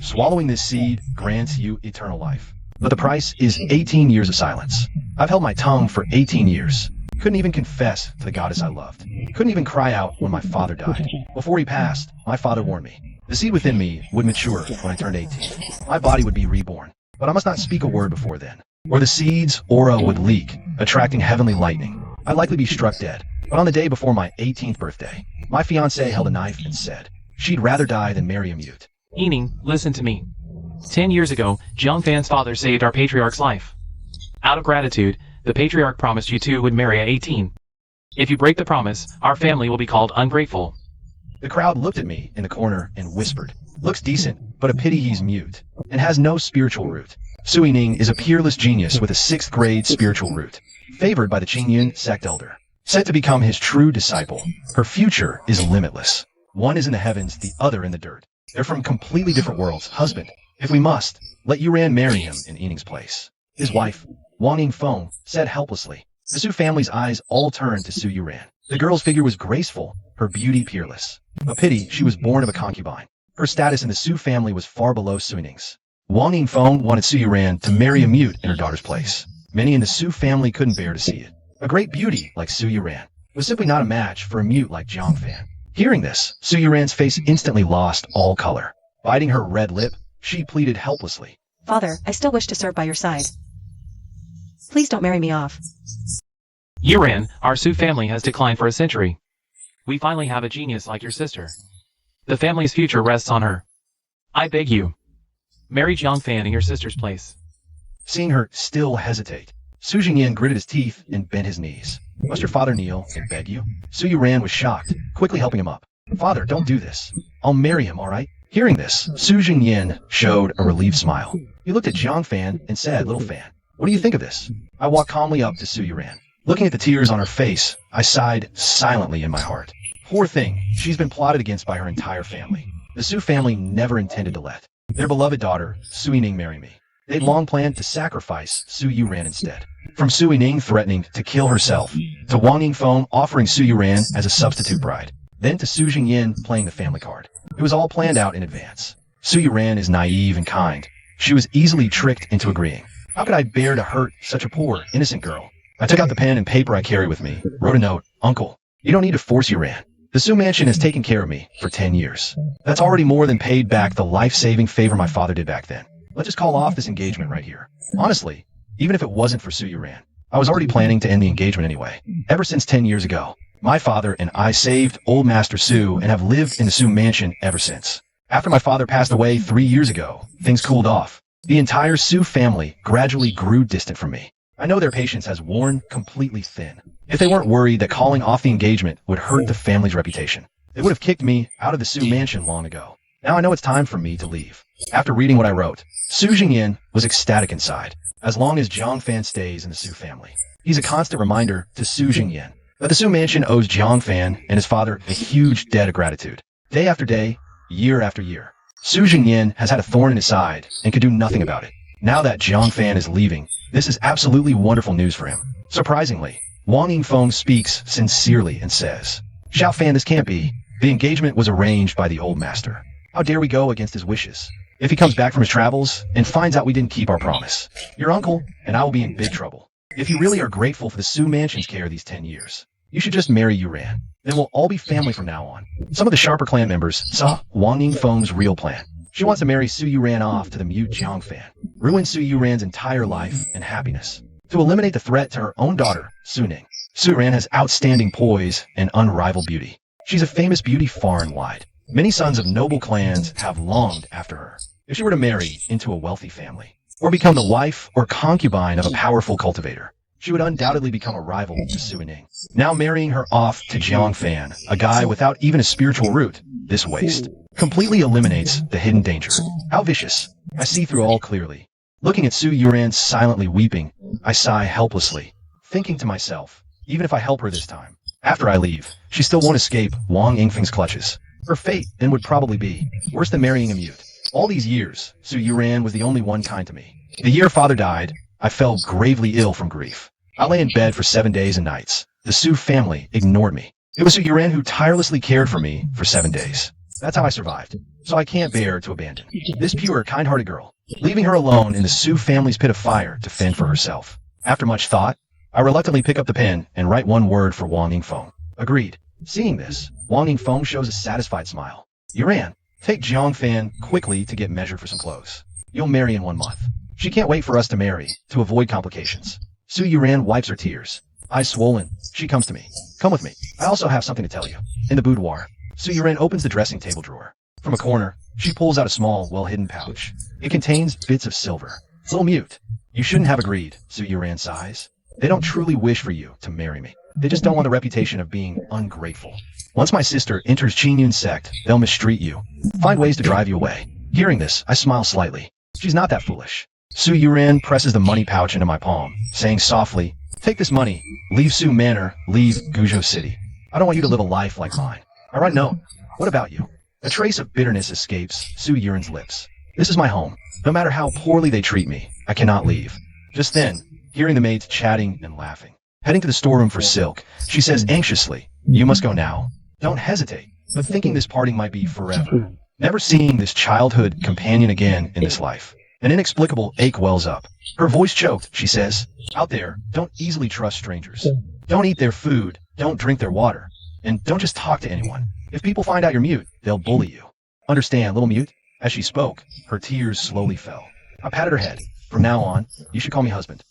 Swallowing this seed grants you eternal life. But the price is 18 years of silence. I've held my tongue for 18 years. Couldn't even confess to the goddess I loved. Couldn't even cry out when my father died. Before he passed, my father warned me. The seed within me would mature when I turned 18. My body would be reborn. But I must not speak a word before then, or the seed's aura would leak, attracting heavenly lightning. I'd likely be struck dead. But on the day before my 18th birthday, my fiancée held a knife and said she'd rather die than marry a mute. Yining, listen to me. 10 years ago, Jiang Fan's father saved our patriarch's life. Out of gratitude, the patriarch promised you two would marry at 18. If you break the promise, our family will be called ungrateful. The crowd looked at me in the corner and whispered, looks decent, but a pity he's mute, and has no spiritual root. Su Yining is a peerless genius with a 6th grade spiritual root, favored by the Qingyun sect elder, set to become his true disciple. Her future is limitless. One is in the heavens, the other in the dirt. They're from completely different worlds. Husband, if we must, let YouRan marry him in Yining's place. His wife, Wang Yingfeng, said helplessly. The Su family's eyes all turned to Su YouRan. The girl's figure was graceful, her beauty peerless. A pity she was born of a concubine. Her status in the Su family was far below Su Yining's. Wang Yingfeng wanted Su YouRan to marry a mute in her daughter's place. Many in the Su family couldn't bear to see it. A great beauty like Su YouRan was simply not a match for a mute like Jiang Fan. Hearing this, Su YouRan's face instantly lost all color. Biting her red lip, she pleaded helplessly. Father, I still wish to serve by your side. Please don't marry me off. YouRan, our Su family has declined for a century. We finally have a genius like your sister. The family's future rests on her. I beg you, marry Jiang Fan in your sister's place. Seeing her still hesitate, Su Jingyan gritted his teeth and bent his knees. Must your father kneel and beg you? Su YouRan was shocked, quickly helping him up. Father, don't do this. I'll marry him, all right? Hearing this, Su Jingyan showed a relieved smile. He looked at Jiang Fan and said, Little Fan, what do you think of this? I walked calmly up to Su YouRan. Looking at the tears on her face, I sighed silently in my heart. Poor thing, she's been plotted against by her entire family. The Su family never intended to let their beloved daughter, Su Yining, marry me. They'd long planned to sacrifice Su YouRan instead. From Su Yining threatening to kill herself, to Wang Yingfeng offering Su YouRan as a substitute bride, then to Su Jingyan playing the family card. It was all planned out in advance. Su YouRan is naive and kind. She was easily tricked into agreeing. How could I bear to hurt such a poor, innocent girl? I took out the pen and paper I carry with me, wrote a note. Uncle, you don't need to force YouRan. The Su mansion has taken care of me for 10 years. That's already more than paid back the life-saving favor my father did back then. Let's just call off this engagement right here. Honestly, even if it wasn't for Su YouRan, I was already planning to end the engagement anyway. Ever since 10 years ago, my father and I saved old Master Su and have lived in the Su mansion ever since. After my father passed away 3 years ago, things cooled off. The entire Su family gradually grew distant from me. I know their patience has worn completely thin. If they weren't worried that calling off the engagement would hurt the family's reputation, they would have kicked me out of the Su mansion long ago. Now I know it's time for me to leave. After reading what I wrote, Su Jingyan was ecstatic inside. As long as Jiang Fan stays in the Su family, he's a constant reminder to Su Jingyan that the Su mansion owes Jiang Fan and his father a huge debt of gratitude. Day after day, year after year, Su Jingyan has had a thorn in his side and could do nothing about it. Now that Jiang Fan is leaving, this is absolutely wonderful news for him. Surprisingly, Wang Yingfeng speaks sincerely and says, Xiao Fan, this can't be. The engagement was arranged by the old master. How dare we go against his wishes? If he comes back from his travels and finds out we didn't keep our promise, your uncle and I will be in big trouble. If you really are grateful for the Su mansion's care these 10 years, you should just marry YouRan. Then we'll all be family from now on. Some of the sharper clan members saw Wang Yingfeng's real plan. She wants to marry Su YouRan off to the mute Jiang Fan, ruin Su YouRan's entire life and happiness, to eliminate the threat to her own daughter, Su Ning. Su YouRan has outstanding poise and unrivaled beauty. She's a famous beauty far and wide. Many sons of noble clans have longed after her. If she were to marry into a wealthy family, or become the wife or concubine of a powerful cultivator, she would undoubtedly become a rival to Su Yining. Now marrying her off to Jiang Fan, a guy without even a spiritual root, this waste completely eliminates the hidden danger. How vicious. I see through all clearly. Looking at Su YouRan silently weeping, I sigh helplessly, thinking to myself, even if I help her this time, after I leave, she still won't escape Wang Yingfeng's clutches. Her fate then would probably be worse than marrying a mute. All these years, Su YouRan was the only one kind to me. The year father died, I fell gravely ill from grief. I lay in bed for 7 days and nights. The Su family ignored me. It was Su YouRan who tirelessly cared for me for 7 days. That's how I survived. So I can't bear to abandon this pure, kind-hearted girl, leaving her alone in the Su family's pit of fire to fend for herself. After much thought, I reluctantly pick up the pen and write one word for Wang Yingfeng. Agreed. Seeing this, Wang Yingfeng shows a satisfied smile. YouRan, take Jiang Fan quickly to get measured for some clothes. You'll marry in 1 month. She can't wait for us to marry, to avoid complications. Su Yuran wipes her tears. Eyes swollen, she comes to me. Come with me. I also have something to tell you. In the boudoir, Su Yuran opens the dressing table drawer. From a corner, she pulls out a small, well-hidden pouch. It contains bits of silver. Little mute. You shouldn't have agreed, Su Yuran sighs. They don't truly wish for you to marry me. They just don't want the reputation of being ungrateful. Once my sister enters Qingyun's sect, they'll mistreat you. Find ways to drive you away. Hearing this, I smile slightly. She's not that foolish. Su Yuran presses the money pouch into my palm, saying softly, take this money, leave Su Manor, leave Guizhou City. I don't want you to live a life like mine. I write note. What about you? A trace of bitterness escapes Su Yuran's lips. This is my home. No matter how poorly they treat me, I cannot leave. Just then, hearing the maids chatting and laughing. Heading to the storeroom for silk, she says anxiously, you must go now. Don't hesitate, but thinking this parting might be forever. Never seeing this childhood companion again in this life. An inexplicable ache wells up. Her voice choked, she says, out there, don't easily trust strangers. Don't eat their food, don't drink their water, and don't just talk to anyone. If people find out you're mute, they'll bully you. Understand, little mute? As she spoke, her tears slowly fell. I patted her head. From now on, you should call me husband.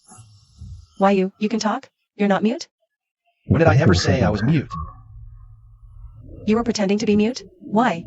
Why you can talk? You're not mute? When did I ever say I was mute? You were pretending to be mute? Why?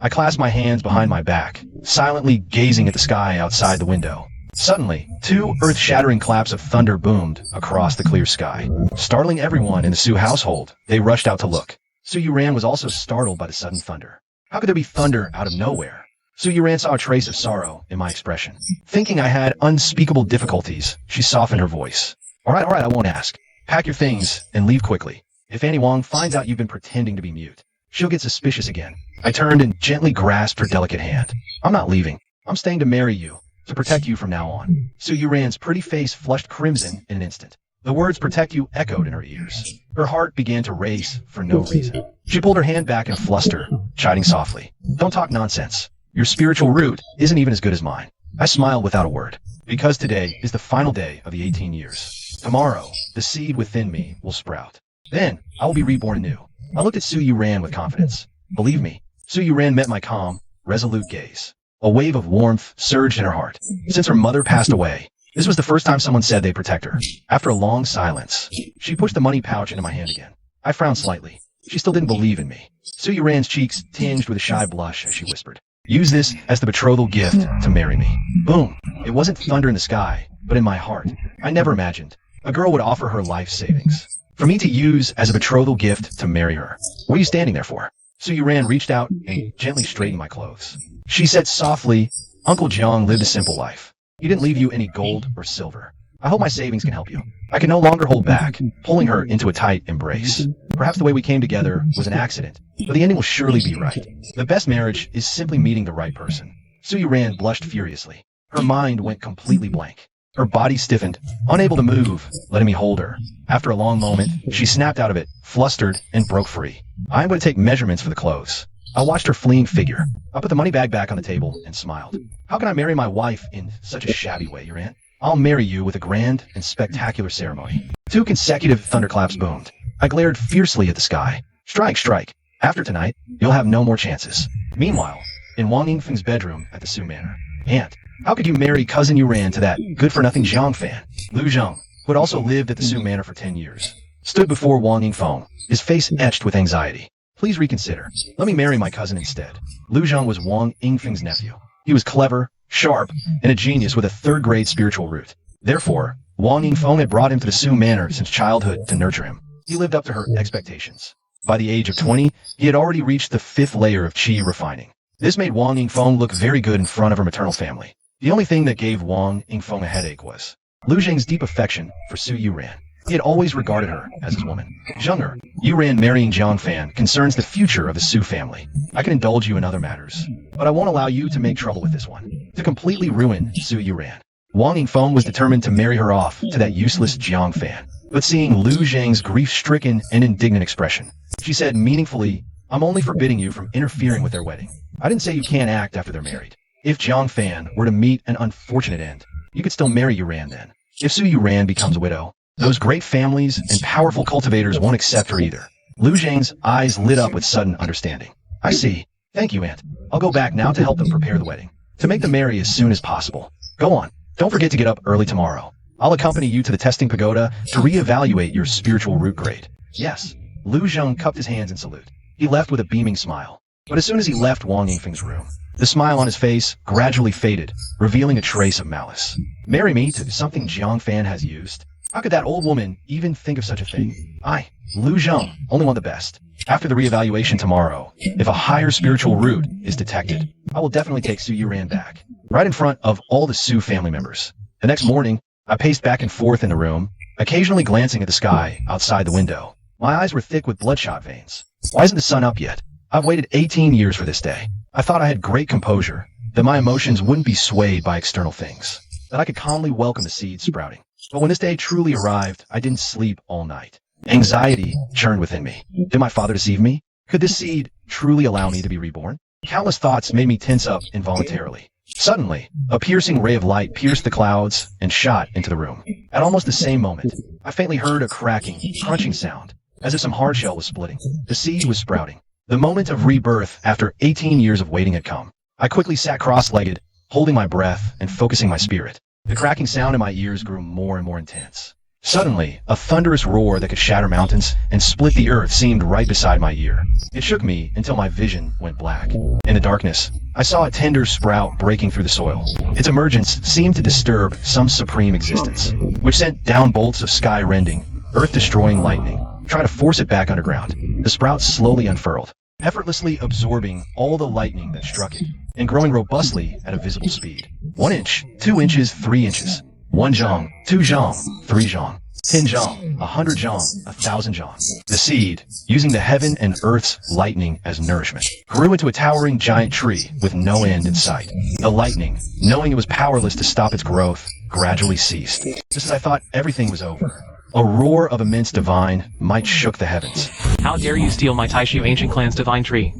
I clasped my hands behind my back, silently gazing at the sky outside the window. Suddenly, 2 earth-shattering claps of thunder boomed across the clear sky. Startling everyone in the Su household, they rushed out to look. Su Yuran was also startled by the sudden thunder. How could there be thunder out of nowhere? Su Yuran saw a trace of sorrow in my expression. Thinking I had unspeakable difficulties, she softened her voice. All right, I won't ask. Pack your things and leave quickly. If Annie Wang finds out you've been pretending to be mute, she'll get suspicious again. I turned and gently grasped her delicate hand. I'm not leaving. I'm staying to marry you, to protect you from now on. Su Yuran's pretty face flushed crimson in an instant. The words protect you echoed in her ears. Her heart began to race for no reason. She pulled her hand back in a fluster, chiding softly. Don't talk nonsense. Your spiritual root isn't even as good as mine. I smiled without a word, because today is the final day of the 18 years. Tomorrow, the seed within me will sprout. Then, I will be reborn anew. I looked at Su Yuran with confidence. Believe me, Su Yuran met my calm, resolute gaze. A wave of warmth surged in her heart. Since her mother passed away, this was the first time someone said they'd protect her. After a long silence, she pushed the money pouch into my hand again. I frowned slightly. She still didn't believe in me. Su Yuran's cheeks tinged with a shy blush as she whispered, use this as the betrothal gift to marry me. Boom. It wasn't thunder in the sky, but in my heart. I never imagined a girl would offer her life savings for me to use as a betrothal gift to marry her. What are you standing there for? Su Yuran reached out and gently straightened my clothes. She said softly, Uncle Jiang lived a simple life. He didn't leave you any gold or silver. I hope my savings can help you. I can no longer hold back, pulling her into a tight embrace. Perhaps the way we came together was an accident, but the ending will surely be right. The best marriage is simply meeting the right person. Su Yuran blushed furiously. Her mind went completely blank. Her body stiffened, unable to move, letting me hold her. After a long moment, she snapped out of it, flustered, and broke free. I'm going to take measurements for the clothes. I watched her fleeing figure. I put the money bag back on the table and smiled. How can I marry my wife in such a shabby way, YouRan? I'll marry you with a grand and spectacular ceremony. 2 consecutive thunderclaps boomed. I glared fiercely at the sky. Strike, strike. After tonight, you'll have no more chances. Meanwhile, in Wang Yingfeng's bedroom at the Su Manor. Aunt, how could you marry cousin YouRan to that good-for-nothing Jiang fan? Lu Zheng, who had also lived at the Su Manor for 10 years, stood before Wang Yingfeng, his face etched with anxiety. Please reconsider. Let me marry my cousin instead. Lu Zheng was Wang Yingfeng's nephew. He was clever, sharp, and a genius with a 3rd-grade spiritual root. Therefore, Wang Yingfeng had brought him to the Su Manor since childhood to nurture him. He lived up to her expectations. By the age of 20, he had already reached the 5th layer of qi refining. This made Wang Yingfeng look very good in front of her maternal family. The only thing that gave Wang Yingfeng a headache was Lu Zheng's deep affection for Su Yuran. He had always regarded her as his woman. Zheng'er, YouRan marrying Jiang Fan concerns the future of the Su family. I can indulge you in other matters, but I won't allow you to make trouble with this one. To completely ruin Su Yuran, Wang Yingfeng was determined to marry her off to that useless Jiang Fan. But seeing Lu Zheng's grief-stricken and indignant expression, she said meaningfully, I'm only forbidding you from interfering with their wedding. I didn't say you can't act after they're married. If Jiang Fan were to meet an unfortunate end, you could still marry YouRan then. If Su YouRan becomes a widow, those great families and powerful cultivators won't accept her either. Lu Zheng's eyes lit up with sudden understanding. I see. Thank you, Aunt. I'll go back now to help them prepare the wedding. To make them marry as soon as possible. Go on. Don't forget to get up early tomorrow. I'll accompany you to the testing pagoda to reevaluate your spiritual root grade. Yes. Lu Zheng cupped his hands in salute. He left with a beaming smile. But as soon as he left Wang Yingfeng's room, the smile on his face gradually faded, revealing a trace of malice. Marry me to something Jiang Fan has used? How could that old woman even think of such a thing? I, Lu Zheng, only want the best. After the reevaluation tomorrow, if a higher spiritual root is detected, I will definitely take Su YouRan back, right in front of all the Su family members. The next morning, I paced back and forth in the room, occasionally glancing at the sky outside the window. My eyes were thick with bloodshot veins. Why isn't the sun up yet? I've waited 18 years for this day. I thought I had great composure, that my emotions wouldn't be swayed by external things, that I could calmly welcome the seeds sprouting. But when this day truly arrived, I didn't sleep all night. Anxiety churned within me. Did my father deceive me? Could this seed truly allow me to be reborn? Countless thoughts made me tense up involuntarily. Suddenly, a piercing ray of light pierced the clouds and shot into the room. At almost the same moment, I faintly heard a cracking, crunching sound, as if some hard shell was splitting. The seed was sprouting. The moment of rebirth after 18 years of waiting had come. I quickly sat cross-legged, holding my breath and focusing my spirit. The cracking sound in my ears grew more and more intense. Suddenly, a thunderous roar that could shatter mountains and split the earth seemed right beside my ear. It shook me until my vision went black. In the darkness, I saw a tender sprout breaking through the soil. Its emergence seemed to disturb some supreme existence, which sent down bolts of sky-rending, earth-destroying lightning, trying to force it back underground. The sprout slowly unfurled, effortlessly absorbing all the lightning that struck it, and growing robustly at a visible speed. 1 inch, 2 inches, 3 inches. 1 zhang, 2 zhang, 3 zhang, 10 zhang, 100 zhang, 1,000 zhang. The seed, using the heaven and earth's lightning as nourishment, grew into a towering giant tree with no end in sight. The lightning, knowing it was powerless to stop its growth, gradually ceased. Just as I thought everything was over, a roar of immense divine might shook the heavens. How dare you steal my Taishu ancient clan's divine tree?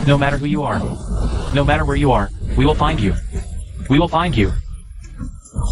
No matter who you are, no matter where you are, we will find you. We will find you.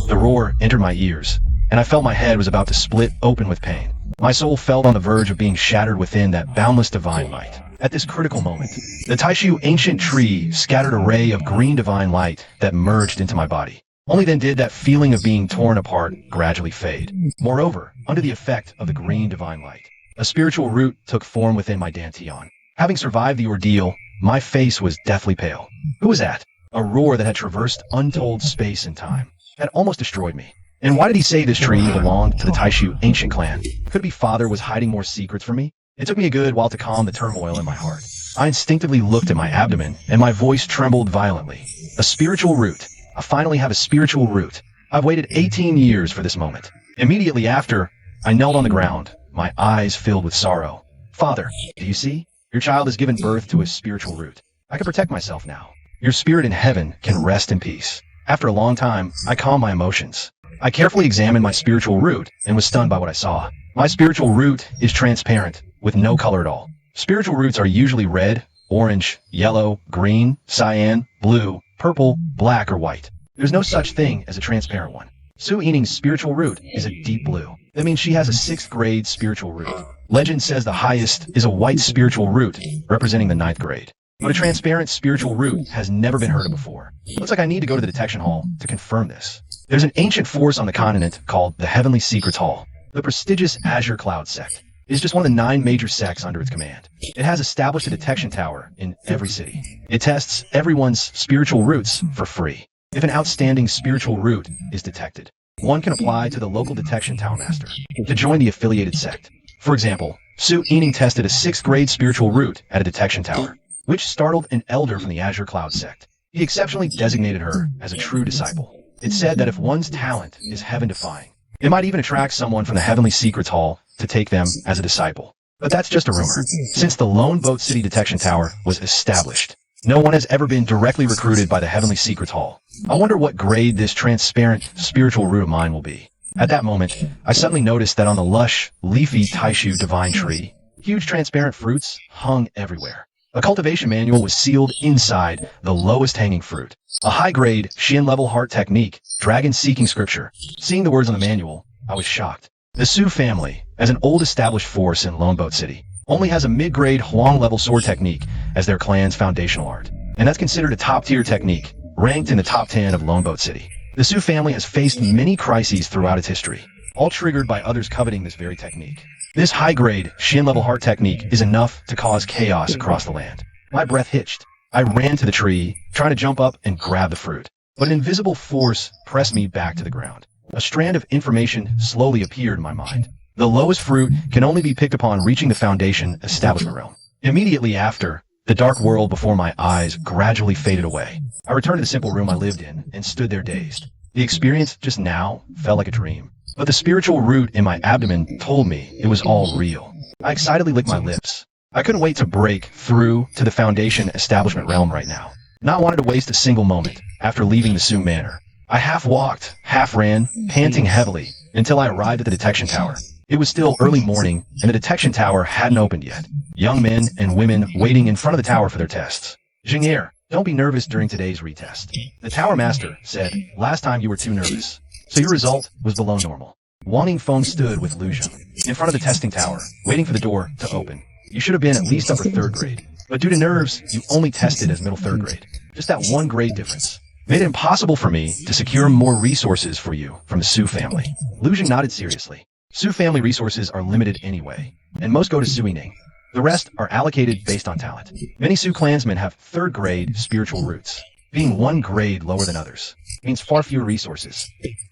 The roar entered my ears, and I felt my head was about to split open with pain. My soul felt on the verge of being shattered within that boundless divine light. At this critical moment, the Taishu ancient tree scattered a ray of green divine light that merged into my body. Only then did that feeling of being torn apart gradually fade. Moreover, under the effect of the green divine light, a spiritual root took form within my dantian. Having survived the ordeal, my face was deathly pale. Who was that? A roar that had traversed untold space and time had almost destroyed me. And why did he say this tree belonged to the Taishu ancient clan? Could it be father was hiding more secrets from me? It took me a good while to calm the turmoil in my heart. I instinctively looked at my abdomen, and my voice trembled violently. A spiritual root. I finally have a spiritual root. I've waited 18 years for this moment. Immediately after, I knelt on the ground, my eyes filled with sorrow. Father, do you see? Your child has given birth to a spiritual root. I can protect myself now. Your spirit in heaven can rest in peace. After a long time, I calmed my emotions. I carefully examined my spiritual root and was stunned by what I saw. My spiritual root is transparent, with no color at all. Spiritual roots are usually red, orange, yellow, green, cyan, blue, purple, black, or white. There's no such thing as a transparent one. Su Yining's spiritual root is a deep blue. That means she has a 6th grade spiritual root. Legend says the highest is a white spiritual root, representing the 9th grade. But a transparent spiritual root has never been heard of before. Looks like I need to go to the detection hall to confirm this. There's an ancient force on the continent called the Heavenly Secrets Hall. The prestigious Azure Cloud sect is just one of the 9 major sects under its command. It has established a detection tower in every city. It tests everyone's spiritual roots for free. If an outstanding spiritual root is detected, one can apply to the local detection tower master to join the affiliated sect. For example, Su Yining tested a 6th grade spiritual root at a detection tower, which startled an elder from the Azure Cloud sect. He exceptionally designated her as a true disciple. It said that if one's talent is heaven-defying, it might even attract someone from the Heavenly Secrets Hall to take them as a disciple. But that's just a rumor. Since the Lone Boat City Detection Tower was established, no one has ever been directly recruited by the Heavenly Secrets Hall. I wonder what grade this transparent spiritual root of mine will be. At that moment, I suddenly noticed that on the lush, leafy Taishu divine tree, huge transparent fruits hung everywhere. A cultivation manual was sealed inside the lowest hanging fruit. A high-grade, Shin-level heart technique, dragon-seeking scripture. Seeing the words on the manual, I was shocked. The Su family, as an old established force in Lone Boat City, only has a mid-grade Huang-level sword technique as their clan's foundational art. And that's considered a top-tier technique, ranked in the top 10 of Lone Boat City. The Su family has faced many crises throughout its history, all triggered by others coveting this very technique. This high-grade, Shin-level heart technique is enough to cause chaos across the land. My breath hitched. I ran to the tree, trying to jump up and grab the fruit. But an invisible force pressed me back to the ground. A strand of information slowly appeared in my mind. The lowest fruit can only be picked upon reaching the foundation establishment realm. Immediately after, the dark world before my eyes gradually faded away. I returned to the simple room I lived in and stood there dazed. The experience just now felt like a dream. But the spiritual root in my abdomen told me it was all real. I excitedly licked my lips. I couldn't wait to break through to the foundation establishment realm right now. Not wanting to waste a single moment after leaving the Su manor. I half walked, half ran, panting heavily, until I arrived at the detection tower. It was still early morning, and the detection tower hadn't opened yet. Young men and women waiting in front of the tower for their tests. Zheng, don't be nervous during today's retest. The tower master said, last time you were too nervous. So your result was below normal. Wang Feng stood with Lu Zheng in front of the testing tower, waiting for the door to open. You should have been at least upper 3rd grade. But due to nerves, you only tested as middle 3rd grade. Just that one grade difference. Made it impossible for me to secure more resources for you from the Su family. Lu Zheng nodded seriously. Su family resources are limited anyway, and most go to Su Yining. The rest are allocated based on talent. Many Su clansmen have 3rd grade spiritual roots. Being 1 grade lower than others means far fewer resources.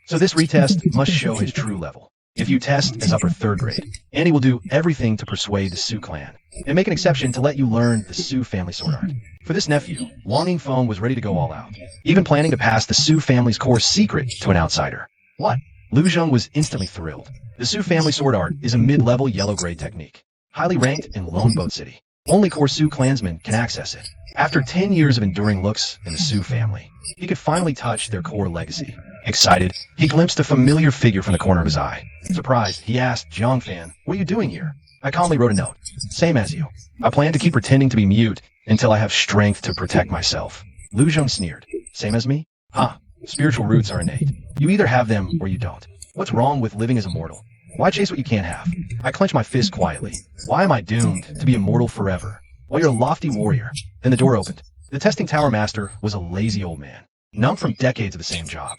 So this retest must show his true level. If you test as upper 3rd grade, Annie will do everything to persuade the Su clan, and make an exception to let you learn the Su family sword art. For this nephew, Wang Feng was ready to go all out, even planning to pass the Su family's course secret to an outsider. What? Lu Zheng was instantly thrilled. The Su family sword art is a mid-level yellow grade technique, highly ranked in Lone Boat City. Only core Su clansmen can access it. After 10 years of enduring looks in the Su family, he could finally touch their core legacy. Excited, he glimpsed a familiar figure from the corner of his eye. Surprised, he asked Jiang Fan, "What are you doing here?" I calmly wrote a note. "Same as you. I plan to keep pretending to be mute until I have strength to protect myself." Lu Zheng sneered. "Same as me? Huh. Spiritual roots are innate. You either have them or you don't. What's wrong with living as immortal? Why chase what you can't have?" I clenched my fist quietly. Why am I doomed to be immortal forever? Well, you're a lofty warrior. Then the door opened. The testing tower master was a lazy old man, numb from decades of the same job.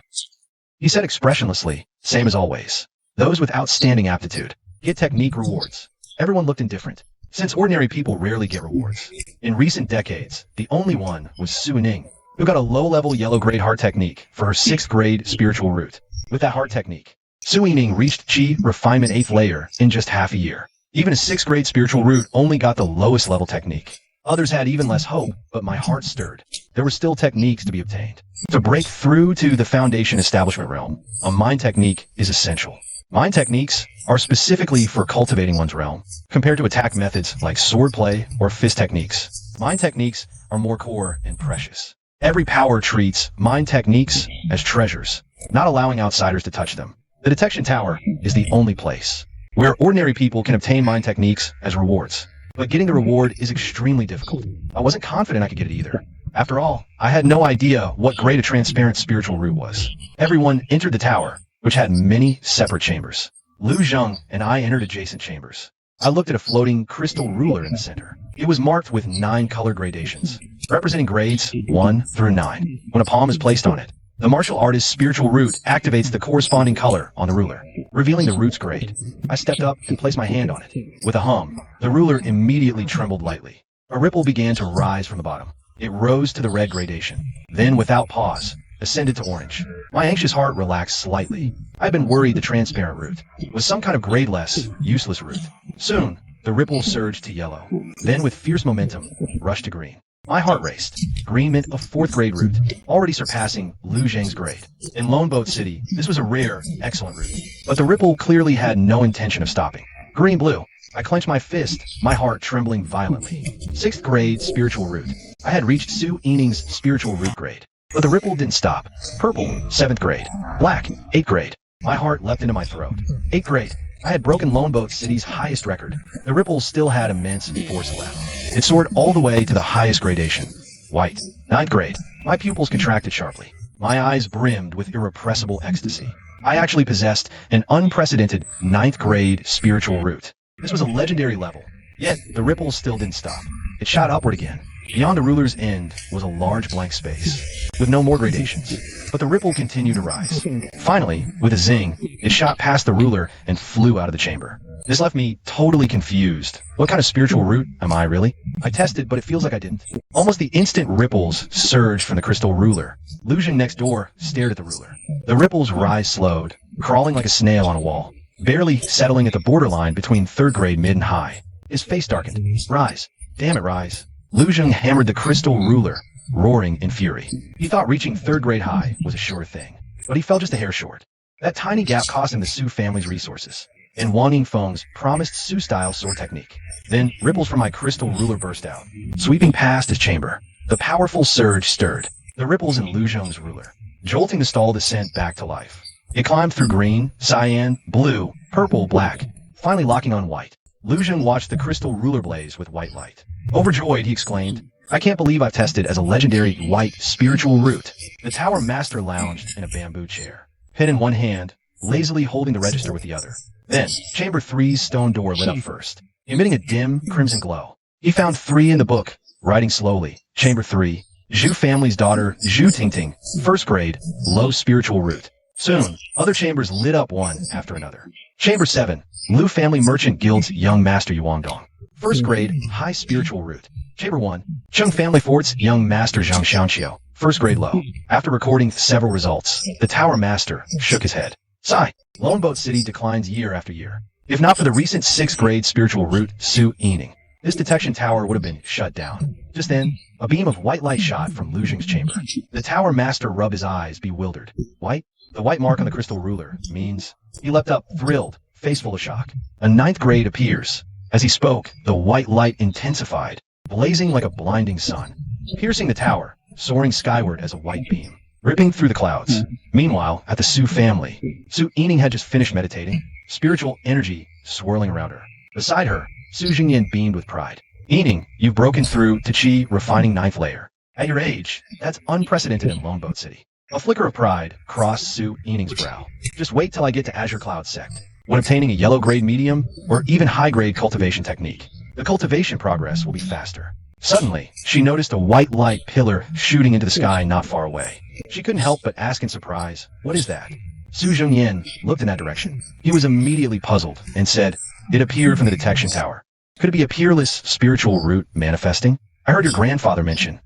He said expressionlessly, "Same as always. Those with outstanding aptitude get technique rewards." Everyone looked indifferent, since ordinary people rarely get rewards. In recent decades, the only one was Su Yining, who got a low-level yellow grade heart technique for her 6th grade spiritual root. With that heart technique, Su Yining reached Qi Refinement 8th layer in just half a year. Even a 6th grade spiritual root only got the lowest level technique. Others had even less hope, but my heart stirred. There were still techniques to be obtained. To break through to the foundation establishment realm, a mind technique is essential. Mind techniques are specifically for cultivating one's realm, compared to attack methods like swordplay or fist techniques. Mind techniques are more core and precious. Every power treats mind techniques as treasures, not allowing outsiders to touch them. The detection tower is the only place where ordinary people can obtain mind techniques as rewards. But getting the reward is extremely difficult. I wasn't confident I could get it either. After all, I had no idea what grade a transparent spiritual root was. Everyone entered the tower, which had many separate chambers. Lu Zheng and I entered adjacent chambers. I looked at a floating crystal ruler in the center. It was marked with 9 color gradations, representing grades 1 through 9. When a palm is placed on it, the martial artist's spiritual root activates the corresponding color on the ruler, revealing the root's grade. I stepped up and placed my hand on it. With a hum, the ruler immediately trembled lightly. A ripple began to rise from the bottom. It rose to the red gradation, then without pause, ascended to orange. My anxious heart relaxed slightly. I had been worried the transparent root was some kind of grade-less, useless root. Soon, the ripple surged to yellow, then with fierce momentum, rushed to green. My heart raced. Green meant a 4th grade root, already surpassing Lu Zheng's grade. In Lone Boat City, this was a rare, excellent root. But the ripple clearly had no intention of stopping. Green blue. I clenched my fist, my heart trembling violently. 6th grade spiritual root. I had reached Su Yining's spiritual root grade. But the ripple didn't stop. Purple, 7th grade. Black, 8th grade. My heart leapt into my throat. 8th grade. I had broken Loneboat City's highest record. The ripples still had immense force left. It soared all the way to the highest gradation. White. 9th grade. My pupils contracted sharply. My eyes brimmed with irrepressible ecstasy. I actually possessed an unprecedented 9th grade spiritual root. This was a legendary level. Yet, the ripples still didn't stop. It shot upward again. Beyond the ruler's end was a large blank space, with no more gradations. But the ripple continued to rise. Finally, with a zing, it shot past the ruler and flew out of the chamber. This left me totally confused. What kind of spiritual root am I, really? I tested, but it feels like I didn't. Almost the instant ripples surged from the crystal ruler. Lu Zheng next door stared at the ruler. The ripples rise slowed, crawling like a snail on a wall, barely settling at the borderline between 3rd grade mid and high. His face darkened. Rise. Damn it, rise. Lu Zheng hammered the crystal ruler, roaring in fury. He thought reaching 3rd grade high was a sure thing, but he fell just a hair short. That tiny gap cost him the Su family's resources, and Wang Yingfeng's promised Su-style sword technique. Then, ripples from my crystal ruler burst out, sweeping past his chamber. The powerful surge stirred the ripples in Lu Zheng's ruler, jolting the stall descent back to life. It climbed through green, cyan, blue, purple, black, finally locking on white. Lu Zheng watched the crystal ruler blaze with white light. Overjoyed, he exclaimed, I can't believe I've tested as a legendary white spiritual root. The tower master lounged in a bamboo chair, pen in one hand, lazily holding the register with the other. Then, chamber 3's stone door lit up first, emitting a dim, crimson glow. He found 3 in the book, writing slowly. Chamber 3, Zhu family's daughter, Zhu Tingting, 1st grade, low spiritual root. Soon, other chambers lit up one after another. Chamber 7, Lu family merchant guild's young master Yuangdong, 1st grade, high spiritual root. Chamber 1, Cheng family fort's young master Zhang Xiangqiu, 1st grade low. After recording several results, the tower master shook his head. Sigh. Loneboat City declines year after year. If not for the recent 6th grade spiritual root, Su Yining, this detection tower would have been shut down. Just then, a beam of white light shot from Lu Zheng's chamber. The tower master rubbed his eyes, bewildered. White? The white mark on the crystal ruler means... He leapt up, thrilled, face full of shock. A 9th grade appears. As he spoke, the white light intensified, blazing like a blinding sun, piercing the tower, soaring skyward as a white beam, ripping through the clouds. Meanwhile, at the Su family, Su Yining had just finished meditating, spiritual energy swirling around her. Beside her, Su Jingyan beamed with pride. Yining, you've broken through to Qi refining 9th layer. At your age, that's unprecedented in Loneboat City. A flicker of pride crossed Su Yining's brow. Just wait till I get to Azure Cloud Sect. When obtaining a yellow grade medium, or even high grade cultivation technique, the cultivation progress will be faster. Suddenly, she noticed a white light pillar shooting into the sky not far away. She couldn't help but ask in surprise, what is that? Su Zhengyan looked in that direction. He was immediately puzzled and said, it appeared from the detection tower. Could it be a peerless spiritual root manifesting? I heard your grandfather mention.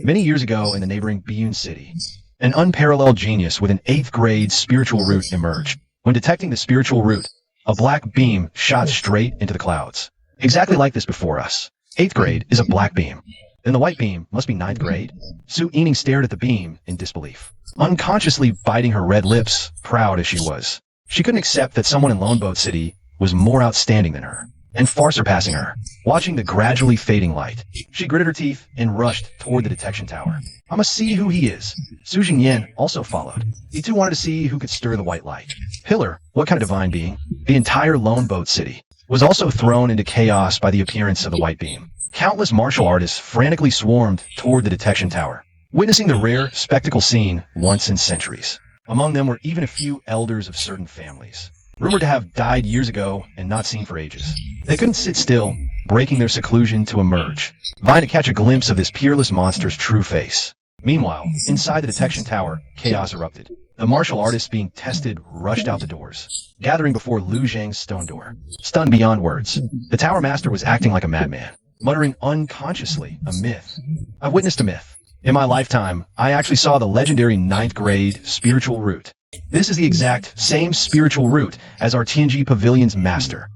Many years ago in the neighboring Biyun city, an unparalleled genius with an 8th grade spiritual root emerged. When detecting the spiritual root, a black beam shot straight into the clouds. Exactly like this before us. 8th grade is a black beam. Then the white beam must be 9th grade. Su Yining stared at the beam in disbelief, unconsciously biting her red lips, proud as she was. She couldn't accept that someone in Loneboat City was more outstanding than her, and far surpassing her. Watching the gradually fading light, she gritted her teeth and rushed toward the detection tower. I must see who he is. Su Jingyan also followed. He too wanted to see who could stir the white light. Pillar, what kind of divine being? The entire Loneboat City was also thrown into chaos by the appearance of the white beam. Countless martial artists frantically swarmed toward the detection tower, witnessing the rare spectacle seen once in centuries. Among them were even a few elders of certain families, rumored to have died years ago and not seen for ages. They couldn't sit still, breaking their seclusion to emerge, vying to catch a glimpse of this peerless monster's true face. Meanwhile, inside the detection tower, chaos erupted. The martial artists being tested rushed out the doors, gathering before Lu Zheng's stone door. Stunned beyond words, the tower master was acting like a madman, muttering unconsciously a myth. I witnessed a myth. In my lifetime, I actually saw the legendary 9th grade spiritual root. This is the exact same spiritual root as our Tianji Pavilion's master.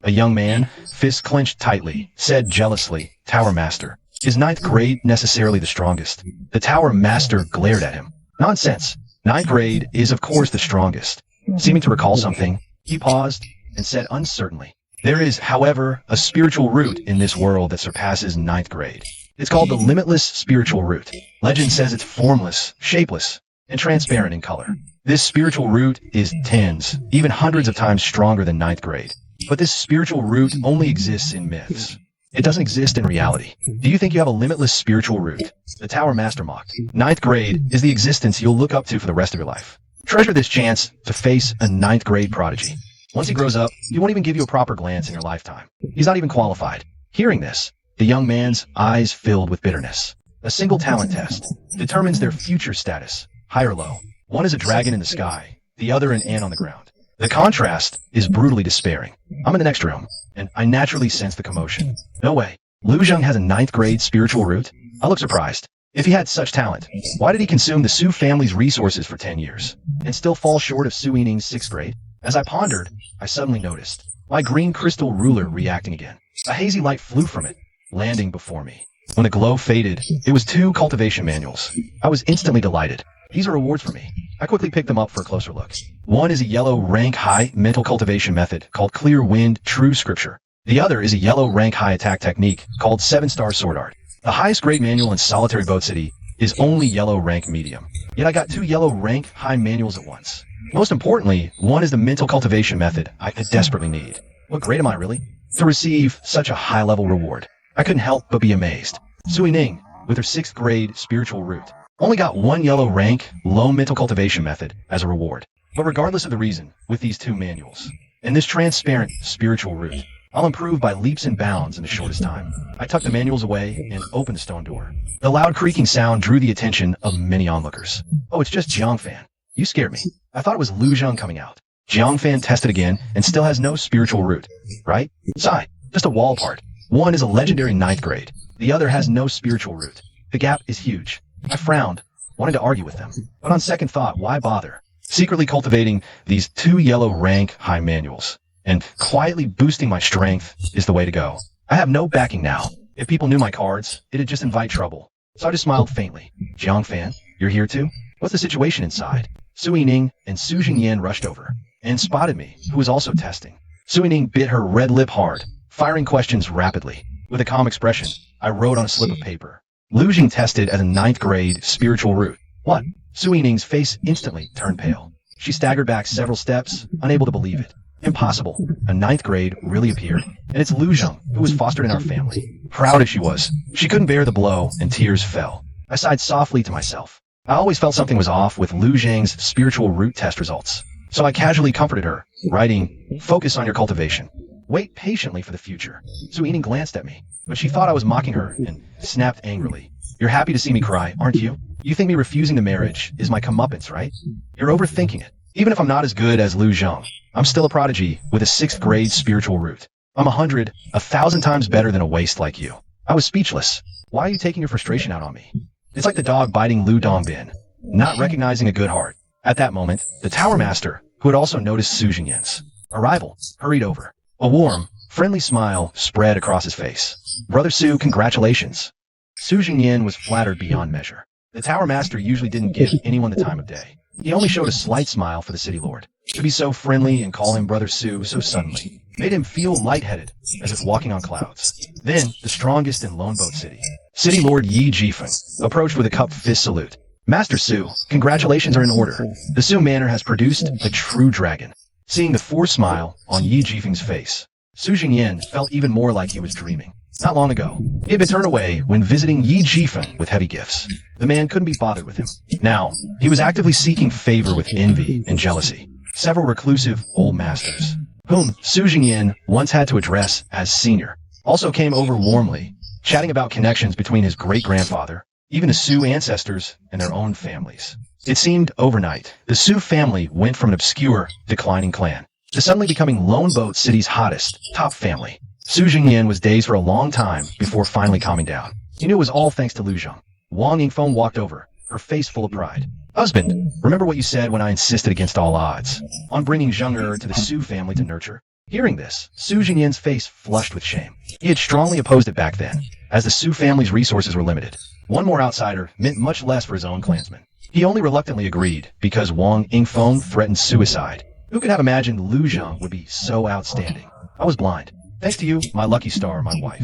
A young man, fists clenched tightly, said jealously, Tower Master, is 9th grade necessarily the strongest? The Tower Master glared at him. Nonsense. 9th grade is of course the strongest. Seeming to recall something, he paused and said uncertainly, there is, however, a spiritual root in this world that surpasses 9th grade. It's called the limitless spiritual root. Legend says it's formless, shapeless, and transparent in color. This spiritual root is tens, even hundreds of times stronger than ninth grade. But this spiritual root only exists in myths. It doesn't exist in reality. Do you think you have a limitless spiritual root? The Tower Master mocked. Ninth grade is the existence you'll look up to for the rest of your life. Treasure this chance to face a ninth grade prodigy. Once he grows up, he won't even give you a proper glance in your lifetime. He's not even qualified. Hearing this, the young man's eyes filled with bitterness. A single talent test determines their future status, high or low. One is a dragon in the sky, the other an ant on the ground. The contrast is brutally despairing. I'm in the next room, and I naturally sense the commotion. No way. Lu Zheng has a ninth grade spiritual root? I look surprised. If he had such talent, why did he consume the Su family's resources for 10 years, and still fall short of Su Yining's 6th grade? As I pondered, I suddenly noticed my green crystal ruler reacting again. A hazy light flew from it, landing before me. When the glow faded, it was 2 cultivation manuals. I was instantly delighted. These are rewards for me. I quickly picked them up for a closer look. One is a yellow rank high mental cultivation method called Clear Wind True Scripture. The other is a yellow rank high attack technique called 7-star Sword Art. The highest grade manual in Solitary Boat City is only yellow rank medium. Yet I got 2 yellow rank high manuals at once. Most importantly, one is the mental cultivation method I desperately need. What grade am I really? To receive such a high level reward. I couldn't help but be amazed. Su Yining, with her 6th grade spiritual root, only got 1 yellow rank, low mental cultivation method as a reward. But regardless of the reason, with these 2 manuals, and this transparent spiritual root, I'll improve by leaps and bounds in the shortest time. I tucked the manuals away and opened the stone door. The loud creaking sound drew the attention of many onlookers. Oh, it's just Jiangfan. You scared me. I thought it was Lu Zheng coming out. Jiangfan tested again and still has no spiritual root, right? Sigh, just a wall part. One is a legendary 9th grade. The other has no spiritual root. The gap is huge. I frowned, wanted to argue with them. But on second thought, why bother? Secretly cultivating these 2 yellow rank high manuals and quietly boosting my strength is the way to go. I have no backing now. If people knew my cards, it'd just invite trouble. So I just smiled faintly. Jiangfan, you're here too? What's the situation inside? Su Yining and Su Jingyan rushed over and spotted me, who was also testing. Su Yining bit her red lip hard, firing questions rapidly. With a calm expression, I wrote on a slip of paper. Lu Zheng tested as a 9th grade spiritual root. What? Su Yining's face instantly turned pale. She staggered back several steps, unable to believe it. Impossible. A 9th grade really appeared. And it's Lu Zheng, who was fostered in our family. Proud as she was, she couldn't bear the blow, and tears fell. I sighed softly to myself. I always felt something was off with Lu Zheng's spiritual root test results. So I casually comforted her, writing, "Focus on your cultivation. Wait patiently for the future." Su Yining glanced at me, but she thought I was mocking her and snapped angrily. "You're happy to see me cry, aren't you? You think me refusing the marriage is my comeuppance, right? You're overthinking it. Even if I'm not as good as Lu Zheng, I'm still a prodigy with a 6th grade spiritual root. I'm 100, 1,000 times better than a waste like you." I was speechless. Why are you taking your frustration out on me? It's like the dog biting Lu Dongbin, not recognizing a good heart. At that moment, the Tower Master, who had also noticed Su Jingyan's arrival, hurried over. A warm, friendly smile spread across his face. "Brother Su, congratulations." Su Jingyan was flattered beyond measure. The Tower Master usually didn't give anyone the time of day. He only showed a slight smile for the city lord. To be so friendly and call him Brother Su so suddenly made him feel lightheaded, as if walking on clouds. Then, the strongest in Lone Boat City, City Lord Yi Jifeng, approached with a cupped fist salute. "Master Su, congratulations are in order. The Su Manor has produced a true dragon." Seeing the forced smile on Yi Jifeng's face, Su Jingyan felt even more like he was dreaming. Not long ago, he had been turned away when visiting Yi Jifeng with heavy gifts. The man couldn't be bothered with him. Now, he was actively seeking favor with envy and jealousy. Several reclusive old masters, whom Su Jingyan once had to address as senior, also came over warmly, chatting about connections between his great-grandfather, even the Su ancestors, and their own families. It seemed overnight, the Su family went from an obscure, declining clan to suddenly becoming Lone Boat City's hottest, top family. Su Jingyan was dazed for a long time before finally calming down. He knew it was all thanks to Lu Zheng. Wang Yingfeng walked over, her face full of pride. "Husband, remember what you said when I insisted against all odds on bringing Zheng to the Su family to nurture?" Hearing this, Su Jingyan's face flushed with shame. He had strongly opposed it back then, as the Su family's resources were limited. One more outsider meant much less for his own clansmen. He only reluctantly agreed because Wang Yingfeng threatened suicide. Who could have imagined Lu Zheng would be so outstanding? I was blind. Thanks to you, my lucky star, my wife.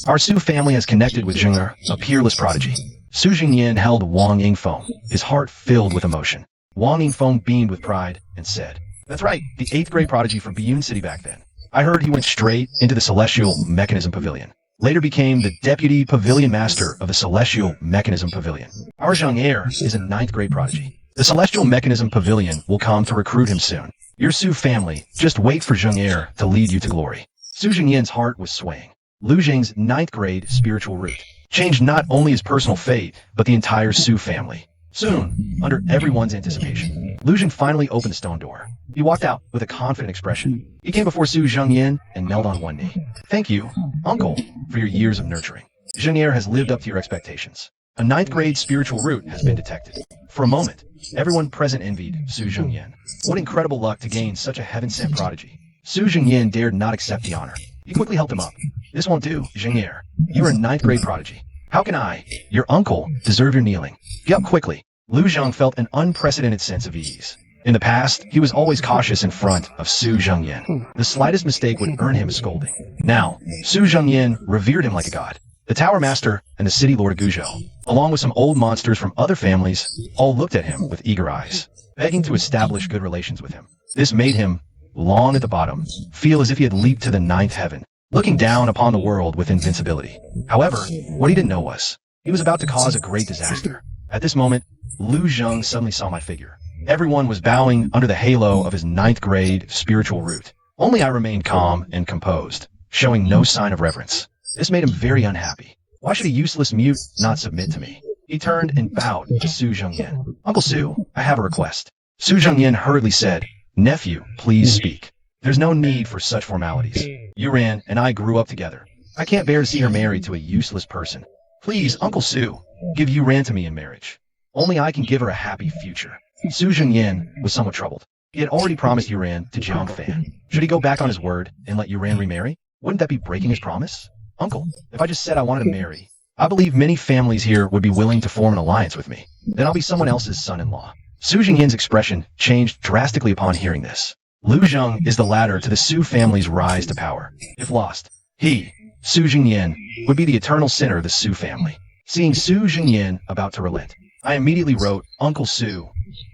Our Su family has connected with Zheng, a peerless prodigy. Su Jingyan held Wang Yingfeng, his heart filled with emotion. Wang Yingfeng beamed with pride and said, "That's right, the 8th grade prodigy from Biyun City back then. I heard he went straight into the Celestial Mechanism Pavilion. Later became the Deputy Pavilion Master of the Celestial Mechanism Pavilion. Our Zheng heir is a 9th grade prodigy. The Celestial Mechanism Pavilion will come to recruit him soon. Your Su family, just wait for Zheng heir to lead you to glory." Su Jingyan's heart was swaying. Lu Zheng's 9th grade spiritual route changed not only his personal fate, but the entire Su family. Soon, under everyone's anticipation, Lu Zheng finally opened the stone door. He walked out with a confident expression. He came before Su Zhengyan and knelt on one knee. "Thank you, uncle, for your years of nurturing. Zheng heir has lived up to your expectations. A 9th grade spiritual root has been detected." For a moment, everyone present envied Su Zhengyan. What incredible luck to gain such a heaven-sent prodigy. Su Zhengyan dared not accept the honor. He quickly helped him up. "This won't do, Zheng heir. You are a 9th grade prodigy. How can I, your uncle, deserve your kneeling? Get up quickly." Lu Zheng felt an unprecedented sense of ease. In the past, he was always cautious in front of Su Zhengyan. The slightest mistake would earn him a scolding. Now, Su Zhengyan revered him like a god. The Tower Master and the City Lord of Guzhou, along with some old monsters from other families, all looked at him with eager eyes, begging to establish good relations with him. This made him, long at the bottom, feel as if he had leaped to the 9th heaven, looking down upon the world with invincibility. However, what he didn't know was, he was about to cause a great disaster. At this moment, Lu Zheng suddenly saw my figure. Everyone was bowing under the halo of his 9th grade spiritual root. Only I remained calm and composed, showing no sign of reverence. This made him very unhappy. Why should a useless mute not submit to me? He turned and bowed to Su Zhengyan. "Uncle Su, I have a request." Su Zhengyan hurriedly said, "Nephew, please speak. There's no need for such formalities. YouRan and I grew up together. I can't bear to see her married to a useless person. Please, Uncle Su, give YouRan to me in marriage. Only I can give her a happy future." Su Jingyan was somewhat troubled. He had already promised YouRan to Jiang Fan. Should he go back on his word and let YouRan remarry? Wouldn't that be breaking his promise? "Uncle, if I just said I wanted to marry, I believe many families here would be willing to form an alliance with me. Then I'll be someone else's son-in-law." Su Jingyan's expression changed drastically upon hearing this. Lu Zheng is the ladder to the Su family's rise to power. If lost, he, Su Jingyan, would be the eternal sinner of the Su family. Seeing Su Jingyan about to relent, I immediately wrote, "Uncle Su,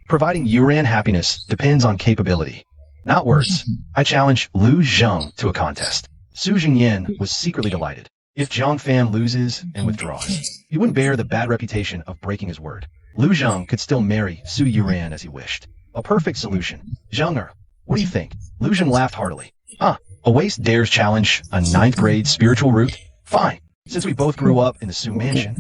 providing YouRan happiness depends on capability, not words. I challenge Lu Zheng to a contest." Su Jingyan was secretly delighted. If Jiang Fan loses and withdraws, he wouldn't bear the bad reputation of breaking his word. Lu Zheng could still marry Su YouRan as he wished. A perfect solution. "Zheng, what do you think?" Lu Zheng laughed heartily. A waste dares challenge a 9th grade spiritual root? Fine. Since we both grew up in the Su mansion,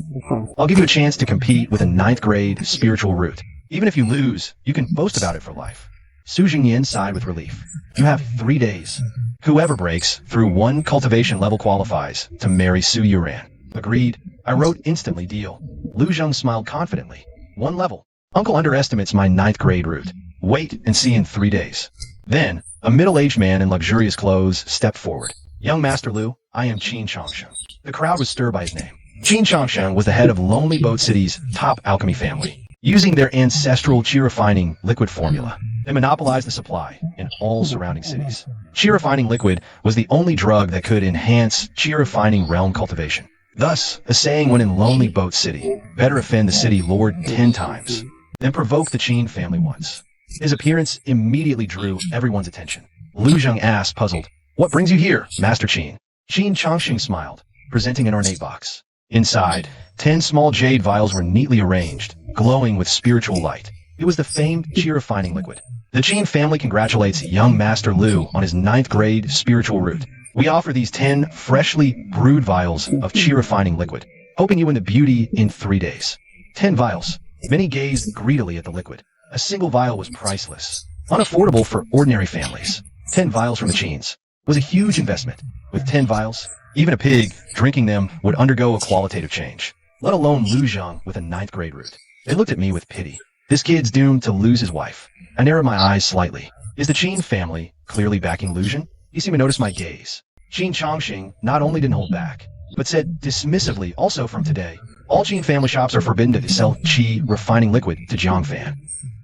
I'll give you a chance to compete with a 9th grade spiritual root. Even if you lose, you can boast about it for life. Su Jingyan sighed with relief. "You have 3 days. Whoever breaks through 1 cultivation level qualifies to marry Su YouRan." Agreed. I wrote instantly deal. Lu Zheng smiled confidently. 1 level. Uncle underestimates my 9th grade root. Wait and see in 3 days. Then, a middle-aged man in luxurious clothes stepped forward. "Young Master Lu, I am Qin Changsheng." The crowd was stirred by his name. Qin Changsheng was the head of Lonely Boat City's top alchemy family. Using their ancestral chi refining liquid formula, they monopolized the supply in all surrounding cities. Chi refining liquid was the only drug that could enhance chi refining realm cultivation. Thus, the saying went in Lonely Boat City, "Better offend the city lord 10 times than provoke the Qin family once." His appearance immediately drew everyone's attention. Lu Zheng asked, puzzled, "What brings you here, Master Qin?" Qin Changxing smiled, presenting an ornate box. Inside, 10 small jade vials were neatly arranged, glowing with spiritual light. It was the famed chi refining liquid. "The Qin family congratulates young Master Lu on his 9th grade spiritual root. We offer these 10 freshly brewed vials of chi refining liquid, hoping you win the beauty in 3 days." 10 vials. Many gazed greedily at the liquid. A single vial was priceless, unaffordable for ordinary families. 10 vials from the Qins was a huge investment. With 10 vials, even a pig drinking them would undergo a qualitative change, let alone Lu Zheng with a 9th grade root. They looked at me with pity. This kid's doomed to lose his wife. I narrowed my eyes slightly. Is the Qin family clearly backing Lu Zheng? He seemed to notice my gaze. Qin Changxing not only didn't hold back, but said dismissively, "Also from today, all Qin family shops are forbidden to sell chi refining liquid to Jiang Fan."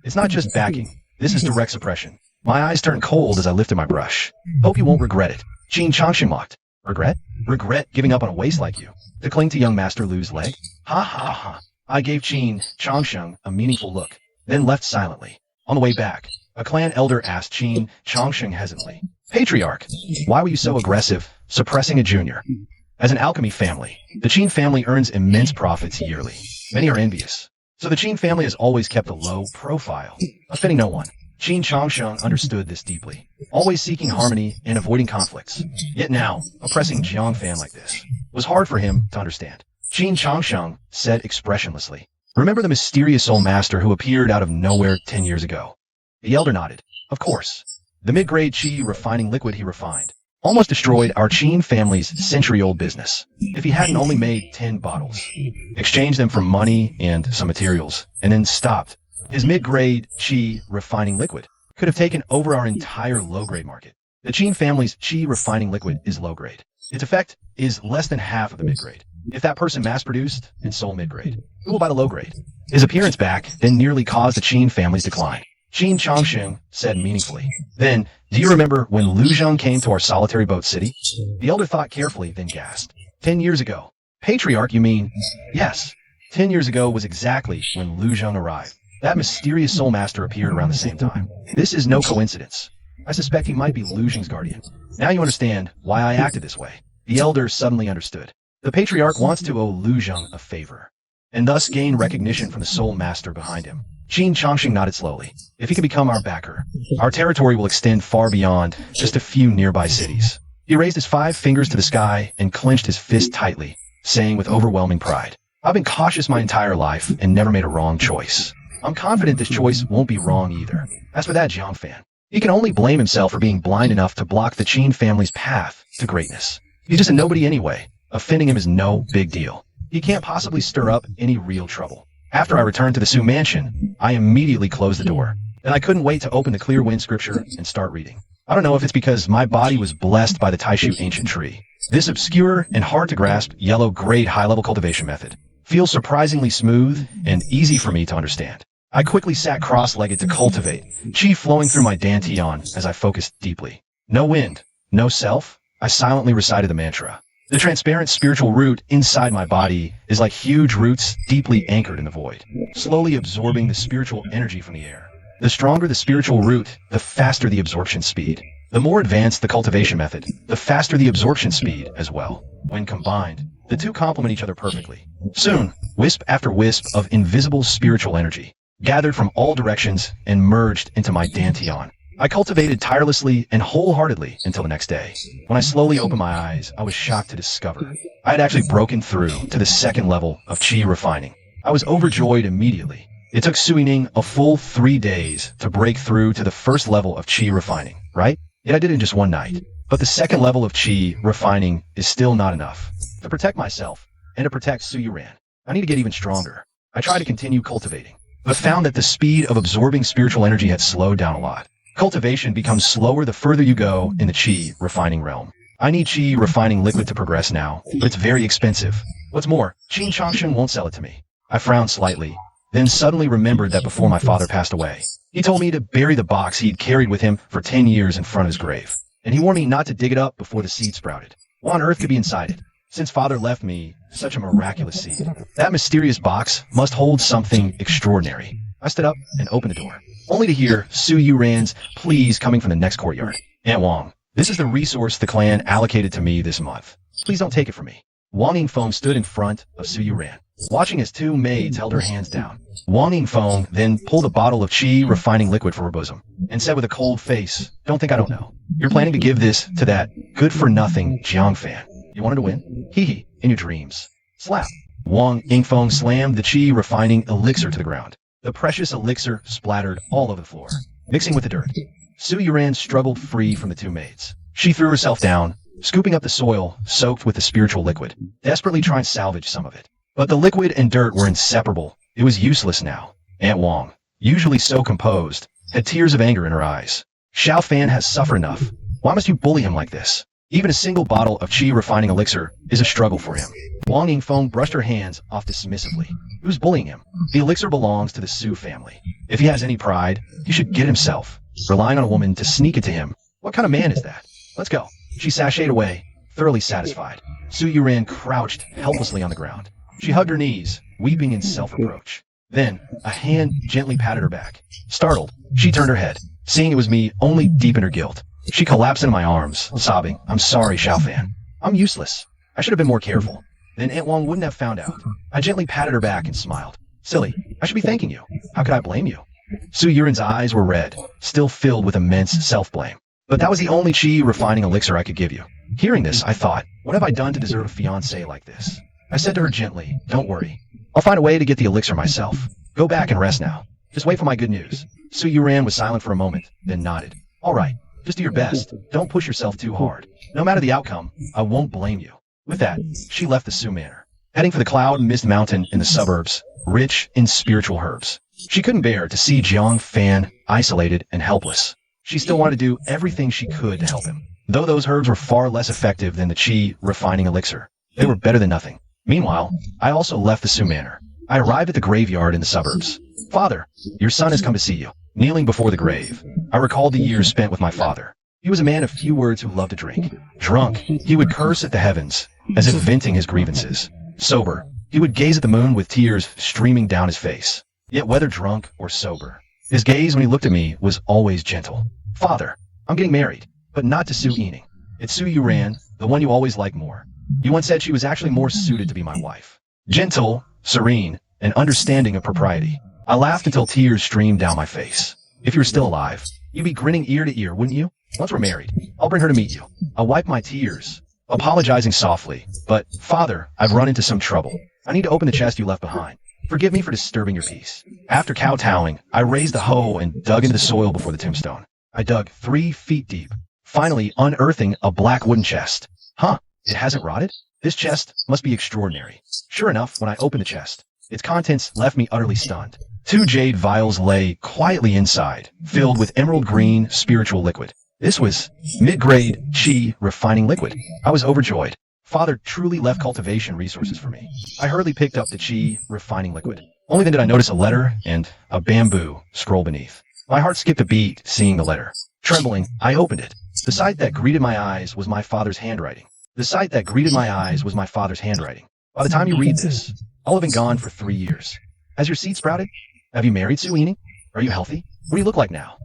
It's not just backing. This is direct suppression. My eyes turned cold as I lifted my brush. "Hope you won't regret it." Qin Changxing mocked. "Regret? Regret giving up on a waste like you? To cling to young Master Lu's leg? Ha ha ha. I gave Qin Changsheng a meaningful look, then left silently. On the way back, a clan elder asked Qin Changsheng hesitantly, Patriarch, why were you so aggressive, suppressing a junior? As an alchemy family, the Qin family earns immense profits yearly. Many are envious. So the Qin family has always kept a low profile, offending no one. Qin Changsheng understood this deeply, always seeking harmony and avoiding conflicts. Yet now, oppressing Jiang Fan like this was hard for him to understand. Qin Changsheng said expressionlessly, Remember the mysterious soul master who appeared out of nowhere 10 years ago? The elder nodded. Of course. The mid-grade qi refining liquid he refined almost destroyed our Qin family's century-old business. If he hadn't only made 10 bottles, exchanged them for money and some materials, and then stopped, his mid-grade qi refining liquid could have taken over our entire low-grade market. The Qin family's qi refining liquid is low-grade. Its effect is less than half of the mid-grade. If that person mass-produced and sold mid-grade, who will buy the low-grade? His appearance back then nearly caused the Qin family's decline. Qin Changsheng said meaningfully, Then, do you remember when Lu Zheng came to our solitary boat city? The elder thought carefully, then gasped. 10 years ago. Patriarch, you mean? Yes. 10 years ago was exactly when Lu Zheng arrived. That mysterious soul master appeared around the same time. This is no coincidence. I suspect he might be Lu Zheng's guardian. Now you understand why I acted this way. The elder suddenly understood. The patriarch wants to owe Lu Zheng a favor, and thus gain recognition from the soul master behind him. Qin Changsheng nodded slowly. If he can become our backer, our territory will extend far beyond just a few nearby cities. He raised his 5 fingers to the sky and clenched his fist tightly, saying with overwhelming pride, I've been cautious my entire life and never made a wrong choice. I'm confident this choice won't be wrong either. As for that Jiang Fan, he can only blame himself for being blind enough to block the Qin family's path to greatness. He's just a nobody anyway. Offending him is no big deal. He can't possibly stir up any real trouble. After I returned to the Su mansion, I immediately closed the door. And I couldn't wait to open the clear wind scripture and start reading. I don't know if it's because my body was blessed by the Taishu ancient tree. This obscure and hard to grasp yellow-grade high-level cultivation method feels surprisingly smooth and easy for me to understand. I quickly sat cross-legged to cultivate, qi flowing through my dantian as I focused deeply. No wind, no self, I silently recited the mantra. The transparent spiritual root inside my body is like huge roots deeply anchored in the void, slowly absorbing the spiritual energy from the air. The stronger the spiritual root, the faster the absorption speed. The more advanced the cultivation method, the faster the absorption speed as well. When combined, the two complement each other perfectly. Soon, wisp after wisp of invisible spiritual energy gathered from all directions and merged into my dantian. I cultivated tirelessly and wholeheartedly until the next day. When I slowly opened my eyes, I was shocked to discover I had actually broken through to the second level of qi refining. I was overjoyed immediately. It took Sui Ning a full 3 days to break through to the first level of qi refining, right? Yet I did it in just one night. But the second level of qi refining is still not enough. To protect myself and to protect Su YouRan, I need to get even stronger. I tried to continue cultivating, but found that the speed of absorbing spiritual energy had slowed down a lot. Cultivation becomes slower the further you go in the qi refining realm. I need qi refining liquid to progress now, but it's very expensive. What's more, Qin Changsheng won't sell it to me. I frowned slightly, then suddenly remembered that before my father passed away, he told me to bury the box he'd carried with him for 10 years in front of his grave, and he warned me not to dig it up before the seed sprouted. What on earth could be inside it? Since father left me such a miraculous seed, that mysterious box must hold something extraordinary. I stood up and opened the door, only to hear Su YouRan's pleas coming from the next courtyard. Aunt Wang, this is the resource the clan allocated to me this month. Please don't take it from me. Wang Yingfeng stood in front of Su YouRan, watching as 2 maids held her hands down. Wang Yingfeng then pulled a bottle of qi refining liquid from her bosom and said with a cold face, Don't think I don't know. You're planning to give this to that good-for-nothing Jiang Fan. You wanted to win? Hee hee, in your dreams. Slap. Wang Yingfeng slammed the qi refining elixir to the ground. The precious elixir splattered all over the floor, mixing with the dirt. Su YouRan struggled free from the 2 maids. She threw herself down, scooping up the soil soaked with the spiritual liquid, desperately trying to salvage some of it. But the liquid and dirt were inseparable. It was useless now. Aunt Wang, usually so composed, had tears of anger in her eyes. Xiao Fan has suffered enough. Why must you bully him like this? Even a single bottle of qi refining elixir is a struggle for him. Wang Yingfeng brushed her hands off dismissively. Who's bullying him? The elixir belongs to the Su family. If he has any pride, he should get himself. Relying on a woman to sneak it to him. What kind of man is that? Let's go. She sashayed away, thoroughly satisfied. Su YouRan crouched helplessly on the ground. She hugged her knees, weeping in self-reproach. Then, a hand gently patted her back. Startled, she turned her head. Seeing it was me only deepened her guilt. She collapsed into my arms, sobbing, "I'm sorry, Xiaofan. I'm useless. I should have been more careful. Then Aunt Wang wouldn't have found out." I gently patted her back and smiled. "Silly, I should be thanking you. How could I blame you?" Su Yuran's eyes were red, still filled with immense self-blame. "But that was the only qi refining elixir I could give you." Hearing this, I thought, what have I done to deserve a fiancé like this? I said to her gently, "Don't worry. I'll find a way to get the elixir myself. Go back and rest now. Just wait for my good news." Su Yuran was silent for a moment, then nodded. "All right, just do your best. Don't push yourself too hard. No matter the outcome, I won't blame you." With that, she left the Su Manor, heading for the cloud mist mountain in the suburbs, rich in spiritual herbs. She couldn't bear to see Jiang Fan isolated and helpless. She still wanted to do everything she could to help him. Though those herbs were far less effective than the qi refining elixir, they were better than nothing. Meanwhile, I also left the Su Manor. I arrived at the graveyard in the suburbs. "Father, your son has come to see you." Kneeling before the grave, I recalled the years spent with my father. He was a man of few words who loved to drink. Drunk, he would curse at the heavens, as if venting his grievances. Sober, he would gaze at the moon with tears streaming down his face. Yet whether drunk or sober, his gaze when he looked at me was always gentle. "Father, I'm getting married, but not to Su Yining. It's Su Yuran, the one you always liked more. You once said she was actually more suited to be my wife. Gentle, serene, and understanding of propriety." I laughed until tears streamed down my face. "If you were still alive, you'd be grinning ear to ear, wouldn't you? Once we're married, I'll bring her to meet you." I wiped my tears, apologizing softly. "But, Father, I've run into some trouble. I need to open the chest you left behind. Forgive me for disturbing your peace." After kowtowing, I raised the hoe and dug into the soil before the tombstone. I dug 3 feet deep, finally unearthing a black wooden chest. Huh, it hasn't rotted? This chest must be extraordinary. Sure enough, when I opened the chest, its contents left me utterly stunned. 2 jade vials lay quietly inside, filled with emerald green spiritual liquid. This was mid-grade qi refining liquid. I was overjoyed. Father truly left cultivation resources for me. I hurriedly picked up the qi refining liquid. Only then did I notice a letter and a bamboo scroll beneath. My heart skipped a beat seeing the letter. Trembling, I opened it. The sight that greeted my eyes was my father's handwriting. By the time you read this, I'll have been gone for 3 years. Has your seed sprouted? Have you married Su Yining? Are you healthy? What do you look like now?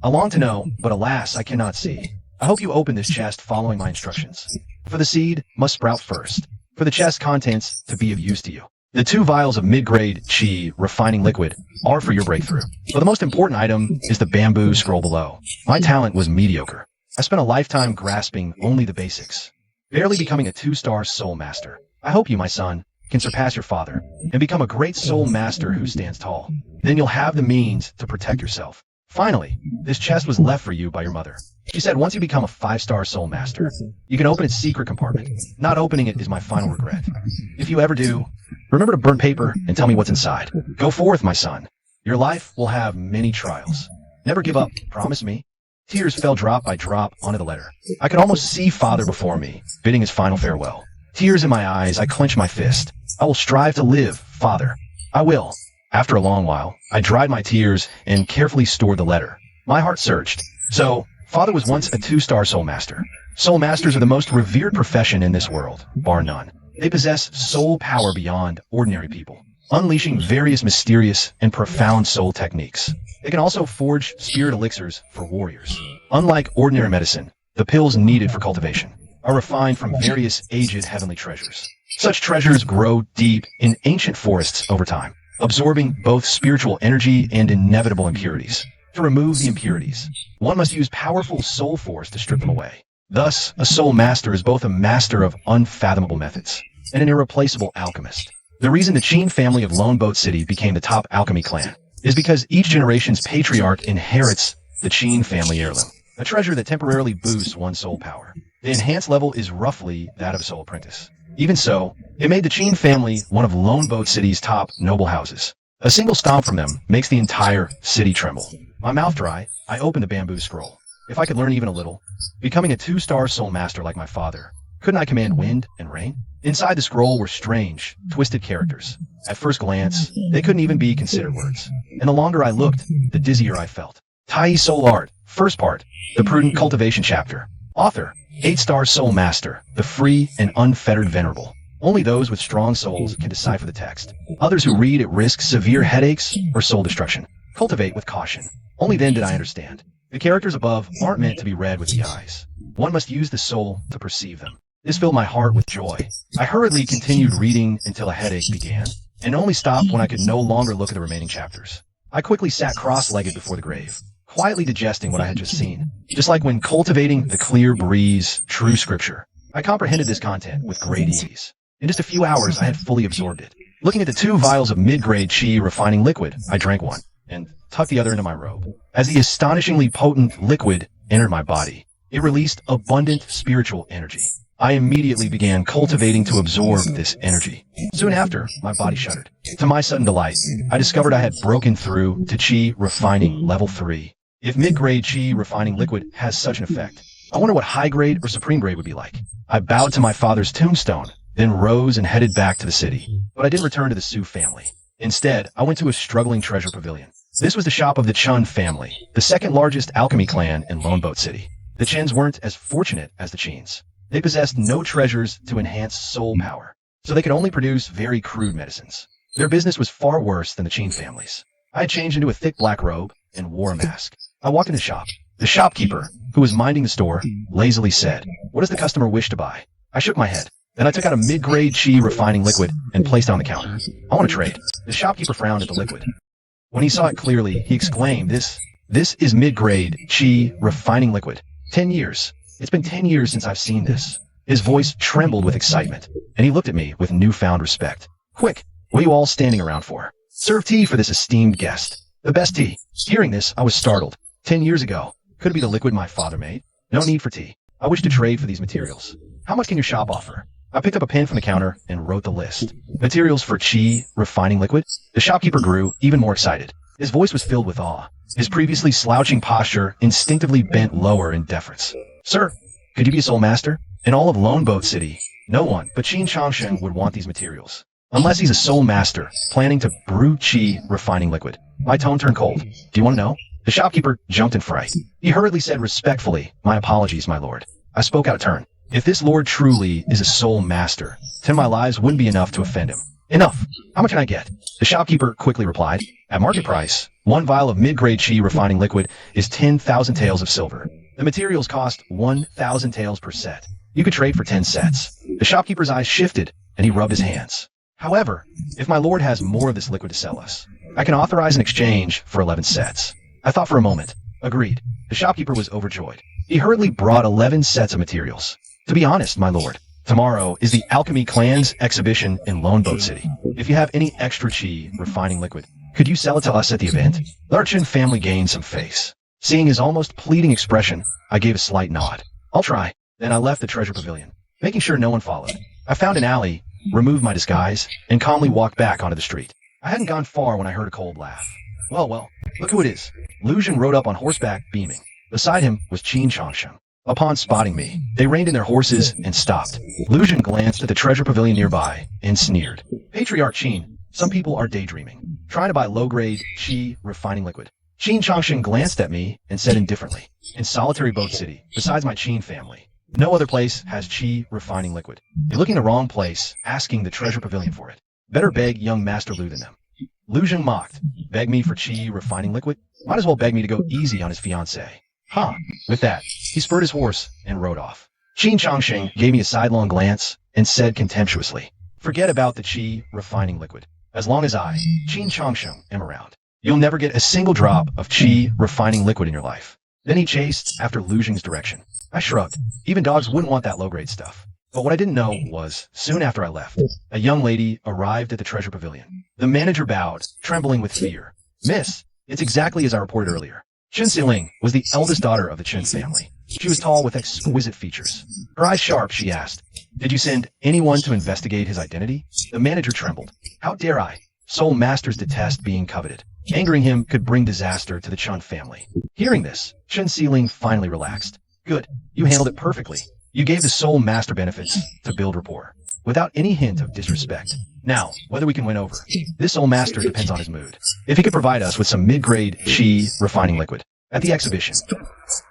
I long to know, but alas, I cannot see. I hope you open this chest following my instructions. For the seed must sprout first, for the chest contents to be of use to you. The 2 vials of mid-grade qi refining liquid are for your breakthrough. But the most important item is the bamboo scroll below. My talent was mediocre. I spent a lifetime grasping only the basics, barely becoming a 2-star soul master. I hope you, my son, can surpass your father and become a great soul master who stands tall. Then you'll have the means to protect yourself. Finally, this chest was left for you by your mother. She said once you become a 5-star soul master, you can open its secret compartment. Not opening it is my final regret. If you ever do, remember to burn paper and tell me what's inside. Go forth, my son. Your life will have many trials. Never give up, promise me. Tears fell drop by drop onto the letter. I could almost see father before me, bidding his final farewell. Tears in my eyes, I clenched my fist. I will strive to live, father. I will. After a long while, I dried my tears and carefully stored the letter. My heart surged. So, father was once a 2-star soul master. Soul masters are the most revered profession in this world, bar none. They possess soul power beyond ordinary people, unleashing various mysterious and profound soul techniques. They can also forge spirit elixirs for warriors. Unlike ordinary medicine, the pills needed for cultivation are refined from various aged heavenly treasures. Such treasures grow deep in ancient forests over time, absorbing both spiritual energy and inevitable impurities. To remove the impurities, one must use powerful soul force to strip them away. Thus, a soul master is both a master of unfathomable methods and an irreplaceable alchemist. The reason the Qin family of Lone Boat City became the top alchemy clan is because each generation's patriarch inherits the Qin family heirloom, a treasure that temporarily boosts one's soul power. The enhanced level is roughly that of a soul apprentice. Even so, it made the Qin family one of Lone Boat City's top noble houses. A single stomp from them makes the entire city tremble. My mouth dry, I opened the bamboo scroll. If I could learn even a little, becoming a 2-star soul master like my father, couldn't I command wind and rain? Inside the scroll were strange, twisted characters. At first glance, they couldn't even be considered words. And the longer I looked, the dizzier I felt. Tai Soul Art, first part, the Prudent Cultivation chapter. Author, 8-star soul master, the free and unfettered venerable. Only those with strong souls can decipher the text. Others who read it risk severe headaches or soul destruction. Cultivate with caution. Only then did I understand. The characters above aren't meant to be read with the eyes. One must use the soul to perceive them. This filled my heart with joy. I hurriedly continued reading until a headache began, and only stopped when I could no longer look at the remaining chapters. I quickly sat cross-legged before the grave, quietly digesting what I had just seen. Just like when cultivating the clear breeze, true scripture, I comprehended this content with great ease. In just a few hours, I had fully absorbed it. Looking at the 2 vials of mid-grade chi refining liquid, I drank one, and tucked the other into my robe. As the astonishingly potent liquid entered my body, it released abundant spiritual energy. I immediately began cultivating to absorb this energy. Soon after, my body shuddered. To my sudden delight, I discovered I had broken through to chi refining level 3. If mid-grade chi refining liquid has such an effect, I wonder what high-grade or supreme grade would be like. I bowed to my father's tombstone, then rose and headed back to the city. But I didn't return to the Su family. Instead, I went to a struggling treasure pavilion. This was the shop of the Chun family, the second largest alchemy clan in Lone Boat City. The Chins weren't as fortunate as the Chins. They possessed no treasures to enhance soul power, so they could only produce very crude medicines. Their business was far worse than the Chin family's. I had changed into a thick black robe and wore a mask. I walked in the shop. The shopkeeper, who was minding the store, lazily said, "What does the customer wish to buy?" I shook my head. Then I took out a mid-grade chi refining liquid and placed it on the counter. "I want to trade." The shopkeeper frowned at the liquid. When he saw it clearly, he exclaimed, This is mid-grade chi refining liquid. 10 years. It's been 10 years since I've seen this." His voice trembled with excitement, and he looked at me with newfound respect. "Quick, what are you all standing around for? Serve tea for this esteemed guest. The best tea." Hearing this, I was startled. 10 years ago. Could it be the liquid my father made? No need for tea. I wish to trade for these materials. How much can your shop offer? I picked up a pen from the counter and wrote the list. Materials for chi refining liquid? The shopkeeper grew even more excited. His voice was filled with awe. His previously slouching posture instinctively bent lower in deference. "Sir, could you be a soul master? In all of Lone Boat City, no one but Qin Changsheng would want these materials. Unless he's a soul master, planning to brew chi refining liquid." My tone turned cold. "Do you want to know?" The shopkeeper jumped in fright. He hurriedly said respectfully, "My apologies, my lord." I spoke out of turn. "If this lord truly is a soul master, 10 of my lives wouldn't be enough to offend him." "Enough. How much can I get?" The shopkeeper quickly replied, "At market price, 1 vial of mid-grade chi refining liquid is 10,000 taels of silver. The materials cost 1,000 taels per set. You could trade for 10 sets." The shopkeeper's eyes shifted, and he rubbed his hands. "However, if my lord has more of this liquid to sell us, I can authorize an exchange for 11 sets. I thought for a moment. Agreed. The shopkeeper was overjoyed. He hurriedly brought 11 sets of materials. "To be honest, my lord, tomorrow is the Alchemy Clan's exhibition in Lone Boat City. If you have any extra chi refining liquid, could you sell it to us at the event?" The Archin family gained some face. Seeing his almost pleading expression, I gave a slight nod. "I'll try." Then I left the treasure pavilion, making sure no one followed. I found an alley, removed my disguise, and calmly walked back onto the street. I hadn't gone far when I heard a cold laugh. Well, look who it is." Lu Zheng rode up on horseback, beaming. Beside him was Qin Changsheng. Upon spotting me, they reined in their horses and stopped. Lu Zheng glanced at the treasure pavilion nearby and sneered. "Patriarch Qin, some people are daydreaming, trying to buy low-grade chi refining liquid." Qin Changsheng glanced at me and said indifferently, "In solitary Boat City, besides my Qin family, no other place has chi refining liquid. You're looking the wrong place, asking the treasure pavilion for it. Better beg young Master Lu than them." Lu Zheng mocked. "Beg me for chi refining liquid? Might as well beg me to go easy on his fiancée." "Huh." With that, he spurred his horse and rode off. Qin Changsheng gave me a sidelong glance and said contemptuously, "Forget about the chi refining liquid. As long as I, Qin Changsheng, am around, you'll never get a single drop of chi refining liquid in your life." Then he chased after Lu Zheng's direction. I shrugged. Even dogs wouldn't want that low-grade stuff. But what I didn't know was, soon after I left, a young lady arrived at the treasure pavilion. The manager bowed, trembling with fear. "Miss, it's exactly as I reported earlier. Chen Xiling was the eldest daughter of the Chen family. She was tall with exquisite features. Her eyes sharp, she asked, 'Did you send anyone to investigate his identity?' The manager trembled. 'How dare I? Soul masters detest being coveted. Angering him could bring disaster to the Chun family.' Hearing this, Chen Xiling finally relaxed. 'Good. You handled it perfectly. You gave the soul master benefits to build rapport, without any hint of disrespect. Now, whether we can win over, this soul master depends on his mood. If he could provide us with some mid-grade chi refining liquid at the exhibition,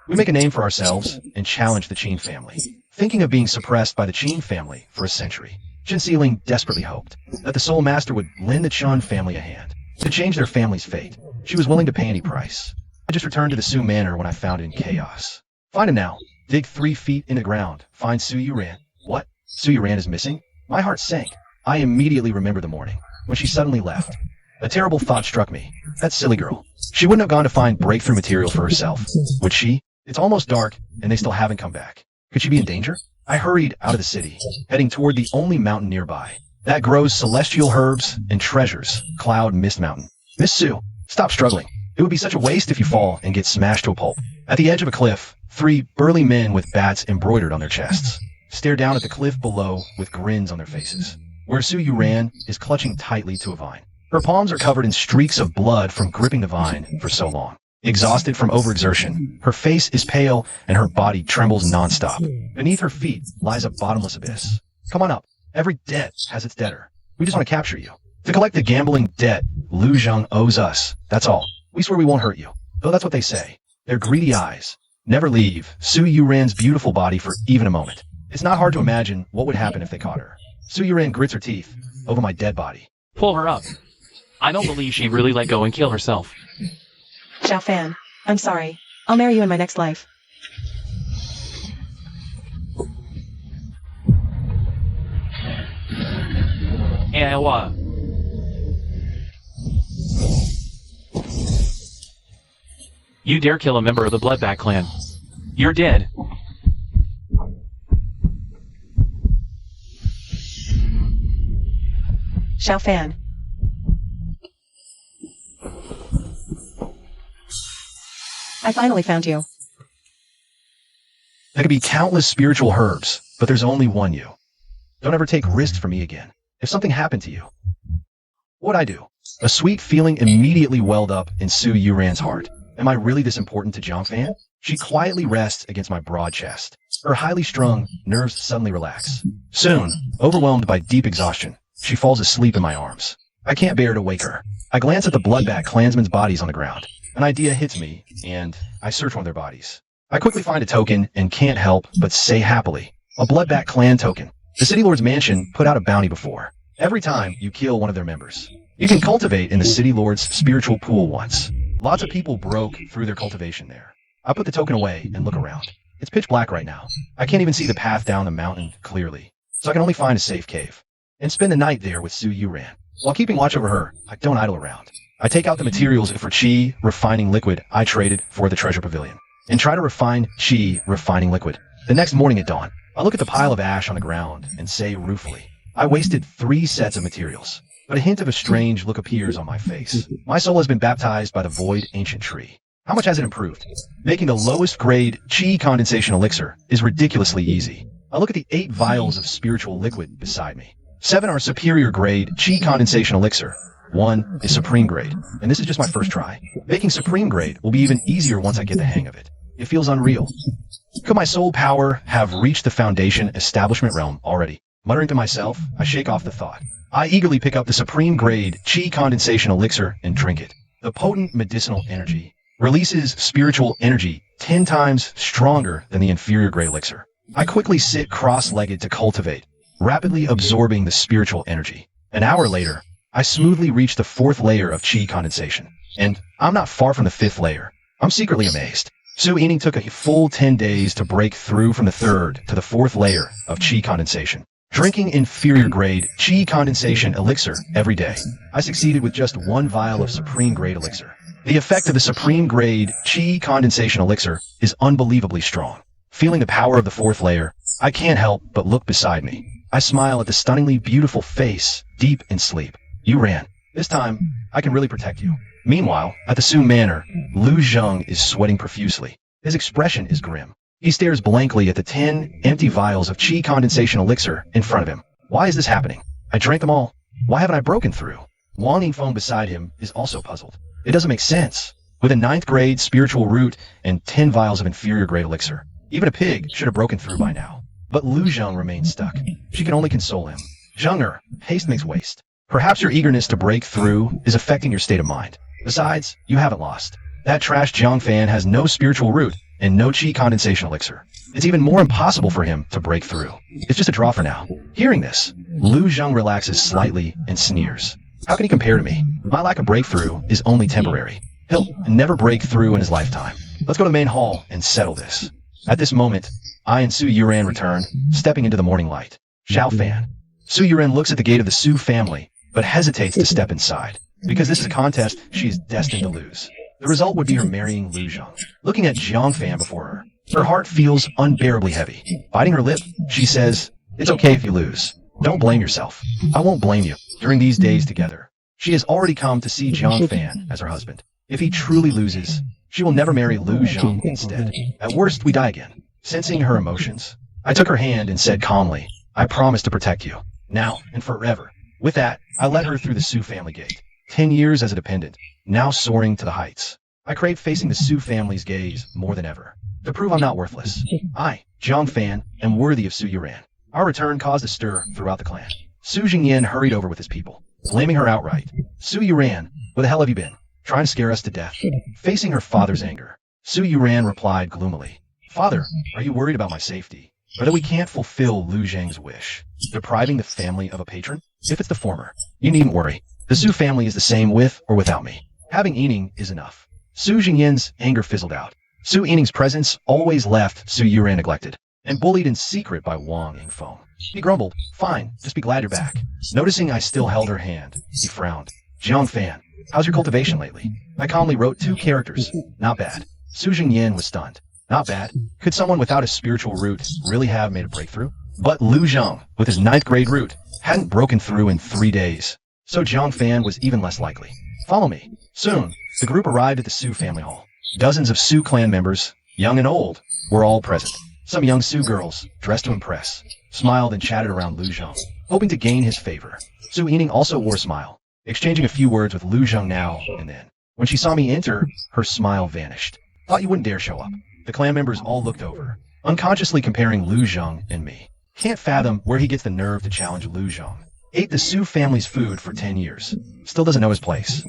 we make a name for ourselves and challenge the Qin family. thinking of being suppressed by the Qin family for a century. Qin Sealing desperately hoped that the Soul Master would lend the Chun family a hand to change their family's fate. She was willing to pay any price. I just returned to the Su Manor when I found it in chaos. Find him now. Dig 3 feet in the ground. Find Su YouRan. What? Su YouRan is missing? My heart sank. I immediately remembered the morning when she suddenly left. A terrible thought struck me. That silly girl. She wouldn't have gone to find breakthrough materials for herself, would she? It's almost dark, and they still haven't come back. Could she be in danger? I hurried out of the city, heading toward the only mountain nearby that grows celestial herbs and treasures, Cloud Mist Mountain. Miss Sue, stop struggling. It would be such a waste if you fall and get smashed to a pulp. At the edge of a cliff, 3 burly men with bats embroidered on their chests stare down at the cliff below with grins on their faces, where Su YouRan is clutching tightly to a vine. Her palms are covered in streaks of blood from gripping the vine for so long. Exhausted from overexertion, her face is pale and her body trembles nonstop. Beneath her feet lies a bottomless abyss. Come on up. Every debt has its debtor. We just want to capture you. To collect the gambling debt Lu Zheng owes us. That's all. We swear we won't hurt you. Though that's what they say. Their greedy eyes never leave Su YouRan's beautiful body for even a moment. It's not hard to imagine what would happen if they caught her. Su YouRan grits her teeth over my dead body. Pull her up. I don't believe she'd really let go and kill herself. Xiao Fan, I'm sorry. I'll marry you in my next life. Ewa. You dare kill a member of the Bloodback clan. You're dead. Xiao Fan. I finally found you. There could be countless spiritual herbs, but there's only one you. Don't ever take risks for me again. If something happened to you, what'd I do? A sweet feeling immediately welled up in Su YouRan's heart. Am I really this important to Jiang Fan? She quietly rests against my broad chest. Her highly strung nerves suddenly relax. Soon, overwhelmed by deep exhaustion, she falls asleep in my arms. I can't bear to wake her. I glance at the Bloodback clansmen's bodies on the ground. An idea hits me, and I search one of their bodies. I quickly find a token and can't help but say happily, a Bloodback clan token. The City Lord's mansion put out a bounty before. Every time you kill one of their members, you can cultivate in the City Lord's spiritual pool once. Lots of people broke through their cultivation there. I put the token away and look around. It's pitch black right now. I can't even see the path down the mountain clearly, so I can only find a safe cave and spend the night there with Su YouRan. While keeping watch over her, I don't idle around. I take out the materials for Qi refining liquid I traded for the treasure pavilion, and try to refine Qi refining liquid. The next morning at dawn, I look at the pile of ash on the ground and say ruefully, I wasted 3 sets of materials, but a hint of a strange look appears on my face. My soul has been baptized by the void ancient tree. How much has it improved? Making the lowest grade Qi condensation elixir is ridiculously easy. I look at the 8 vials of spiritual liquid beside me. 7 are superior grade Qi condensation elixir. 1 is supreme grade, and this is just my first try. Making supreme grade will be even easier once I get the hang of it. It feels unreal. Could my soul power have reached the foundation establishment realm already? Muttering to myself, I shake off the thought. I eagerly pick up the supreme grade Qi condensation elixir and drink it. The potent medicinal energy releases spiritual energy 10 times stronger than the inferior grade elixir. I quickly sit cross-legged to cultivate, rapidly absorbing the spiritual energy. An hour later, I smoothly reach the 4th layer of Qi condensation, and I'm not far from the 5th layer. I'm secretly amazed. Su Yining took a full 10 days to break through from the 3rd to the 4th layer of Qi condensation. Drinking inferior grade Qi condensation elixir every day, I succeeded with just 1 vial of supreme grade elixir. The effect of the supreme grade Qi condensation elixir is unbelievably strong. Feeling the power of the 4th layer, I can't help but look beside me. I smile at the stunningly beautiful face deep in sleep. YouRan. This time, I can really protect you. Meanwhile, at the Su Manor, Lu Zheng is sweating profusely. His expression is grim. He stares blankly at the 10 empty vials of Qi condensation elixir in front of him. Why is this happening? I drank them all. Why haven't I broken through? Wang Yingfeng beside him is also puzzled. It doesn't make sense. With a 9th grade spiritual root and 10 vials of inferior grade elixir, even a pig should have broken through by now. But Lu Zheng remains stuck. She can only console him. Zheng'er, haste makes waste. Perhaps your eagerness to break through is affecting your state of mind. Besides, you haven't lost. That trash Jiang Fan has no spiritual root and no chi condensation elixir. It's even more impossible for him to break through. It's just a draw for now. Hearing this, Lu Zheng relaxes slightly and sneers. How can he compare to me? My lack of breakthrough is only temporary. He'll never break through in his lifetime. Let's go to the main hall and settle this. At this moment, I and Su YouRan return, stepping into the morning light. Xiao Fan. Su YouRan looks at the gate of the Su family, but hesitates to step inside. Because this is a contest she is destined to lose. The result would be her marrying Lu Zheng. Looking at Jiang Fan before her, her heart feels unbearably heavy. Biting her lip, she says, "It's okay if you lose. Don't blame yourself. I won't blame you." During these days together, she has already come to see Jiang Fan as her husband. If he truly loses, she will never marry Lu Zheng instead. At worst, we die again. Sensing her emotions, I took her hand and said calmly, "I promise to protect you, now and forever." With that, I led her through the Su family gate. 10 years as a dependent, now soaring to the heights. I crave facing the Su family's gaze more than ever. To prove I'm not worthless, I, Jiang Fan, am worthy of Su YouRan. Our return caused a stir throughout the clan. Su Jingyan hurried over with his people, blaming her outright. "Su YouRan, where the hell have you been? Trying to scare us to death?" Facing her father's anger, Su YouRan replied gloomily, "Father, are you worried about my safety? Or that we can't fulfill Lu Zheng's wish, depriving the family of a patron? If it's the former, you needn't worry. The Su family is the same with or without me. Having Yining is enough." Su Jingyan's anger fizzled out. Su Yining's presence always left Su YouRan neglected and bullied in secret by Wang Yingfeng. He grumbled, "Fine, just be glad you're back." Noticing I still held her hand, he frowned. "Jiang Fan, how's your cultivation lately?" I calmly wrote 2 characters. Not bad. Su Jingyan was stunned. Not bad. Could someone without a spiritual root really have made a breakthrough? But Lu Zheng, with his 9th grade root, hadn't broken through in 3 days. So Jiang Fan was even less likely. Follow me. Soon, the group arrived at the Su family hall. Dozens of Su clan members, young and old, were all present. Some young Su girls, dressed to impress, smiled and chatted around Lu Zheng, hoping to gain his favor. Su Yining also wore a smile, exchanging a few words with Lu Zheng now and then. When she saw me enter, her smile vanished. "Thought you wouldn't dare show up." The clan members all looked over, unconsciously comparing Lu Zheng and me. Can't fathom where he gets the nerve to challenge Lu Zheng. Ate the Su family's food for 10 years. Still doesn't know his place.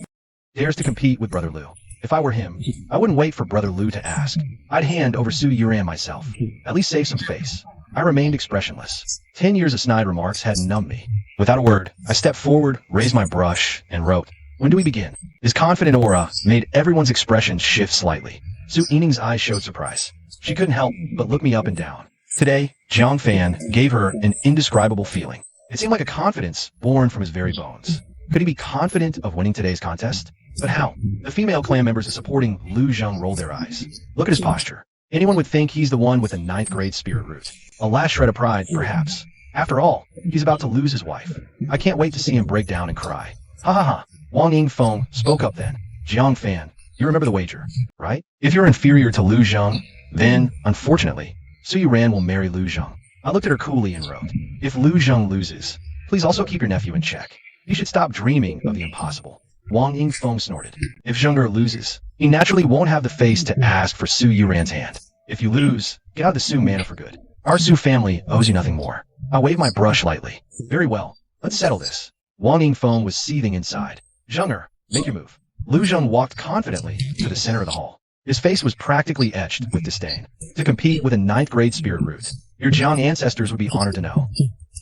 Dares to compete with Brother Lu. If I were him, I wouldn't wait for Brother Lu to ask. I'd hand over Su YouRan myself. At least save some face. I remained expressionless. 10 years of snide remarks had numbed me. Without a word, I stepped forward, raised my brush, and wrote, "When do we begin?" His confident aura made everyone's expression shift slightly. Su Yining's eyes showed surprise. She couldn't help but look me up and down. Today, Jiang Fan gave her an indescribable feeling. It seemed like a confidence born from his very bones. Could he be confident of winning today's contest? But how? The female clan members supporting Lu Zheng rolled their eyes. Look at his posture. Anyone would think he's the one with the 9th grade spirit root. A last shred of pride, perhaps. After all, he's about to lose his wife. I can't wait to see him break down and cry. Ha ha ha. Wang Yingfeng spoke up then. "Jiang Fan, you remember the wager, right? If you're inferior to Lu Zheng, then, unfortunately, Su YouRan will marry Lu Zheng." I looked at her coolly and wrote, "If Lu Zheng loses, please also keep your nephew in check. You should stop dreaming of the impossible." Wang Yingfeng snorted. "If Zheng'er loses, he naturally won't have the face to ask for Su YouRan's hand. If you lose, get out of the Su manor for good. Our Su family owes you nothing more." I waved my brush lightly. "Very well, let's settle this." Wang Yingfeng was seething inside. "Zheng'er, make your move." Lu Zheng walked confidently to the center of the hall. His face was practically etched with disdain. To compete with a 9th grade spirit root, your Jiang ancestors would be honored to know.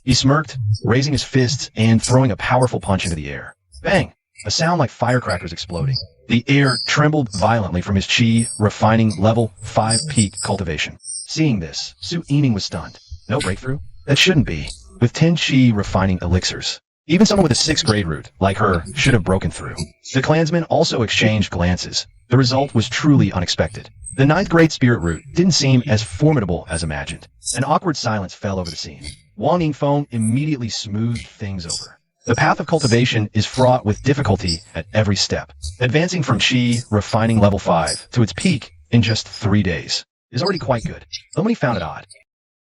He smirked, raising his fists and throwing a powerful punch into the air. Bang! A sound like firecrackers exploding. The air trembled violently from his chi refining level 5 peak cultivation. Seeing this, Su Yining was stunned. No breakthrough? That shouldn't be. With 10 chi refining elixirs, even someone with a 6th grade root, like her, should have broken through. The clansmen also exchanged glances. The result was truly unexpected. The 9th grade spirit root didn't seem as formidable as imagined. An awkward silence fell over the scene. Wang Yingfeng immediately smoothed things over. The path of cultivation is fraught with difficulty at every step. Advancing from Qi refining level 5 to its peak in just 3 days is already quite good. Though many found it odd.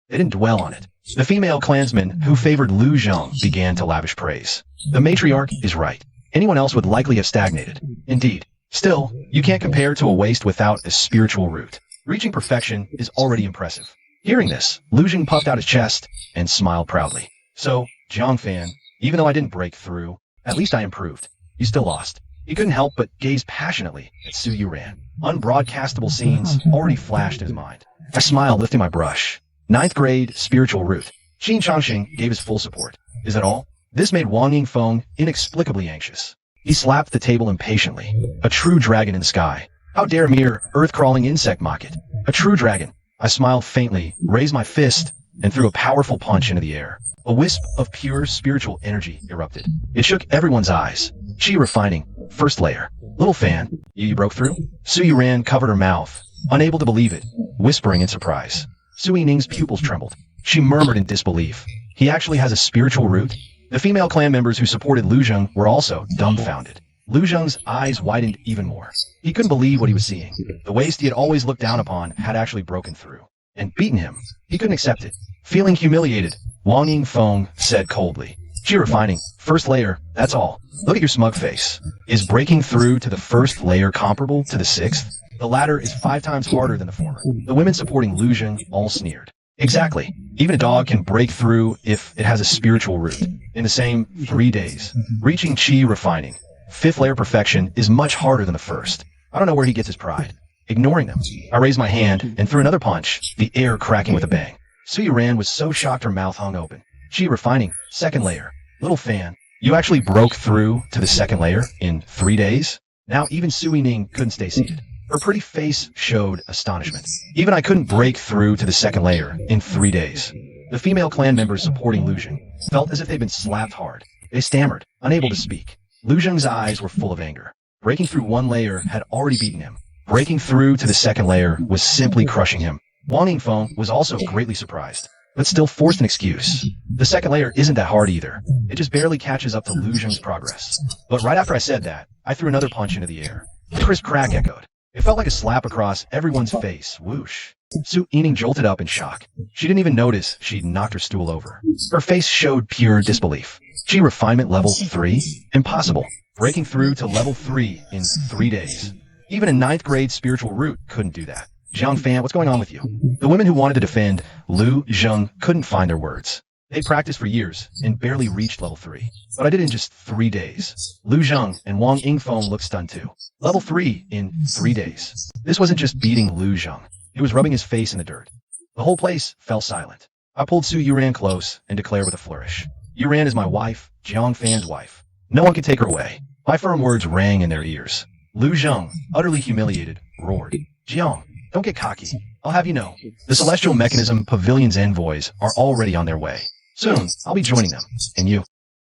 They didn't dwell on it. The female clansmen who favored Lu Zheng began to lavish praise. The matriarch is right. Anyone else would likely have stagnated. Indeed. Still, you can't compare to a waste without a spiritual root. Reaching perfection is already impressive. Hearing this, Lu Zheng puffed out his chest and smiled proudly. So, Jiang Fan, even though I didn't break through, at least I improved. You still lost. He couldn't help but gaze passionately at Su YouRan. Unbroadcastable scenes already flashed in his mind. I smiled, lifting my brush. 9th grade spiritual root. Qin Changxing gave his full support. Is that all? This made Wang Yingfeng inexplicably anxious. He slapped the table impatiently. A true dragon in the sky. How dare mere earth-crawling insect mock it? A true dragon. I smiled faintly, raised my fist, and threw a powerful punch into the air. A wisp of pure spiritual energy erupted. It shook everyone's eyes. Qi refining. 1st layer. Little fan. You broke through? Su Yuran covered her mouth, unable to believe it, whispering in surprise. Su Yining's pupils trembled. She murmured in disbelief. He actually has a spiritual root? The female clan members who supported Lu Zheng were also dumbfounded. Lu Zheng's eyes widened even more. He couldn't believe what he was seeing. The waste he had always looked down upon had actually broken through and beaten him. He couldn't accept it. Feeling humiliated, Wang Yingfeng said coldly, "Qi refining, 1st layer, that's all. Look at your smug face. Is breaking through to the 1st layer comparable to the 6th? The latter is 5 times harder than the former." The women supporting Lu Zheng all sneered. Exactly. Even a dog can break through if it has a spiritual root. In the same 3 days. Reaching Qi refining. 5th layer perfection is much harder than the 1st. I don't know where he gets his pride. Ignoring them, I raised my hand and threw another punch, the air cracking with a bang. Su Yuran was so shocked her mouth hung open. Qi refining. 2nd layer. Little fan. You actually broke through to the 2nd layer in 3 days? Now even Su Yining couldn't stay seated. Her pretty face showed astonishment. Even I couldn't break through to the 2nd layer in 3 days. The female clan members supporting Lu Zheng felt as if they'd been slapped hard. They stammered, unable to speak. Lu Zheng's eyes were full of anger. Breaking through 1 layer had already beaten him. Breaking through to the 2nd layer was simply crushing him. Wang Yingfeng was also greatly surprised, but still forced an excuse. The 2nd layer isn't that hard either. It just barely catches up to Lu Zheng's progress. But right after I said that, I threw another punch into the air. The crisp crack echoed. It felt like a slap across everyone's face. Whoosh. Su Yining jolted up in shock. She didn't even notice she'd knocked her stool over. Her face showed pure disbelief. Qi refinement level 3? Impossible. Breaking through to level 3 in 3 days. Even a 9th grade spiritual root couldn't do that. Zhang Fan, what's going on with you? The women who wanted to defend Lu Zheng couldn't find their words. They practiced for years and barely reached level 3. But I did it in just 3 days. Lu Zheng and Wang Yingfeng looked stunned too. Level 3 in 3 days. This wasn't just beating Lu Zheng. It was rubbing his face in the dirt. The whole place fell silent. I pulled Su Yuran close and declared with a flourish. Yuran is my wife, Jiang Fan's wife. No one can take her away. My firm words rang in their ears. Lu Zheng, utterly humiliated, roared. Jiang, don't get cocky. I'll have you know, the Celestial Mechanism Pavilion's envoys are already on their way. Soon, I'll be joining them. And you?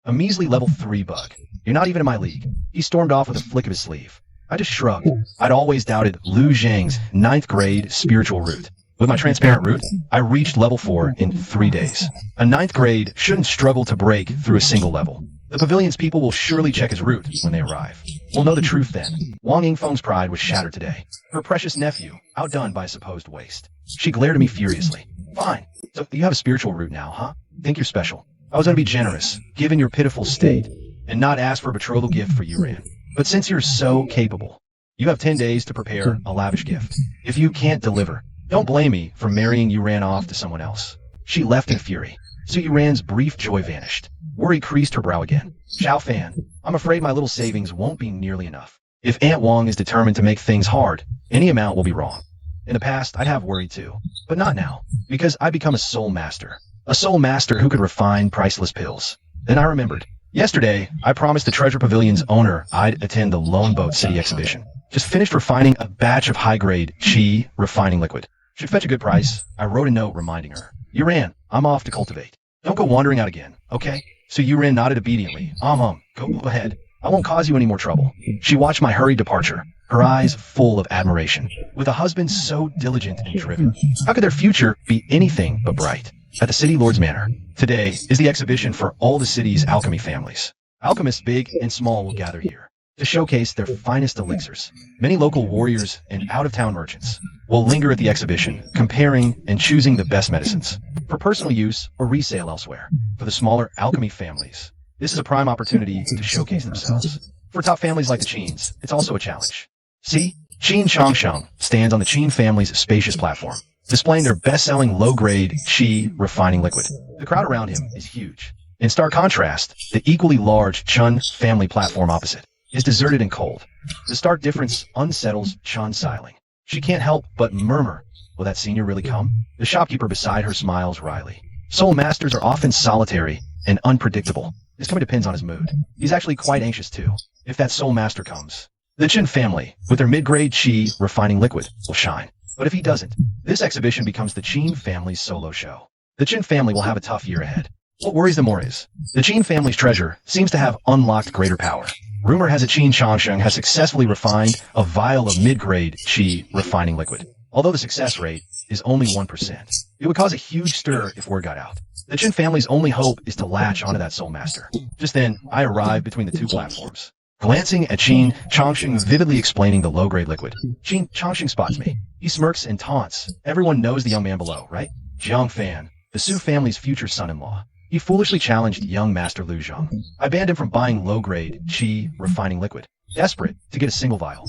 A measly level 3 bug. You're not even in my league. He stormed off with a flick of his sleeve. I just shrugged. I'd always doubted Lu Zheng's 9th grade spiritual root. With my transparent root, I reached level 4 in 3 days. A 9th grade shouldn't struggle to break through a single level. The pavilion's people will surely check his root when they arrive. We'll know the truth then. Wang Yingfeng's pride was shattered today. Her precious nephew, outdone by supposed waste. She glared at me furiously. Fine. So you have a spiritual root now, huh? Think you're special. I was going to be generous, given your pitiful state, and not ask for a betrothal gift for YouRan. But since you're so capable, you have 10 days to prepare a lavish gift. If you can't deliver, don't blame me for marrying YouRan off to someone else. She left in fury. So YouRan's brief joy vanished. Worry creased her brow again. Xiao Fan, I'm afraid my little savings won't be nearly enough. If Aunt Wang is determined to make things hard, any amount will be wrong. In the past, I'd have worried too. But not now, because I become a soul master. A soul master who could refine priceless pills. Then I remembered. Yesterday, I promised the Treasure Pavilion's owner I'd attend the Lone Boat City exhibition. Just finished refining a batch of high-grade Qi refining liquid. Should fetch a good price. I wrote a note reminding her. YouRan, I'm off to cultivate. Don't go wandering out again, okay? So YouRan nodded obediently. Go ahead. I won't cause you any more trouble. She watched my hurried departure, her eyes full of admiration. With a husband so diligent and driven, how could their future be anything but bright? At the City Lord's Manor, today is the exhibition for all the city's alchemy families. Alchemists big and small will gather here to showcase their finest elixirs. Many local warriors and out-of-town merchants will linger at the exhibition, comparing and choosing the best medicines for personal use or resale elsewhere. For the smaller alchemy families, this is a prime opportunity to showcase themselves. For top families like the Qins, it's also a challenge. See, Qin Changsheng stands on the Qin family's spacious platform, displaying their best-selling low-grade Qi refining liquid. The crowd around him is huge. In stark contrast, the equally large Chun family platform opposite is deserted and cold. The stark difference unsettles Chun Xiling. She can't help but murmur, will that senior really come? The shopkeeper beside her smiles wryly. Soul masters are often solitary and unpredictable. This coming depends on his mood. He's actually quite anxious too, if that soul master comes. The Chen family, with their mid-grade Qi refining liquid, will shine. But if he doesn't, this exhibition becomes the Qin family's solo show. The Chen family will have a tough year ahead. What worries them more is, the Qin family's treasure seems to have unlocked greater power. Rumor has it Qin Changsheng has successfully refined a vial of mid-grade Qi refining liquid. Although the success rate is only 1%, it would cause a huge stir if word got out. The Chen family's only hope is to latch onto that soul master. Just then, I arrived between the two platforms. Glancing at Qin Changsheng vividly explaining the low-grade liquid, Qin Changsheng spots me. He smirks and taunts. Everyone knows the young man below, right? Jiang Fan, the Su family's future son-in-law. He foolishly challenged young master Lu Zheng. I banned him from buying low-grade Qi refining liquid, desperate to get a single vial.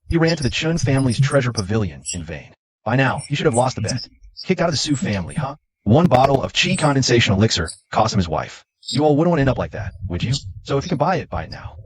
He ran to the Chun family's treasure pavilion in vain. By now, he should have lost the bet. Kicked out of the Su family, huh? One bottle of Qi condensation elixir cost him his wife. You all wouldn't want to end up like that, would you? So if you can buy it now.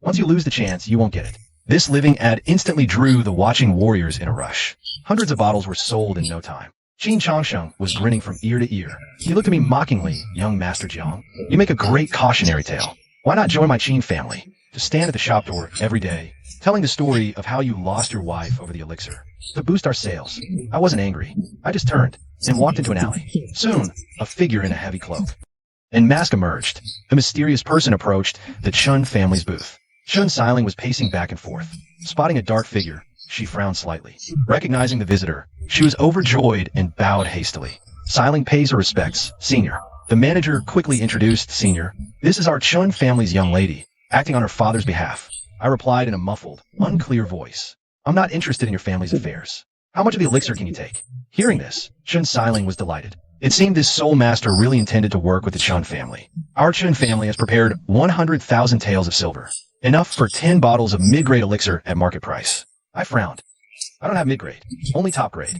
Once you lose the chance, you won't get it. This living ad instantly drew the watching warriors in a rush. Hundreds of bottles were sold in no time. Qin Changsheng was grinning from ear to ear. He looked at me mockingly, young Master Jiang. You make a great cautionary tale. Why not join my Qin family? To stand at the shop door every day, telling the story of how you lost your wife over the elixir. To boost our sales. I wasn't angry. I just turned and walked into an alley. Soon, a figure in a heavy cloak and mask emerged. The mysterious person approached the Chun family's booth. Chun Xiling was pacing back and forth. Spotting a dark figure, she frowned slightly. Recognizing the visitor, she was overjoyed and bowed hastily. Xiling pays her respects. Senior. The manager quickly introduced Senior. This is our Chun family's young lady, acting on her father's behalf. I replied in a muffled, unclear voice. I'm not interested in your family's affairs. How much of the elixir can you take? Hearing this, Chun Xiling was delighted. It seemed this soul master really intended to work with the Chun family. Our Chun family has prepared 100,000 taels of silver. Enough for 10 bottles of mid-grade elixir at market price. I frowned. I don't have mid-grade, only top grade.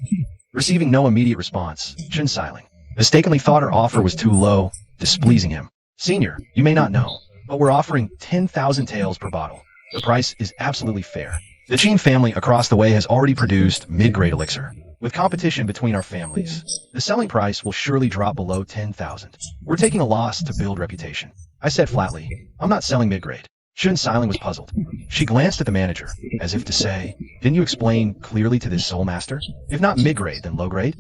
Receiving no immediate response, Chun Xiling mistakenly thought her offer was too low, displeasing him. Senior, you may not know, but we're offering 10,000 taels per bottle. The price is absolutely fair. The Qin family across the way has already produced mid-grade elixir. With competition between our families, the selling price will surely drop below 10,000. We're taking a loss to build reputation. I said flatly, I'm not selling mid-grade. Chun Xiling was puzzled. She glanced at the manager, as if to say, didn't you explain clearly to this soul master? If not mid-grade, then low-grade?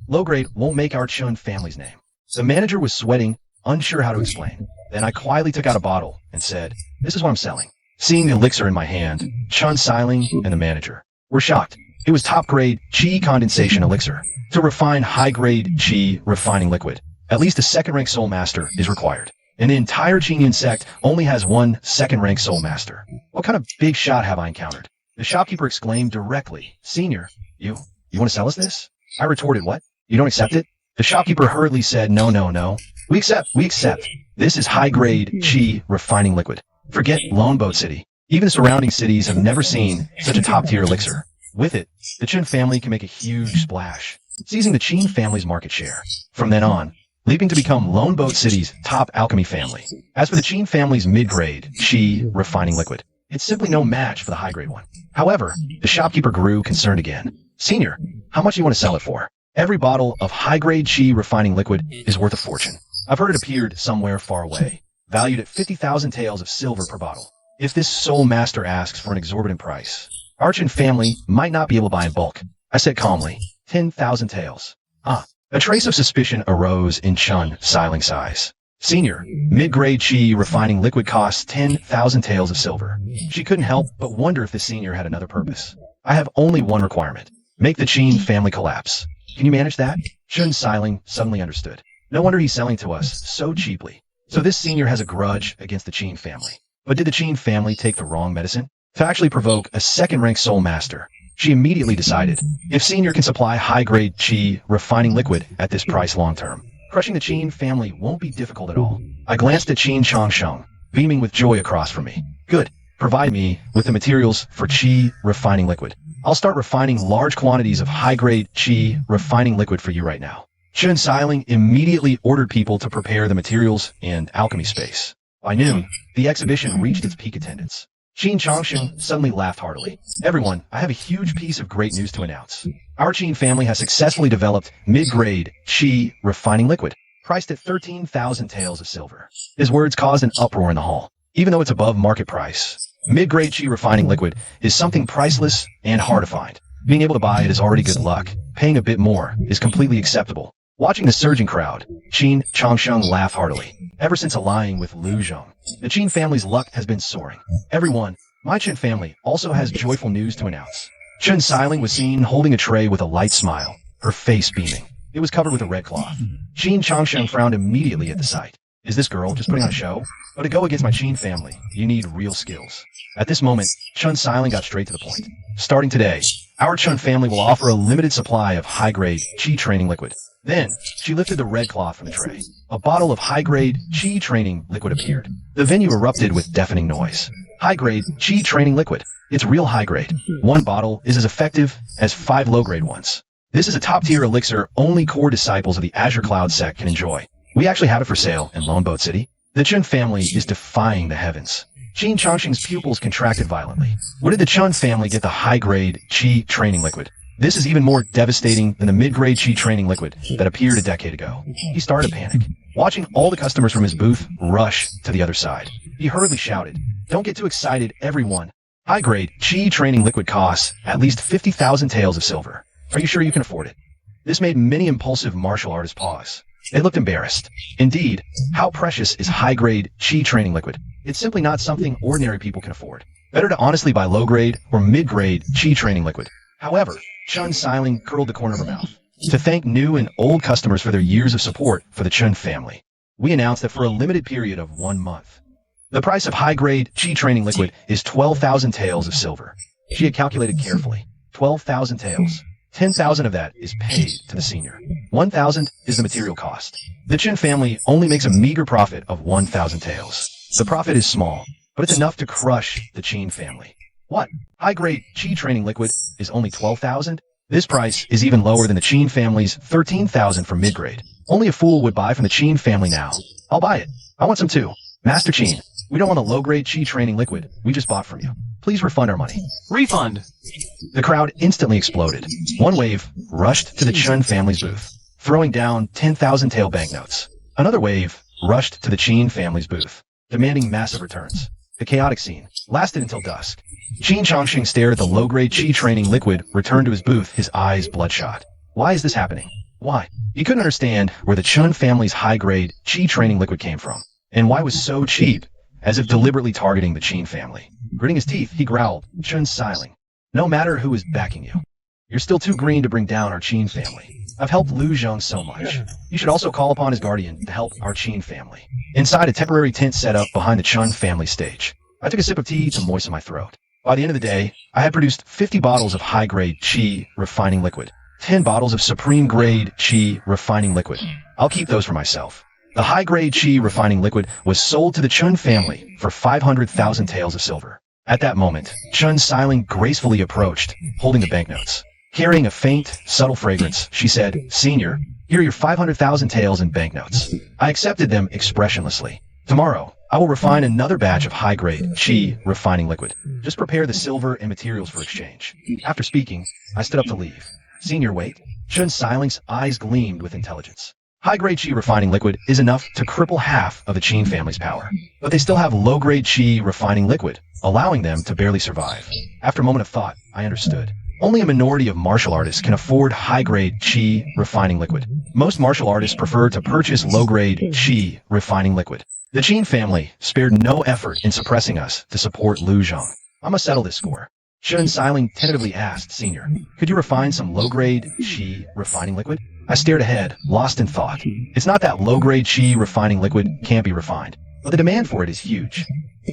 Low-grade won't make our Chun family's name. The manager was sweating, unsure how to explain. Then I quietly took out a bottle and said, this is what I'm selling. Seeing the elixir in my hand, Chun Xiling and the manager were shocked. It was top-grade Qi condensation elixir. To refine high-grade Qi refining liquid, at least a second-rank soul master is required. And the entire Qinian sect only has one second-rank soul master. What kind of big shot have I encountered? The shopkeeper exclaimed directly, Senior, you want to sell us this? I retorted, what? You don't accept it? The shopkeeper hurriedly said, no. We accept. This is high-grade Qi refining liquid. Forget Lone Boat City. Even the surrounding cities have never seen such a top-tier elixir. With it, the Chen family can make a huge splash, seizing the Qin family's market share. From then on, leaping to become Lone Boat City's top alchemy family. As for the Qin family's mid-grade Qi refining liquid, it's simply no match for the high-grade one. However, the shopkeeper grew concerned again. Senior, how much do you want to sell it for? Every bottle of high-grade Qi refining liquid is worth a fortune. I've heard it appeared somewhere far away, valued at 50,000 taels of silver per bottle. If this soul master asks for an exorbitant price, our Chen family might not be able to buy in bulk. I said calmly, 10,000 taels. A trace of suspicion arose in Chun Xiling's eyes. Senior, mid-grade Qi refining liquid costs 10,000 taels of silver. She couldn't help but wonder if the senior had another purpose. I have only one requirement. Make the Qin family collapse. Can you manage that? Chun Xiling suddenly understood. No wonder he's selling to us so cheaply. So this senior has a grudge against the Qin family. But did the Qin family take the wrong medicine? To actually provoke a second-rank soul master, she immediately decided, if Senior can supply high-grade Qi refining liquid at this price long-term, crushing the Qin family won't be difficult at all. I glanced at Qin Changsheng, beaming with joy across from me. Good. Provide me with the materials for Qi refining liquid. I'll start refining large quantities of high-grade Qi refining liquid for you right now. Chun Xiling immediately ordered people to prepare the materials in alchemy space. By noon, the exhibition reached its peak attendance. Qin Changsheng suddenly laughed heartily. Everyone, I have a huge piece of great news to announce. Our Qin family has successfully developed mid-grade qi refining liquid, priced at 13,000 taels of silver. His words caused an uproar in the hall. Even though it's above market price, mid-grade qi refining liquid is something priceless and hard to find. Being able to buy it is already good luck. Paying a bit more is completely acceptable. Watching the surging crowd, Qin Changsheng laughed heartily. Ever since allying with Lu Zheng, the Qin family's luck has been soaring. Everyone, my Qin family also has joyful news to announce. Chen Xiling was seen holding a tray with a light smile, her face beaming. It was covered with a red cloth. Qin Changsheng frowned immediately at the sight. Is this girl just putting on a show? But to go against my Qin family, you need real skills. At this moment, Chen Xiling got straight to the point. Starting today, our Chen family will offer a limited supply of high-grade qi training liquid. Then, she lifted the red cloth from the tray. A bottle of high-grade qi training liquid appeared. The venue erupted with deafening noise. High-grade qi training liquid. It's real high-grade. One bottle is as effective as 5 low-grade ones. This is a top-tier elixir only core disciples of the Azure Cloud sect can enjoy. We actually have it for sale in Lone Boat City. The Chen family is defying the heavens. Qin Changsheng's pupils contracted violently. Where did the Chen family get the high-grade qi training liquid? This is even more devastating than the mid-grade qi training liquid that appeared a decade ago. He started to panic. Watching all the customers from his booth rush to the other side, he hurriedly shouted, "Don't get too excited, everyone. High-grade qi training liquid costs at least 50,000 taels of silver. Are you sure you can afford it?" This made many impulsive martial artists pause. They looked embarrassed. Indeed, how precious is high-grade qi training liquid? It's simply not something ordinary people can afford. Better to honestly buy low-grade or mid-grade qi training liquid. However, Chen Xiling curled the corner of her mouth. To thank new and old customers for their years of support for the Chen family, we announced that for a limited period of 1 month, the price of high-grade qi training liquid is 12,000 taels of silver. She had calculated carefully. 12,000 taels. 10,000 of that is paid to the senior. 1,000 is the material cost. The Chen family only makes a meager profit of 1,000 taels. The profit is small, but it's enough to crush the Qin family. What? High-grade qi training liquid is only 12,000? This price is even lower than the Qin family's 13,000 for mid-grade. Only a fool would buy from the Qin family now. I'll buy it. I want some too. Master Qin, we don't want the low-grade qi training liquid we just bought from you. Please refund our money. Refund! The crowd instantly exploded. One wave rushed to the Chen family's booth, throwing down 10,000 tael banknotes. Another wave rushed to the Qin family's booth, demanding massive returns. The chaotic scene lasted until dusk. Qin Changsheng stared at the low-grade qi training liquid returned to his booth, his eyes bloodshot. Why is this happening? Why? He couldn't understand where the Chen family's high-grade qi training liquid came from, and why it was so cheap, as if deliberately targeting the Qin family. Gritting his teeth, he growled, "Chen Xiling, no matter who is backing you, you're still too green to bring down our Qin family. I've helped Lu Zheng so much. You should also call upon his guardian to help our Qin family." Inside a temporary tent set up behind the Chen family stage, I took a sip of tea to moisten my throat. By the end of the day, I had produced 50 bottles of high-grade qi refining liquid, 10 bottles of supreme-grade qi refining liquid. I'll keep those for myself. The high-grade qi refining liquid was sold to the Chen family for 500,000 taels of silver. At that moment, Chen Xiling gracefully approached, holding the banknotes. Carrying a faint, subtle fragrance, she said, "Senior, here are your 500,000 taels in banknotes." I accepted them expressionlessly. "Tomorrow, I will refine another batch of high-grade qi refining liquid. Just prepare the silver and materials for exchange." After speaking, I stood up to leave. "Senior, wait." Chen Xiling's eyes gleamed with intelligence. High-grade qi refining liquid is enough to cripple half of the Qin family's power, but they still have low-grade qi refining liquid, allowing them to barely survive. After a moment of thought, I understood. Only a minority of martial artists can afford high-grade qi refining liquid. Most martial artists prefer to purchase low-grade qi refining liquid. The Qin family spared no effort in suppressing us to support Lu Zheng. I must settle this score. Chen Xiling tentatively asked, "Senior, could you refine some low-grade qi refining liquid?" I stared ahead, lost in thought. It's not that low-grade qi refining liquid can't be refined, but the demand for it is huge.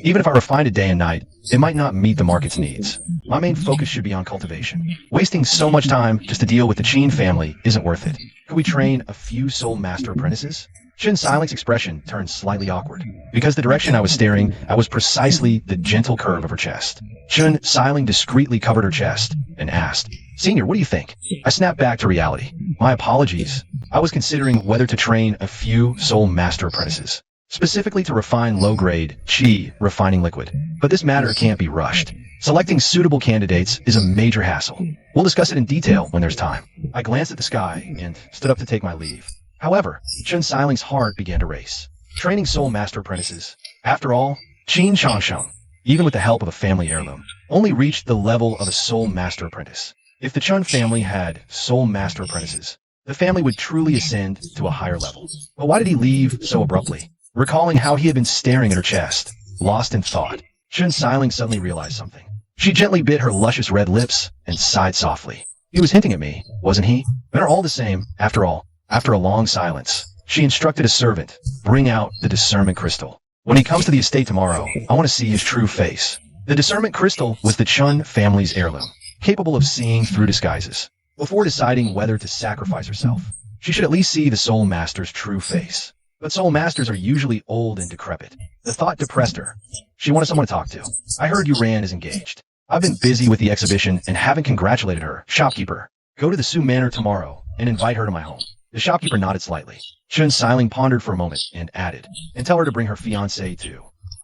Even if I refined it day and night, it might not meet the market's needs. My main focus should be on cultivation. Wasting so much time just to deal with the Qin family isn't worth it. Could we train a few soul master apprentices? Chen Xiling's expression turned slightly awkward, because the direction I was staring at was precisely the gentle curve of her chest. Chen Xiling discreetly covered her chest and asked, "Senior, what do you think?" I snapped back to reality. My apologies. I was considering whether to train a few soul master apprentices. specifically to refine low-grade qi refining liquid. But this matter can't be rushed. Selecting suitable candidates is a major hassle. We'll discuss it in detail when there's time. I glanced at the sky and stood up to take my leave. However, Chen Xiling's heart began to race. Training soul master apprentices. After all, Qin Changsheng, even with the help of a family heirloom, only reached the level of a soul master apprentice. If the Chen family had soul master apprentices, the family would truly ascend to a higher level. But why did he leave so abruptly? Recalling how he had been staring at her chest, lost in thought, Chen Xiling suddenly realized something. She gently bit her luscious red lips and sighed softly. He was hinting at me, wasn't he? They're all the same, after all. After a long silence, she instructed a servant, bring out the discernment crystal. When he comes to the estate tomorrow, I want to see his true face. The discernment crystal was the Chun family's heirloom, capable of seeing through disguises. Before deciding whether to sacrifice herself, she should at least see the soul master's true face. But soul masters are usually old and decrepit. The thought depressed her. She wanted someone to talk to. I heard YouRan is engaged. I've been busy with the exhibition and haven't congratulated her. Shopkeeper, go to the Su Manor tomorrow and invite her to my home. The shopkeeper nodded slightly. Chen Xiling pondered for a moment and added, and tell her to bring her fiancé too.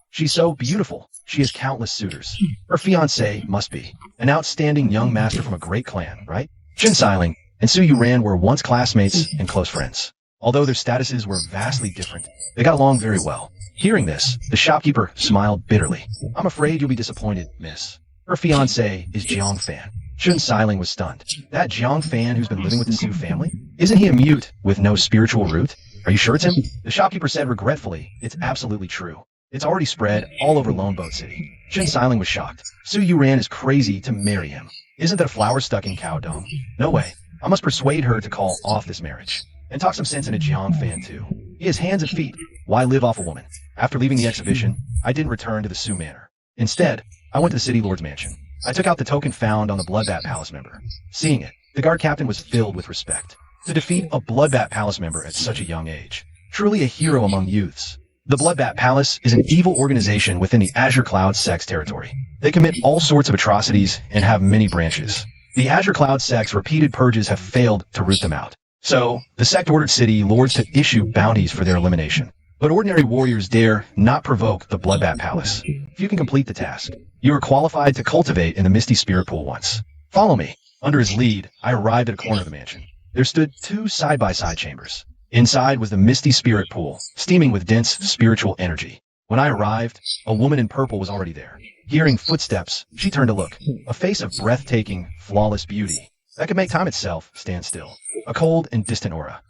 She's so beautiful. She has countless suitors. Her fiancé must be an outstanding young master from a great clan, right? Chen Xiling and Su YouRan were once classmates and close friends. Although their statuses were vastly different, they got along very well. Hearing this, the shopkeeper smiled bitterly. I'm afraid you'll be disappointed, miss. Her fiancé is Jiang Fan. Chen Xiling was stunned. That Jiang Fan who's been living with the Su family? Isn't he a mute with no spiritual root? Are you sure it's him? The shopkeeper said regretfully, it's absolutely true. It's already spread all over Lone Boat City. Chen Xiling was shocked. Su YouRan is crazy to marry him. Isn't that a flower stuck in cow dung? No way. I must persuade her to call off this marriage. And talk some sense into Jiang Fan too. He has hands and feet. Why live off a woman? After leaving the exhibition, I didn't return to the Su Manor. Instead, I went to the city lord's mansion. I took out the token found on the Bloodbat Palace member. Seeing it, the guard captain was filled with respect. To defeat a Bloodbat Palace member at such a young age, truly a hero among youths. The Bloodbat Palace is an evil organization within the Azure Cloud sect's territory. They commit all sorts of atrocities and have many branches. The Azure Cloud sect's repeated purges have failed to root them out. So, the sect ordered city lords to issue bounties for their elimination. But ordinary warriors dare not provoke the Bloodbat Palace. If you can complete the task, you are qualified to cultivate in the Misty Spirit Pool once. Follow me. Under his lead, I arrived at a corner of the mansion. There stood two side-by-side chambers. Inside was the Misty Spirit Pool, steaming with dense spiritual energy. When I arrived, a woman in purple was already there. Hearing footsteps, she turned to look. A face of breathtaking, flawless beauty that could make time itself stand still. A cold and distant aura,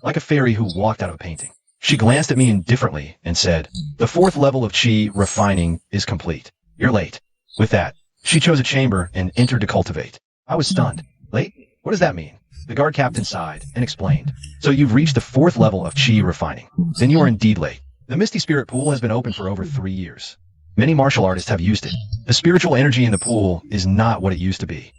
like a fairy who walked out of a painting. She glanced at me indifferently and said, the 4th level of Qi refining is complete. You're late. With that, she chose a chamber and entered to cultivate. I was stunned. Late? What does that mean? The guard captain sighed and explained. So you've reached the 4th level of Qi refining. Then you are indeed late. The Misty Spirit Pool has been open for over 3 years. Many martial artists have used it. The spiritual energy in the pool is not what it used to be.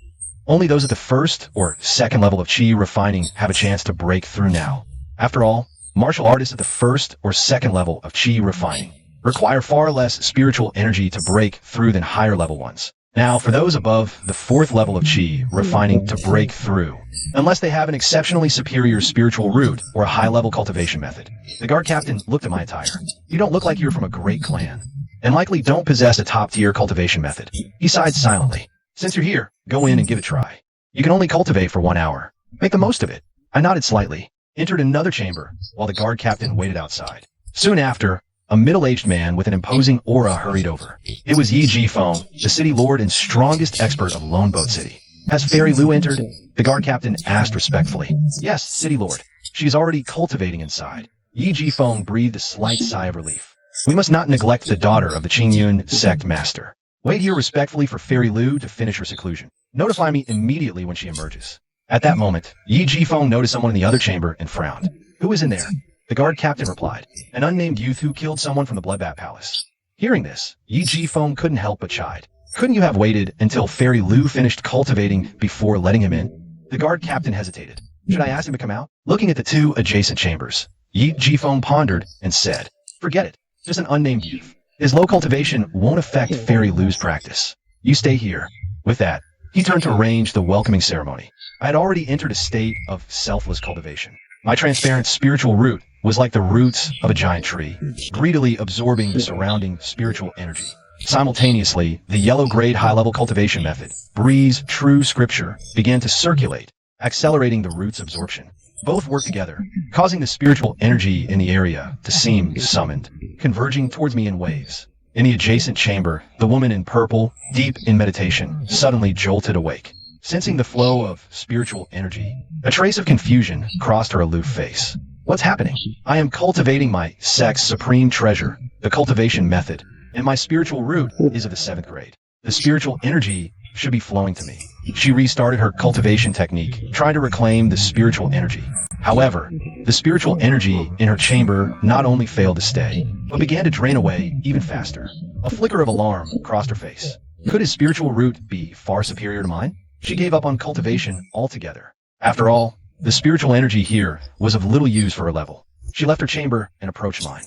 Only those at the 1st or 2nd level of Qi refining have a chance to break through now. After all, martial artists at the 1st or 2nd level of Qi refining require far less spiritual energy to break through than higher level ones. Now, for those above the 4th level of Qi refining to break through, unless they have an exceptionally superior spiritual root or a high-level cultivation method. The guard captain looked at my attire. You don't look like you're from a great clan, and likely don't possess a top-tier cultivation method. He sighed silently. Since you're here, go in and give it a try. You can only cultivate for 1 hour. Make the most of it. I nodded slightly, entered another chamber, while the guard captain waited outside. Soon after, a middle-aged man with an imposing aura hurried over. It was Yi Jifeng, the city lord and strongest expert of Lone Boat City. Has Fairy Lu entered? The guard captain asked respectfully. Yes, city lord. She is already cultivating inside. Yi Jifeng breathed a slight sigh of relief. We must not neglect the daughter of the Qingyun sect master. Wait here respectfully for Fairy Lu to finish her seclusion. Notify me immediately when she emerges. At that moment, Yi Jifeng noticed someone in the other chamber and frowned. Who is in there? The guard captain replied. An unnamed youth who killed someone from the Bloodbat Palace. Hearing this, Yi Jifeng couldn't help but chide. Couldn't you have waited until Fairy Lu finished cultivating before letting him in? The guard captain hesitated. Should I ask him to come out? Looking at the two adjacent chambers, Yi Jifeng pondered and said, forget it. Just an unnamed youth. His low cultivation won't affect Fairy Lu's practice. You stay here. With that, he turned to arrange the welcoming ceremony. I had already entered a state of selfless cultivation. My transparent spiritual root was like the roots of a giant tree, greedily absorbing the surrounding spiritual energy. Simultaneously, the yellow-grade high-level cultivation method, Breeze True Scripture, began to circulate, accelerating the root's absorption. Both worked together, causing the spiritual energy in the area to seem summoned, converging towards me in waves. In the adjacent chamber, the woman in purple, deep in meditation, suddenly jolted awake. Sensing the flow of spiritual energy, a trace of confusion crossed her aloof face. What's happening? I am cultivating my sex supreme treasure, the cultivation method, and my spiritual root is of the 7th grade. The spiritual energy should be flowing to me. She restarted her cultivation technique, trying to reclaim the spiritual energy. However, the spiritual energy in her chamber not only failed to stay, but began to drain away even faster. A flicker of alarm crossed her face. Could his spiritual root be far superior to mine? She gave up on cultivation altogether. After all, the spiritual energy here was of little use for her level. She left her chamber and approached mine.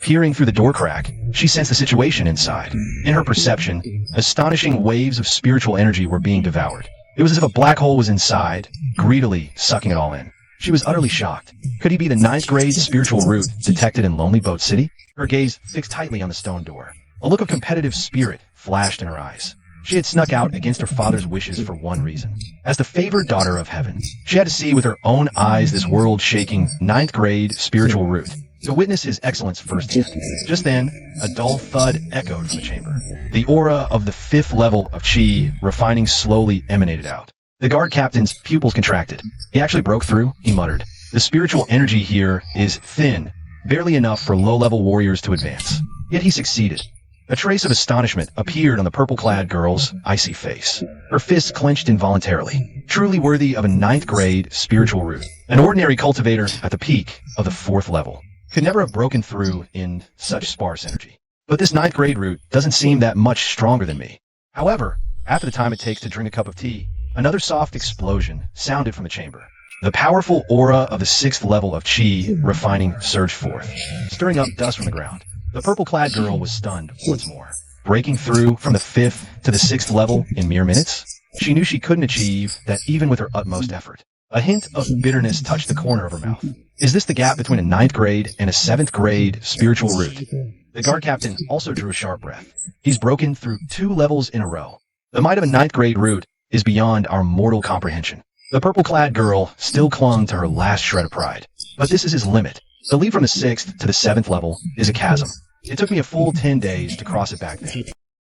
Peering through the door crack, she sensed the situation inside. In her perception, astonishing waves of spiritual energy were being devoured. It was as if a black hole was inside, greedily sucking it all in. She was utterly shocked. Could he be the 9th grade spiritual root detected in Lonely Boat City? Her gaze fixed tightly on the stone door. A look of competitive spirit flashed in her eyes. She had snuck out against her father's wishes for one reason. As the favored daughter of heaven, she had to see with her own eyes this world-shaking 9th grade spiritual root, to witness his excellence firsthand. Just then, a dull thud echoed from the chamber. The aura of the 5th level of chi refining slowly emanated out. The guard captain's pupils contracted. He actually broke through, he muttered. The spiritual energy here is thin, barely enough for low-level warriors to advance. Yet he succeeded. A trace of astonishment appeared on the purple-clad girl's icy face. Her fists clenched involuntarily, truly worthy of a 9th grade spiritual root. An ordinary cultivator at the peak of the 4th level could never have broken through in such sparse energy. But this 9th grade root doesn't seem that much stronger than me. However, after the time it takes to drink a cup of tea, another soft explosion sounded from the chamber. The powerful aura of the 6th level of chi refining surged forth, stirring up dust from the ground. The purple-clad girl was stunned once more. Breaking through from the 5th to the 6th level in mere minutes? She knew she couldn't achieve that even with her utmost effort. A hint of bitterness touched the corner of her mouth. Is this the gap between a 9th grade and a 7th grade spiritual root? The guard captain also drew a sharp breath. He's broken through 2 levels in a row. The might of a 9th grade root is beyond our mortal comprehension. The purple-clad girl still clung to her last shred of pride. But this is his limit. The leap from the 6th to the 7th level is a chasm. It took me a full 10 days to cross it back then.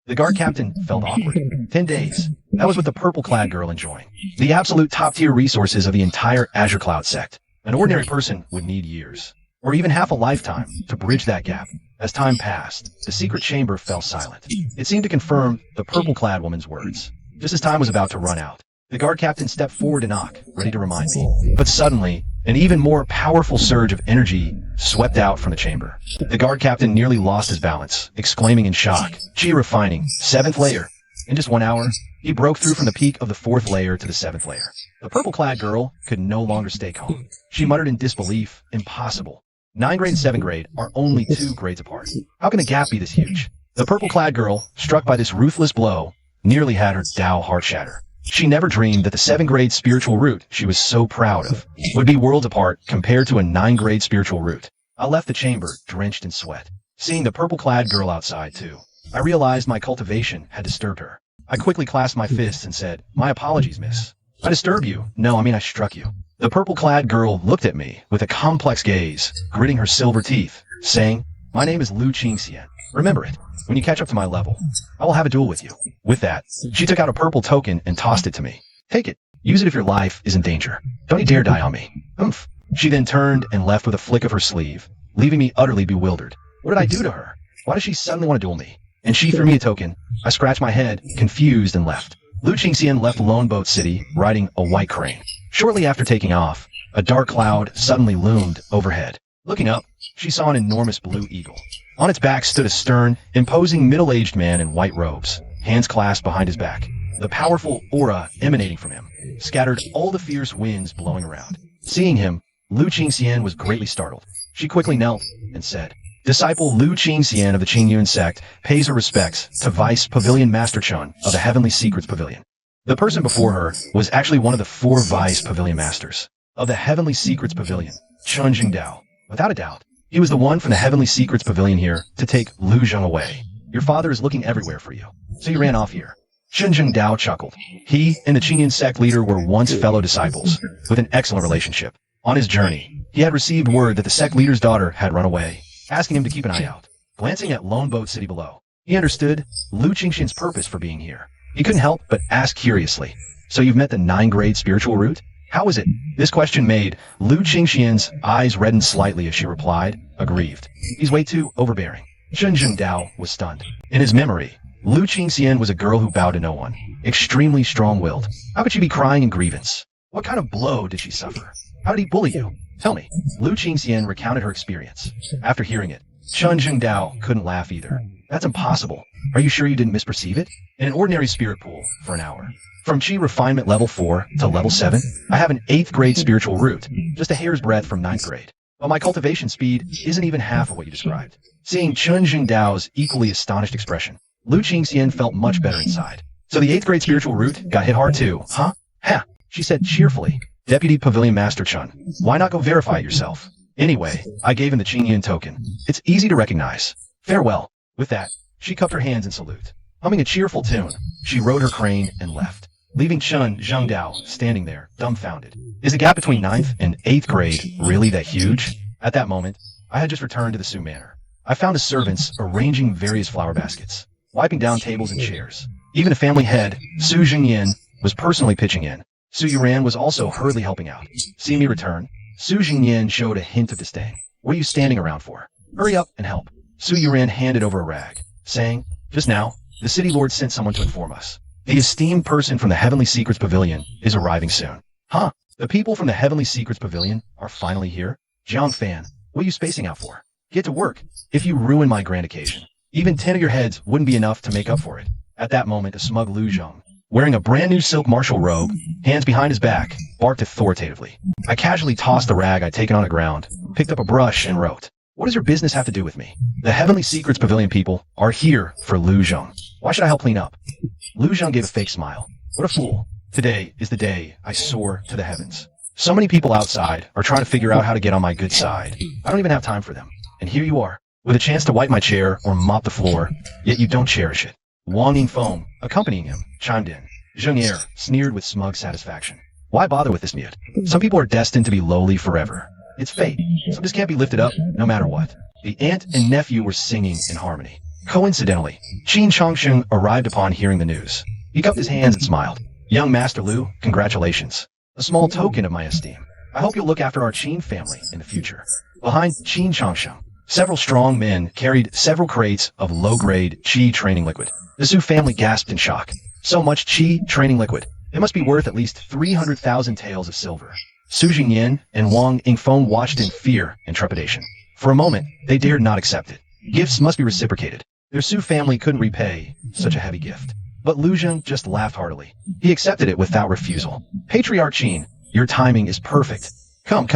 The guard captain felt awkward. 10 days. That was what the purple-clad girl enjoying. The absolute top-tier resources of the entire Azure Cloud sect. An ordinary person would need years, or even half a lifetime, to bridge that gap. As time passed, the secret chamber fell silent. It seemed to confirm the purple-clad woman's words. Just as time was about to run out, the guard captain stepped forward to knock, ready to remind me. But suddenly, an even more powerful surge of energy swept out from the chamber. The guard captain nearly lost his balance, exclaiming in shock, "Chi refining, 7th layer." In just 1 hour, he broke through from the peak of the 4th layer to the 7th layer. The purple-clad girl could no longer stay calm. She muttered in disbelief, "Impossible. 9th grade and 7th grade are only 2 grades apart. How can the gap be this huge?" The purple-clad girl, struck by this ruthless blow, nearly had her Tao heart shatter. She never dreamed that the 7th grade spiritual root she was so proud of would be worlds apart compared to a 9th grade spiritual root. I left the chamber drenched in sweat. Seeing the purple-clad girl outside, too, I realized my cultivation had disturbed her. I quickly clasped my fists and said, "My apologies, miss." "I disturb you? No, I mean I struck you." The purple-clad girl looked at me with a complex gaze, gritting her silver teeth, saying, "My name is Lu Zheng. Remember it. When you catch up to my level, I will have a duel with you." With that, she took out a purple token and tossed it to me. "Take it. Use it if your life is in danger. Don't you dare die on me." "Oomph." She then turned and left with a flick of her sleeve, leaving me utterly bewildered. What did I do to her? Why does she suddenly want to duel me? And she threw me a token. I scratched my head, confused, and left. Lu Zheng left Lone Boat City, riding a white crane. Shortly after taking off, a dark cloud suddenly loomed overhead. Looking up, she saw an enormous blue eagle. On its back stood a stern, imposing middle-aged man in white robes, hands clasped behind his back. The powerful aura emanating from him scattered all the fierce winds blowing around. Seeing him, Lu Zheng was greatly startled. She quickly knelt and said, "Disciple Lu Zheng of the Qingyun sect pays her respects to Vice Pavilion Master Chun of the Heavenly Secrets Pavilion." The person before her was actually one of the 4 Vice Pavilion Masters. of the Heavenly Secrets Pavilion, Chen Dao. Without a doubt, he was the one from the Heavenly Secrets Pavilion here to take Lu Zheng away. Your father is looking everywhere for you, so you ran off here. Chen Dao chuckled. He and the Qingyan sect leader were once fellow disciples, with an excellent relationship. On his journey, he had received word that the sect leader's daughter had run away, asking him to keep an eye out. Glancing at Lone Boat City below, he understood Lu Qingxian's purpose for being here. He couldn't help but ask curiously, "So you've met the 9th-grade spiritual root? How is it?" This question made Lu Qingxian's eyes redden slightly as she replied, aggrieved. "He's way too overbearing." Chen Dao was stunned. In his memory, Lu Qingxian was a girl who bowed to no one, extremely strong-willed. How could she be crying in grievance? What kind of blow did she suffer? How did he bully you? Tell me. Lu Qingxian recounted her experience. After hearing it, Chen Dao couldn't laugh either. "That's impossible. Are you sure you didn't misperceive it? In an ordinary spirit pool for an hour. From Qi refinement level 4 to level 7, I have an 8th grade spiritual root, just a hair's breadth from 9th grade. But my cultivation speed isn't even half of what you described." Seeing Chen Dao's equally astonished expression, Lu Qingxian felt much better inside. "So the 8th grade spiritual root got hit hard too, huh?" "Ha," she said cheerfully. "Deputy Pavilion Master Chen, why not go verify it yourself? Anyway, I gave him the Qingyan token. It's easy to recognize. Farewell." With that, she cupped her hands in salute. Humming a cheerful tune, she rode her crane and left, leaving Chen Dao standing there, dumbfounded. Is the gap between 9th and 8th grade really that huge? At that moment, I had just returned to the Su Manor. I found the servants arranging various flower baskets, wiping down tables and chairs. Even the family head, Su Jingyan, was personally pitching in. Su YouRan was also hurriedly helping out. Seeing me return, Su Jingyan showed a hint of disdain. "What are you standing around for? Hurry up and help." Su YouRan handed over a rag, saying, "Just now, the city lord sent someone to inform us. The esteemed person from the Heavenly Secrets Pavilion is arriving soon." "Huh? The people from the Heavenly Secrets Pavilion are finally here? Jiang Fan, what are you spacing out for? Get to work. If you ruin my grand occasion, even 10 of your heads wouldn't be enough to make up for it." At that moment, a smug Lu Zheng, wearing a brand new silk martial robe, hands behind his back, barked authoritatively. I casually tossed the rag I'd taken on the ground, picked up a brush, and wrote, "What does your business have to do with me? The Heavenly Secrets Pavilion people are here for Lu Zheng. Why should I help clean up?" Lu Zheng gave a fake smile. "What a fool. Today is the day I soar to the heavens. So many people outside are trying to figure out how to get on my good side. I don't even have time for them. And here you are, with a chance to wipe my chair or mop the floor, yet you don't cherish it." Wang Yingfeng, accompanying him, chimed in. Zheng Er sneered with smug satisfaction. "Why bother with this mute? Some people are destined to be lowly forever. It's fate. Some just can't be lifted up, no matter what." The aunt and nephew were singing in harmony. Coincidentally, Qin Chongsheng arrived upon hearing the news. He cupped his hands and smiled. "Young Master Lu, congratulations. A small token of my esteem. I hope you'll look after our Qin family in the future." Behind Qin Chongsheng, several strong men carried several crates of low-grade Qi training liquid. The Su family gasped in shock. So much Qi training liquid. It must be worth at least 300,000 taels of silver. Su Jingyan and Wang Yingfeng watched in fear and trepidation. For a moment, they dared not accept it. Gifts must be reciprocated. Their Su family couldn't repay such a heavy gift. But Lu Zheng just laughed heartily. He accepted it without refusal. "Patriarch Qin, your timing is perfect. Come.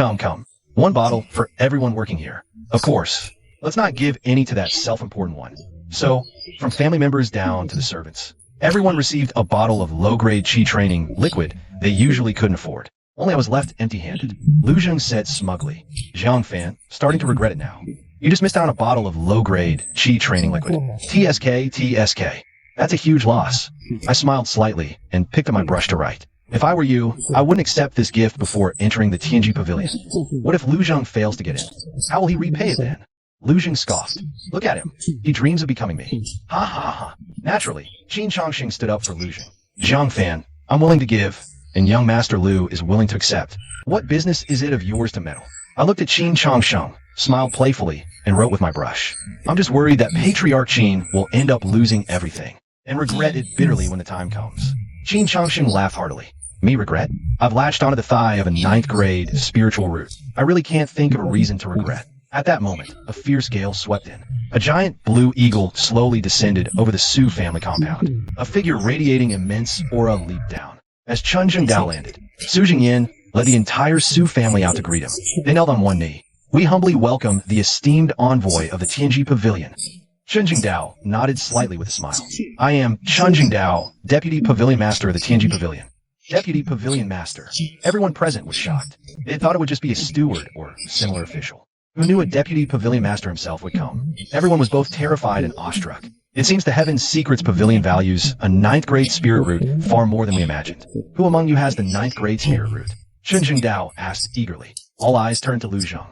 One bottle for everyone working here. Of course, let's not give any to that self-important one." So, from family members down to the servants, everyone received a bottle of low-grade Qi training liquid they usually couldn't afford. Only I was left empty-handed. Lu Zheng said smugly. "Jiang Fan, starting to regret it now. You just missed out on a bottle of low-grade Qi training liquid. TSK. That's a huge loss." I smiled slightly and picked up my brush to write. If I were you, I wouldn't accept this gift before entering the Tianji Pavilion. What if Lu Zheng fails to get in? How will he repay it then? Lu Zheng scoffed. "Look at him. He dreams of becoming me." Ha. Naturally, Qin Chongsheng stood up for Lu Zheng. "Jiang Fan, I'm willing to give, and young Master Lu is willing to accept. What business is it of yours to meddle?" I looked at Qin Chongsheng, smiled playfully, and wrote with my brush. "I'm just worried that Patriarch Qin will end up losing everything, and regret it bitterly when the time comes." Qin Chongsheng laughed heartily. "Me regret? I've latched onto the thigh of a 9th grade spiritual root. I really can't think of a reason to regret." At that moment, a fierce gale swept in. A giant blue eagle slowly descended over the Su family compound. A figure radiating immense aura leaped down. As Chen Dao landed, Su Jingyan led the entire Su family out to greet him. They knelt on one knee. "We humbly welcome the esteemed envoy of the Tianji Pavilion." Chen Dao nodded slightly with a smile. "I am Chen Dao, Deputy Pavilion Master of the Tianji Pavilion." Deputy Pavilion Master. Everyone present was shocked. They thought it would just be a steward or similar official. Who knew a Deputy Pavilion Master himself would come? Everyone was both terrified and awestruck. It seems the Heaven's Secrets Pavilion values a 9th grade spirit root far more than we imagined. Who among you has the 9th grade spirit root? Shunjing Dao asked eagerly. All eyes turned to Lu Zheng.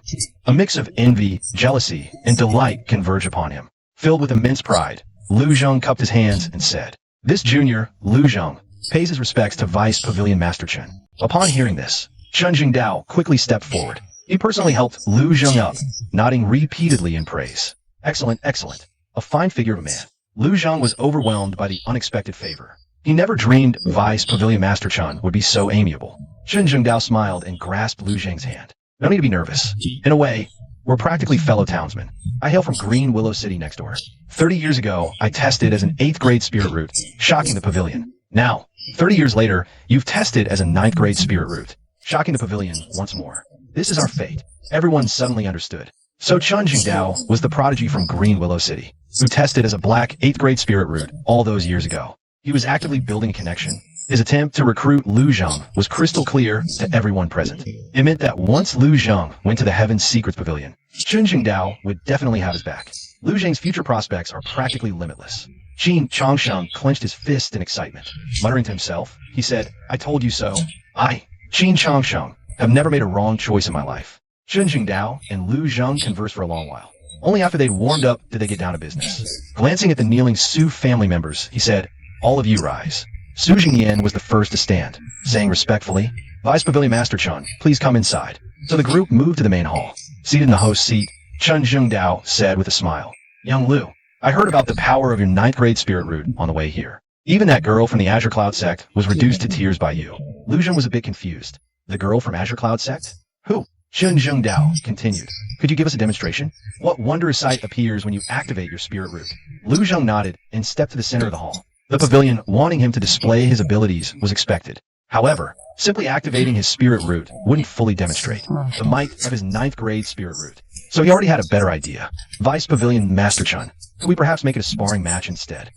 A mix of envy, jealousy, and delight converged upon him. Filled with immense pride, Lu Zheng cupped his hands and said, "This junior, Lu Zheng, pays his respects to Vice Pavilion Master Chen." Upon hearing this, Shunjing Dao quickly stepped forward. He personally helped Lu Zheng up, nodding repeatedly in praise. Excellent, excellent. A fine figure of a man. Lu Zheng was overwhelmed by the unexpected favor. He never dreamed Vice Pavilion Master Chen would be so amiable. Shunjing Dao smiled and grasped Lu Zheng's hand. No need to be nervous. In a way, we're practically fellow townsmen. I hail from Green Willow City next door. 30 years ago, I tested as an 8th grade spirit root, shocking the pavilion. Now, 30 years later, you've tested as a 9th grade spirit root, shocking the pavilion once more. This is our fate. Everyone suddenly understood. So Shunjing Dao was the prodigy from Green Willow City, who tested as a black 8th grade spirit root all those years ago. He was actively building a connection. His attempt to recruit Lu Zheng was crystal clear to everyone present. It meant that once Lu Zheng went to the Heaven's Secrets Pavilion, Shunjing Dao would definitely have his back. Lu Zheng's future prospects are practically limitless. Qin Changsheng clenched his fist in excitement. Muttering to himself, he said, "I told you so. I, Qin Changsheng, have never made a wrong choice in my life." Shunjing Dao and Lu Zheng conversed for a long while. Only after they'd warmed up did they get down to business. Glancing at the kneeling Su family members, he said, "All of you rise." Su Jingyan was the first to stand, saying respectfully, "Vice Pavilion Master Chen, please come inside." So the group moved to the main hall. Seated in the host's seat, Shunjing Dao said with a smile, "Young Lu, I heard about the power of your 9th grade spirit root on the way here. Even that girl from the Azure Cloud sect was reduced to tears by you." Lu Zheng was a bit confused. The girl from Azure Cloud sect? Who? Shunjing Dao continued. "Could you give us a demonstration? What wondrous sight appears when you activate your spirit root?" Lu Zheng nodded and stepped to the center of the hall. The pavilion, wanting him to display his abilities, was expected. However, simply activating his spirit root wouldn't fully demonstrate the might of his 9th grade spirit root. So he already had a better idea. "Vice Pavilion Master Chen, could we perhaps make it a sparring match instead?"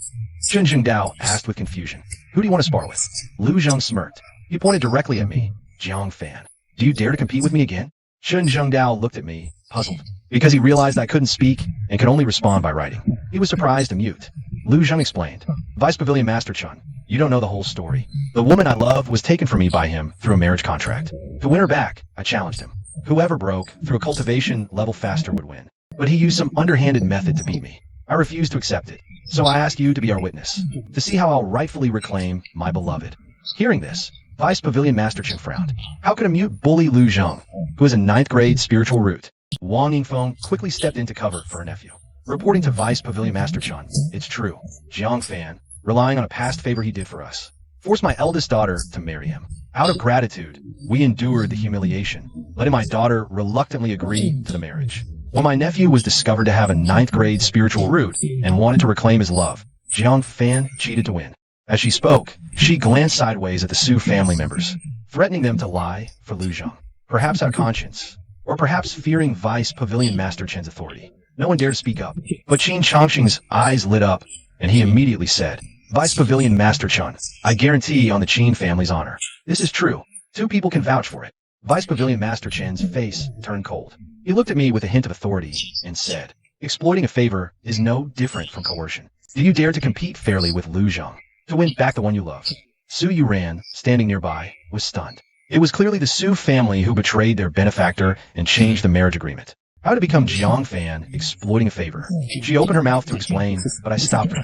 Shunjing Dao asked with confusion. "Who do you want to spar with?" Lu Zheng smirked. He pointed directly at me. "Jiang Fan, do you dare to compete with me again?" Shunjing Dao looked at me, puzzled, because he realized I couldn't speak and could only respond by writing. He was surprised and mute. Lu Zheng explained, "Vice Pavilion Master Chen, you don't know the whole story. The woman I love was taken from me by him through a marriage contract. To win her back, I challenged him. Whoever broke through a cultivation level faster would win. But he used some underhanded method to beat me. I refused to accept it. So I asked you to be our witness, to see how I'll rightfully reclaim my beloved." Hearing this, Vice Pavilion Master Chen frowned. How could a mute bully Lu Zheng, who is a 9th grade spiritual root? Wang Yingfeng quickly stepped into cover for her nephew. Reporting to Vice Pavilion Master Chen, "It's true. Jiang Fan, relying on a past favor he did for us, forced my eldest daughter to marry him. Out of gratitude, we endured the humiliation, letting my daughter reluctantly agree to the marriage. When my nephew was discovered to have a 9th grade spiritual root and wanted to reclaim his love, Jiang Fan cheated to win." As she spoke, she glanced sideways at the Su family members, threatening them to lie for Lu Zheng. Perhaps out of conscience, or perhaps fearing Vice Pavilion Master Chen's authority. No one dared to speak up, but Qin Changsheng's eyes lit up, and he immediately said, "Vice Pavilion Master Chen, I guarantee on the Qin family's honor. This is true. 2 people can vouch for it." Vice Pavilion Master Chen's face turned cold. He looked at me with a hint of authority and said, "Exploiting a favor is no different from coercion. Do you dare to compete fairly with Lu Zheng, to win back the one you love?" Su YouRan, standing nearby, was stunned. It was clearly the Su family who betrayed their benefactor and changed the marriage agreement. How to become Jiang Fan exploiting a favor? She opened her mouth to explain, but I stopped her.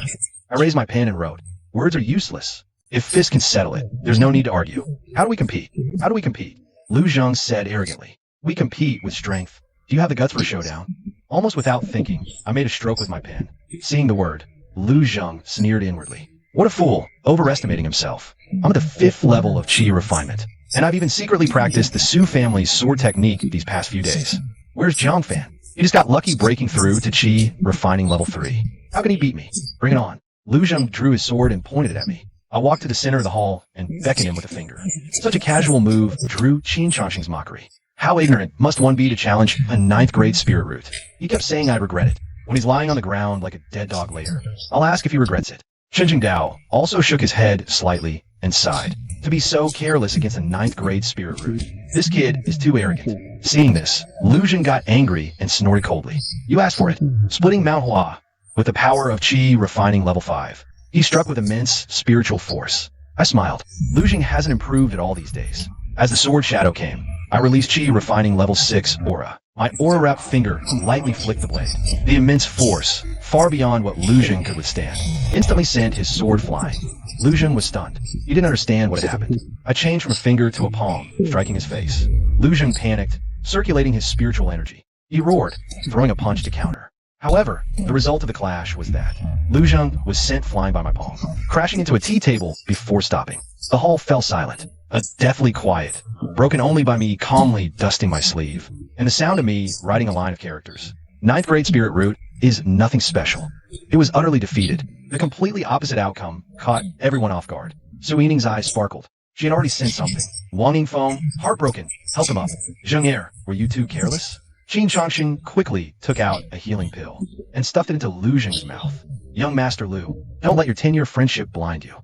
I raised my pen and wrote, "Words are useless. If fists can settle it, there's no need to argue. How do we compete? How do we compete?" Lu Zheng said arrogantly, "We compete with strength. Do you have the guts for a showdown?" Almost without thinking, I made a stroke with my pen. Seeing the word, Lu Zheng sneered inwardly. What a fool, overestimating himself. I'm at the 5th level of Qi refinement, and I've even secretly practiced the Su family's sword technique these past few days. Where's Jiang Fan? He just got lucky breaking through to Qi refining level 3. How can he beat me? Bring it on. Lu Zheng drew his sword and pointed it at me. I walked to the center of the hall and beckoned him with a finger. Such a casual move drew Qin Changsheng's mockery. How ignorant must one be to challenge a 9th grade spirit root? He kept saying I'd regret it. When he's lying on the ground like a dead dog later, I'll ask if he regrets it. Shunjing Dao also shook his head slightly and sighed. To be so careless against a ninth grade spirit root. This kid is too arrogant. Seeing this, Lu Zheng got angry and snorted coldly. You asked for it. Splitting Mount Hua with the power of Qi refining level 5. He struck with immense spiritual force. I smiled. Lu Zheng hasn't improved at all these days. As the sword shadow came, I released Qi refining level 6 aura. My aura-wrapped finger lightly flicked the blade. The immense force, far beyond what Lu Zheng could withstand, instantly sent his sword flying. Lu Zheng was stunned. He didn't understand what had happened. I changed from a finger to a palm, striking his face. Lu Zheng panicked, circulating his spiritual energy. He roared, throwing a punch to counter. However, the result of the clash was that Lu Zheng was sent flying by my palm, crashing into a tea table before stopping. The hall fell silent, a deathly quiet, broken only by me calmly dusting my sleeve, and the sound of me writing a line of characters. Ninth grade spirit root is nothing special. It was utterly defeated. The completely opposite outcome caught everyone off guard. Su Yining's eyes sparkled. She had already sensed something. Wang Yingfeng, heartbroken, helped him up. Zheng Er, were you too careless? Qin Changxing quickly took out a healing pill and stuffed it into Lu Zheng's mouth. Young Master Lu, don't let your 10-year friendship blind you.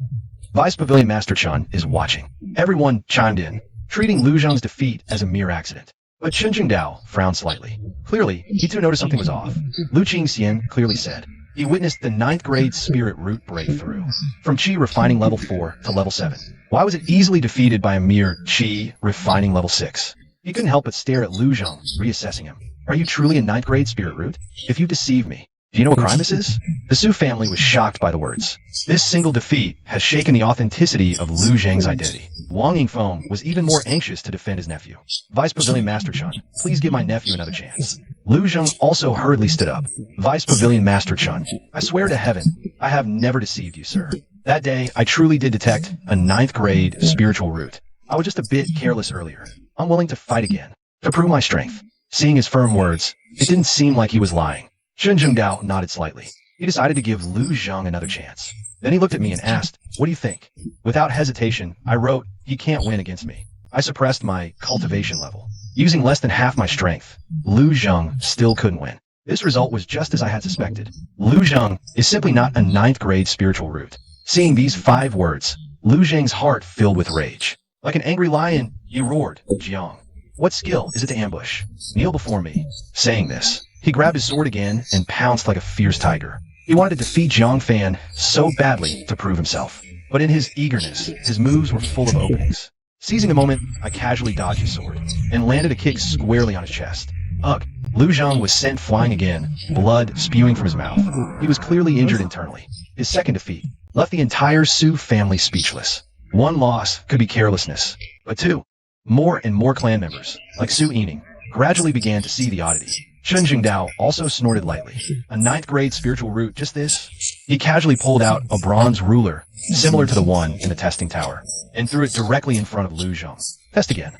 Vice Pavilion Master Chun is watching. Everyone chimed in, treating Lu Zheng's defeat as a mere accident. But Chen Jingdao frowned slightly. Clearly, he too noticed something was off. Lu Qingxian clearly said. He witnessed the ninth grade spirit root breakthrough, from Qi refining level 4 to level 7. Why was it easily defeated by a mere Qi refining level 6? He couldn't help but stare at Lu Zheng, reassessing him. Are you truly a ninth grade spirit root? If you deceive me, do you know what crime this is? The Su family was shocked by the words. This single defeat has shaken the authenticity of Lu Zheng's identity. Wang Yingfeng was even more anxious to defend his nephew. Vice Pavilion Master Chun, please give my nephew another chance. Lu Zheng also hurriedly stood up. Vice Pavilion Master Chun, I swear to heaven, I have never deceived you, sir. That day, I truly did detect a ninth grade spiritual root. I was just a bit careless earlier. I'm willing to fight again, to prove my strength. Seeing his firm words, it didn't seem like he was lying. Chen Jingdao nodded slightly. He decided to give Lu Zheng another chance. Then he looked at me and asked, what do you think? Without hesitation, I wrote, he can't win against me. I suppressed my cultivation level. Using less than half my strength, Lu Zheng still couldn't win. This result was just as I had suspected. Lu Zheng is simply not a ninth grade spiritual root. Seeing these 5 words, Lu Zheng's heart filled with rage. Like an angry lion, he roared, Jiang. What skill is it to ambush? Kneel before me. Saying this, he grabbed his sword again and pounced like a fierce tiger. He wanted to defeat Jiang Fan so badly to prove himself. But in his eagerness, his moves were full of openings. Seizing the moment, I casually dodged his sword and landed a kick squarely on his chest. Ugh! Lu Zheng was sent flying again, blood spewing from his mouth. He was clearly injured internally. His second defeat left the entire Su family speechless. 1 loss could be carelessness, but 2, more and more clan members, like Su Yining, gradually began to see the oddity. Chen Jingdao also snorted lightly. A ninth grade spiritual root, just this? He casually pulled out a bronze ruler, similar to the one in the testing tower, and threw it directly in front of Lu Zheng. Test again.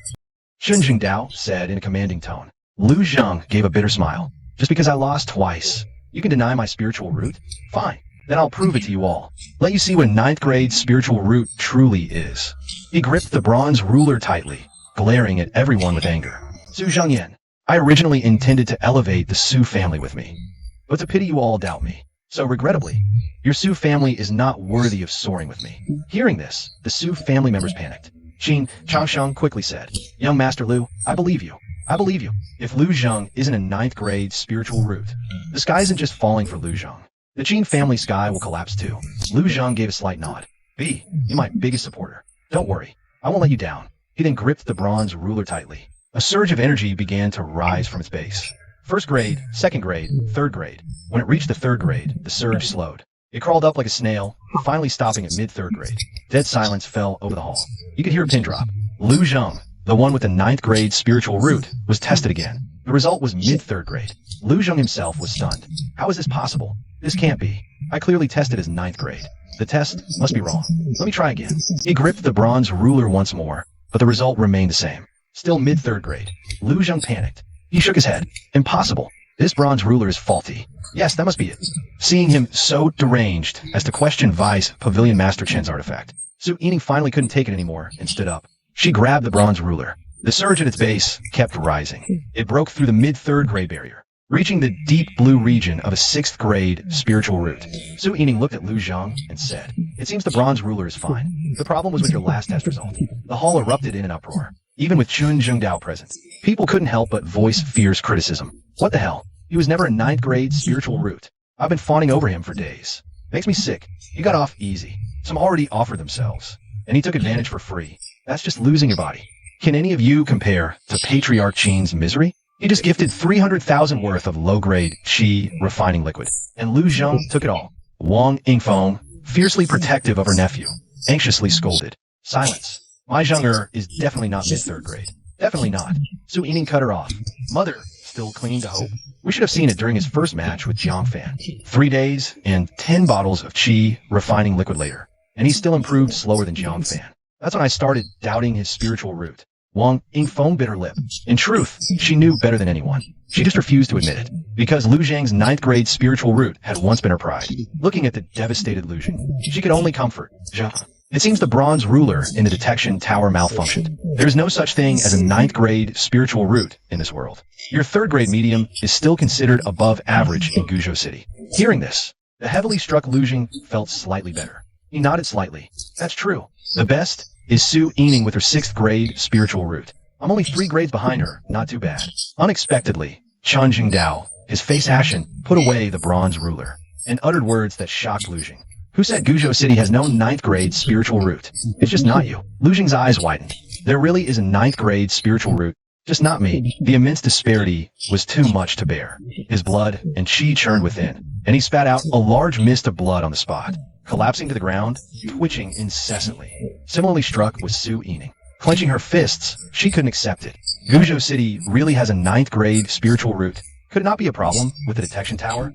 Chen Jingdao said in a commanding tone. Lu Zheng gave a bitter smile. Just because I lost twice, you can deny my spiritual root? Fine. Then I'll prove it to you all. Let you see what ninth grade spiritual root truly is. He gripped the bronze ruler tightly, glaring at everyone with anger. Su Zhengyan, I originally intended to elevate the Su family with me, but to pity you all doubt me. So regrettably, your Su family is not worthy of soaring with me. Hearing this, the Su family members panicked. Qin Changsheng quickly said, Young Master Lu, I believe you. I believe you. If Lu Zheng isn't a ninth grade spiritual root, the sky isn't just falling for Lu Zheng. The Qin family sky will collapse too. Lu Zheng gave a slight nod. B, you're my biggest supporter. Don't worry, I won't let you down. He then gripped the bronze ruler tightly. A surge of energy began to rise from its base. First grade, second grade, third grade. When it reached the third grade, the surge slowed. It crawled up like a snail, finally stopping at mid-third grade. Dead silence fell over the hall. You could hear a pin drop. Lu Zheng, the one with the ninth grade spiritual root, was tested again. The result was mid-third grade. Lu Zheng himself was stunned. How is this possible? This can't be. I clearly tested as ninth grade. The test must be wrong. Let me try again. He gripped the bronze ruler once more, but the result remained the same. Still mid-third grade. Lu Zheng panicked. He shook his head. Impossible. This bronze ruler is faulty. Yes, that must be it. Seeing him so deranged as to question Vice Pavilion Master Chen's artifact, Su Yining finally couldn't take it anymore and stood up. She grabbed the bronze ruler. The surge at its base kept rising. It broke through the mid-third grade barrier. reaching the deep blue region of a 6th grade spiritual root. Su Yining looked at Lu Zheng and said, "It seems the bronze ruler is fine. The problem was with your last test result." The hall erupted in an uproar. Even with Chun Zhengdao present, people couldn't help but voice fierce criticism. What the hell? He was never a 9th grade spiritual root. I've been fawning over him for days. Makes me sick. He got off easy. Some already offered themselves, and he took advantage for free. That's just losing your body. Can any of you compare to Patriarch Qin's misery? He just gifted 300,000 worth of low-grade qi refining liquid, and Lu Zheng took it all. Wang Yingfeng, fiercely protective of her nephew, anxiously scolded. Silence. My Zheng is definitely not mid-3rd grade. Definitely not. Su Yining cut her off. Mother, still clinging to hope. We should have seen it during his first match with Jiang Fan. 3 days and 10 bottles of qi refining liquid later, and he still improved slower than Jiang Fan. That's when I started doubting his spiritual root. Wang Yingfeng bit her lip. In truth, she knew better than anyone. She just refused to admit it, because Lu Zheng's 9th grade spiritual root had once been her pride. Looking at the devastated Lu Zheng, she could only comfort Zheng. It seems the bronze ruler in the detection tower malfunctioned. There is no such thing as a 9th grade spiritual root in this world. Your 3rd grade medium is still considered above average in Guizhou City. Hearing this, the heavily struck Lu Zheng felt slightly better. He nodded slightly. That's true. The best is Su Yining with her 6th grade spiritual root. I'm only 3 grades behind her, not too bad. Unexpectedly, Chun Jingdao, his face ashen, put away the bronze ruler, and uttered words that shocked Lu Zheng. Who said Guizhou City has no 9th grade spiritual root? It's just not you. Lu Zheng's eyes widened. There really is a 9th grade spiritual root, just not me. The immense disparity was too much to bear. His blood and qi churned within, and he spat out a large mist of blood on the spot. Collapsing to the ground, twitching incessantly. Similarly struck was Su Yining. Clenching her fists, she couldn't accept it. Guizhou City really has a 9th grade spiritual root. Could it not be a problem with the detection tower?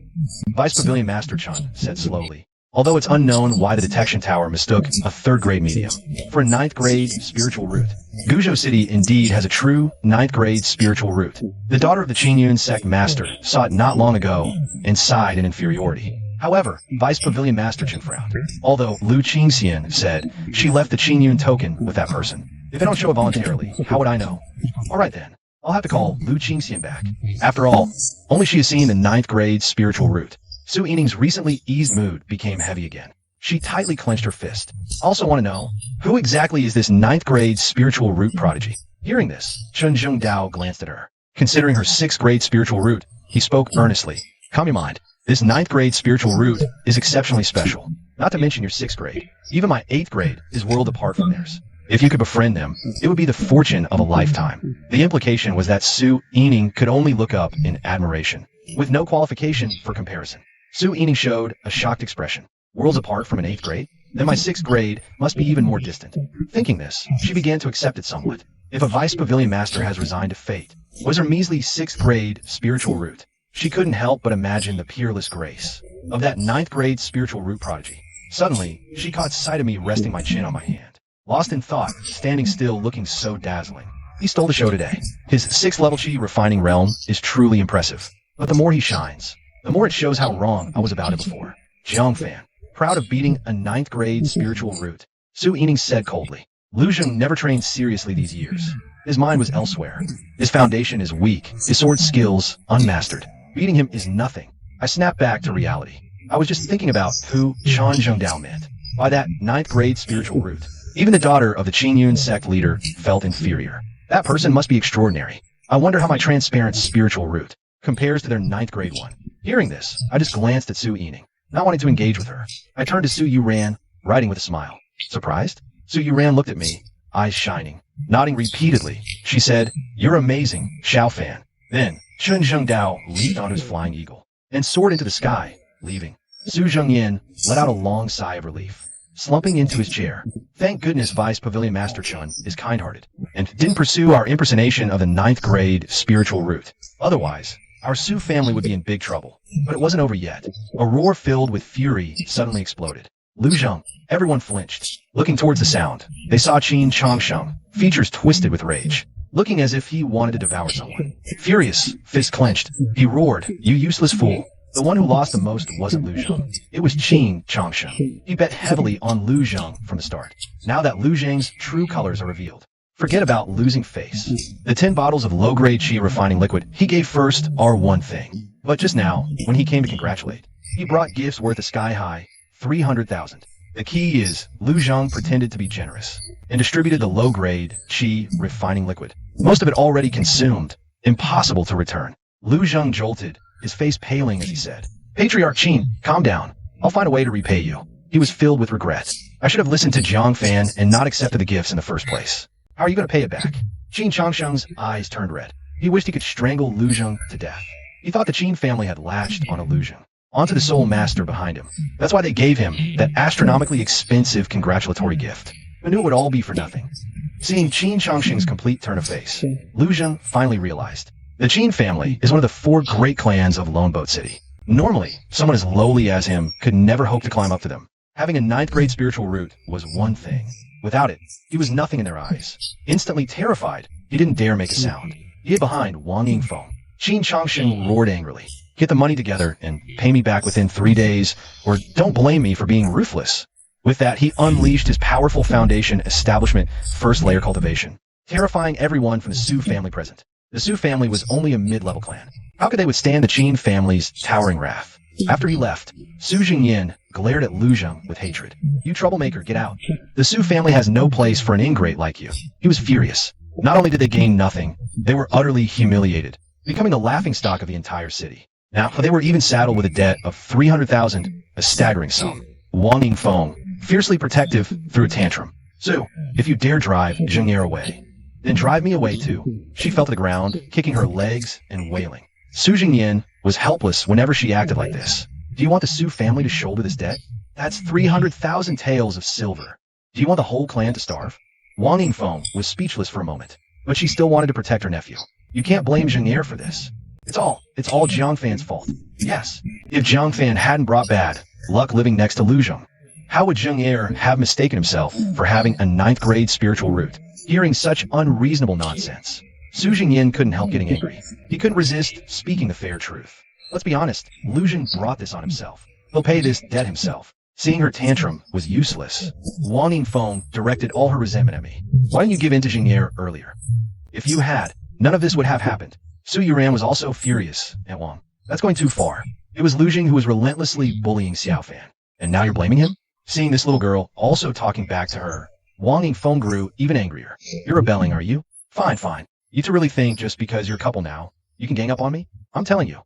Vice Pavilion Master Chun said slowly. Although it's unknown why the detection tower mistook a 3rd grade medium for a 9th grade spiritual root. Guizhou City indeed has a true 9th grade spiritual root. The daughter of the Qingyun sect master saw it not long ago and sighed in inferiority. However, Vice Pavilion Master Chen frowned. Although Lu Qingxian said she left the Qingyun token with that person. If they don't show it voluntarily, how would I know? Alright then, I'll have to call Lu Qingxian back. After all, only she has seen the 9th grade spiritual root. Su Yining's recently eased mood became heavy again. She tightly clenched her fist. Also want to know, who exactly is this 9th grade spiritual root prodigy? Hearing this, Chun Zhengdao glanced at her. Considering her 6th grade spiritual root, he spoke earnestly. Calm your mind. This 9th grade spiritual root is exceptionally special. Not to mention your 6th grade. Even my 8th grade is world apart from theirs. If you could befriend them, it would be the fortune of a lifetime. The implication was that Su Yining could only look up in admiration, with no qualification for comparison. Su Yining showed a shocked expression. Worlds apart from an 8th grade? Then my 6th grade must be even more distant. Thinking this, she began to accept it somewhat. If a Vice Pavilion Master has resigned to fate, was her measly 6th grade spiritual root? She couldn't help but imagine the peerless grace of that 9th grade spiritual root prodigy. Suddenly, she caught sight of me resting my chin on my hand. Lost in thought, standing still looking so dazzling. He stole the show today. His 6th level qi refining realm is truly impressive. But the more he shines, the more it shows how wrong I was about it before. Jiang Fan, proud of beating a 9th grade spiritual root. Su Yining said coldly. Lu Zheng never trained seriously these years. His mind was elsewhere. His foundation is weak, his sword skills unmastered. Beating him is nothing. I snapped back to reality. I was just thinking about who Chun Zhengdao meant by that 9th grade spiritual root. Even the daughter of the Qingyun sect leader felt inferior. That person must be extraordinary. I wonder how my transparent spiritual root compares to their 9th grade one. Hearing this, I just glanced at Su Yining, not wanting to engage with her. I turned to Su YouRan, writing with a smile. Surprised? Su YouRan looked at me, eyes shining. Nodding repeatedly, she said, "You're amazing, Xiao Fan." Then, Chun Zhengdao leaped onto his flying eagle and soared into the sky, leaving. Su Zhengyan let out a long sigh of relief, slumping into his chair. Thank goodness Vice Pavilion Master Chun is kind-hearted and didn't pursue our impersonation of the 9th grade spiritual root. Otherwise, our Su family would be in big trouble. But it wasn't over yet. A roar filled with fury suddenly exploded. Lu Zheng, everyone flinched. Looking towards the sound, they saw Qin Changsheng, features twisted with rage, looking as if he wanted to devour someone. Furious, fist clenched, he roared, "You useless fool." The one who lost the most wasn't Lu Zheng. It was Qin Changsheng. He bet heavily on Lu Zheng from the start. Now that Lu Zheng's true colors are revealed, Forget about losing face. The 10 bottles of low-grade chi refining liquid he gave first are one thing. But just now, when he came to congratulate, he brought gifts worth a sky-high 300,000. The key is Lu Zheng pretended to be generous and distributed the low-grade chi refining liquid. Most of it already consumed. Impossible to return. Lu Zheng jolted, his face paling as he said, "Patriarch Qin, calm down. I'll find a way to repay you." He was filled with regret. I should have listened to Jiang Fan and not accepted the gifts in the first place. How are you going to pay it back? Qin Changsheng's eyes turned red. He wished he could strangle Lu Zheng to death. He thought the Qin family had latched on a Lu Zheng, onto the soul master behind him. That's why they gave him that astronomically expensive congratulatory gift. But knew it would all be for nothing. Seeing Qin Changsheng's complete turn of face, Lu Zheng finally realized. The Qin family is one of the 4 great clans of Lone Boat City. Normally, someone as lowly as him could never hope to climb up to them. Having a 9th grade spiritual root was one thing. Without it, he was nothing in their eyes. Instantly terrified, he didn't dare make a sound. He hid behind Wang Yingfeng. Qin Changsheng roared angrily. "Get the money together and pay me back within 3 days, or don't blame me for being ruthless." With that, he unleashed his powerful foundation establishment first layer cultivation, terrifying everyone from the Su family present. The Su family was only a mid-level clan. How could they withstand the Qin family's towering wrath? After he left, Su Jingyin glared at Lu Zheng with hatred. "You troublemaker, get out. The Su family has no place for an ingrate like you." He was furious. Not only did they gain nothing, they were utterly humiliated, becoming the laughingstock of the entire city. Now, they were even saddled with a debt of 300,000, a staggering sum. Wang Yingfeng, fiercely protective, threw a tantrum. "Su, if you dare drive Zheng'er away, then drive me away too." She fell to the ground, kicking her legs and wailing. Su Jingyin was helpless whenever she acted like this. Do you want the Su family to shoulder this debt? That's 300,000 taels of silver. Do you want the whole clan to starve? Wang Yingfeng was speechless for a moment, but she still wanted to protect her nephew. You can't blame Zheng'er for this. It's all Jiang Fan's fault. Yes, if Jiang Fan hadn't brought bad luck living next to Lu Zheng, how would Zheng'er have mistaken himself for having a 9th grade spiritual root? Hearing such unreasonable nonsense, Su Jingyin couldn't help getting angry. He couldn't resist speaking the fair truth. Let's be honest, Lu Zheng brought this on himself. He'll pay this debt himself. Seeing her tantrum was useless. Wang Yingfeng directed all her resentment at me. Why didn't you give in to Zheng'er earlier? If you had, none of this would have happened. Su YouRan was also furious at Wang. That's going too far. It was Lu Zheng who was relentlessly bullying Xiao Fan. And now you're blaming him? Seeing this little girl also talking back to her, Wang Yingfeng grew even angrier. You're rebelling, are you? Fine, fine. You two really think just because you're a couple now, you can gang up on me? I'm telling you.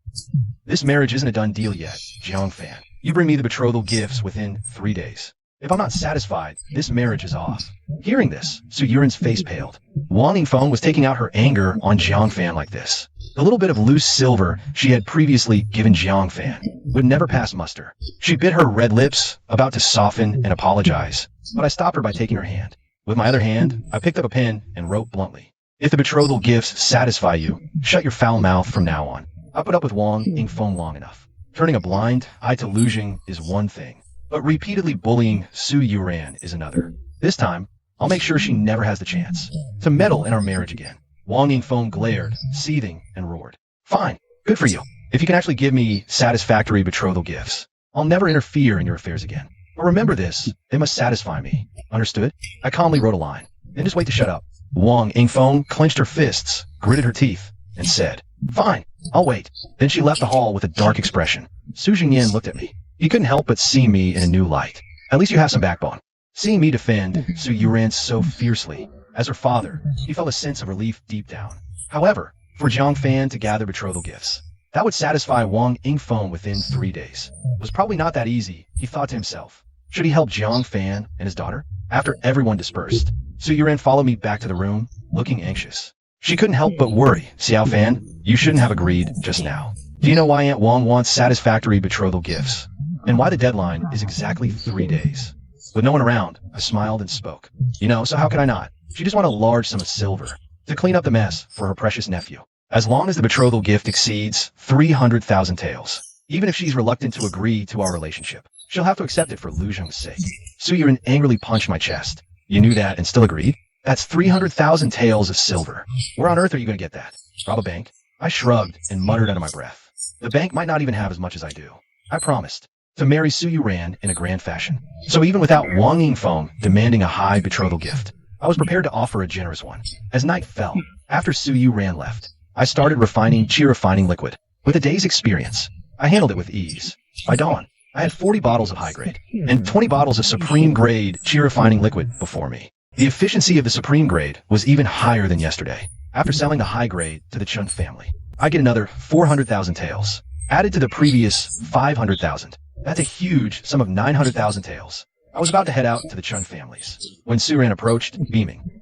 This marriage isn't a done deal yet, Jiang Fan. You bring me the betrothal gifts within 3 days. If I'm not satisfied, this marriage is off. Hearing this, Su Yuran's face paled. Wang Yingfeng was taking out her anger on Jiang Fan like this. The little bit of loose silver she had previously given Jiang Fan would never pass muster. She bit her red lips, about to soften and apologize, but I stopped her by taking her hand. With my other hand, I picked up a pen and wrote bluntly, "If the betrothal gifts satisfy you, shut your foul mouth from now on." I put up with Wang Yingfeng long enough. Turning a blind eye to Lu Zheng is one thing, but repeatedly bullying Su YouRan is another. This time, I'll make sure she never has the chance to meddle in our marriage again. Wang Yingfeng glared, seething, and roared. Fine, good for you. If you can actually give me satisfactory betrothal gifts, I'll never interfere in your affairs again. But remember this, they must satisfy me. Understood? I calmly wrote a line. Then just wait to shut up. Wang Yingfeng clenched her fists, gritted her teeth, and said, "Fine, I'll wait." Then she left the hall with a dark expression. Su Jingyin looked at me. He couldn't help but see me in a new light. At least you have some backbone. Seeing me defend Su YouRan so fiercely, as her father, he felt a sense of relief deep down. However, for Jiang Fan to gather betrothal gifts, that would satisfy Wang Yingfeng within 3 days. It was probably not that easy, he thought to himself. Should he help Jiang Fan and his daughter? After everyone dispersed, Su YouRan followed me back to the room, looking anxious. She couldn't help but worry. "Xiao Fan, you shouldn't have agreed just now. Do you know why Aunt Wang wants satisfactory betrothal gifts? And why the deadline is exactly 3 days?" With no one around, I smiled and spoke. So how could I not? She just wanted a large sum of silver to clean up the mess for her precious nephew. As long as the betrothal gift exceeds 300,000 taels, even if she's reluctant to agree to our relationship, she'll have to accept it for Lu Zheng's sake. Su Yuran angrily punched my chest. You knew that and still agreed? That's 300,000 taels of silver. Where on earth are you going to get that? Rob a bank? I shrugged and muttered under my breath. The bank might not even have as much as I do. I promised to marry Su Yuran in a grand fashion. So even without Wang Yingfeng demanding a high betrothal gift, I was prepared to offer a generous one. As night fell, after YouRan left, I started refining chi refining liquid. With a day's experience, I handled it with ease. By dawn, I had 40 bottles of high grade and 20 bottles of supreme grade chi refining liquid before me. The efficiency of the supreme grade was even higher than yesterday. After selling the high grade to the Chun family, I get another 400,000 taels, added to the previous 500,000. That's a huge sum of 900,000 taels. I was about to head out to the Chun families when YouRan approached, beaming.